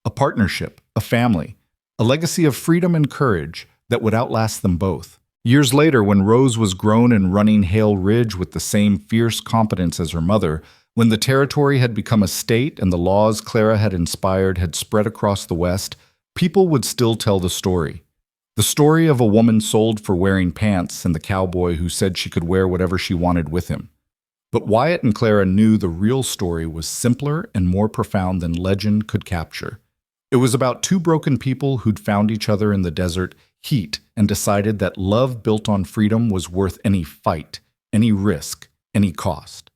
A partnership, a family, a legacy of freedom and courage that would outlast them both. Years later, when Rose was grown and running Hale Ridge with the same fierce competence as her mother, when the territory had become a state and the laws Clara had inspired had spread across the West, people would still tell the story. The story of a woman sold for wearing pants and the cowboy who said she could wear whatever she wanted with him. But Wyatt and Clara knew the real story was simpler and more profound than legend could capture. It was about two broken people who'd found each other in the desert heat and decided that love built on freedom was worth any fight, any risk, any cost.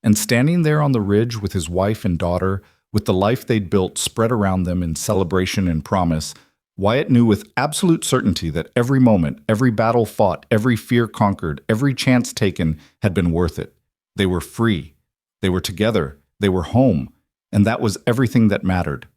And standing there on the ridge with his wife and daughter, with the life they'd built spread around them in celebration and promise, Wyatt knew with absolute certainty that every moment, every battle fought, every fear conquered, every chance taken had been worth it. They were free. They were together. They were home. And that was everything that mattered.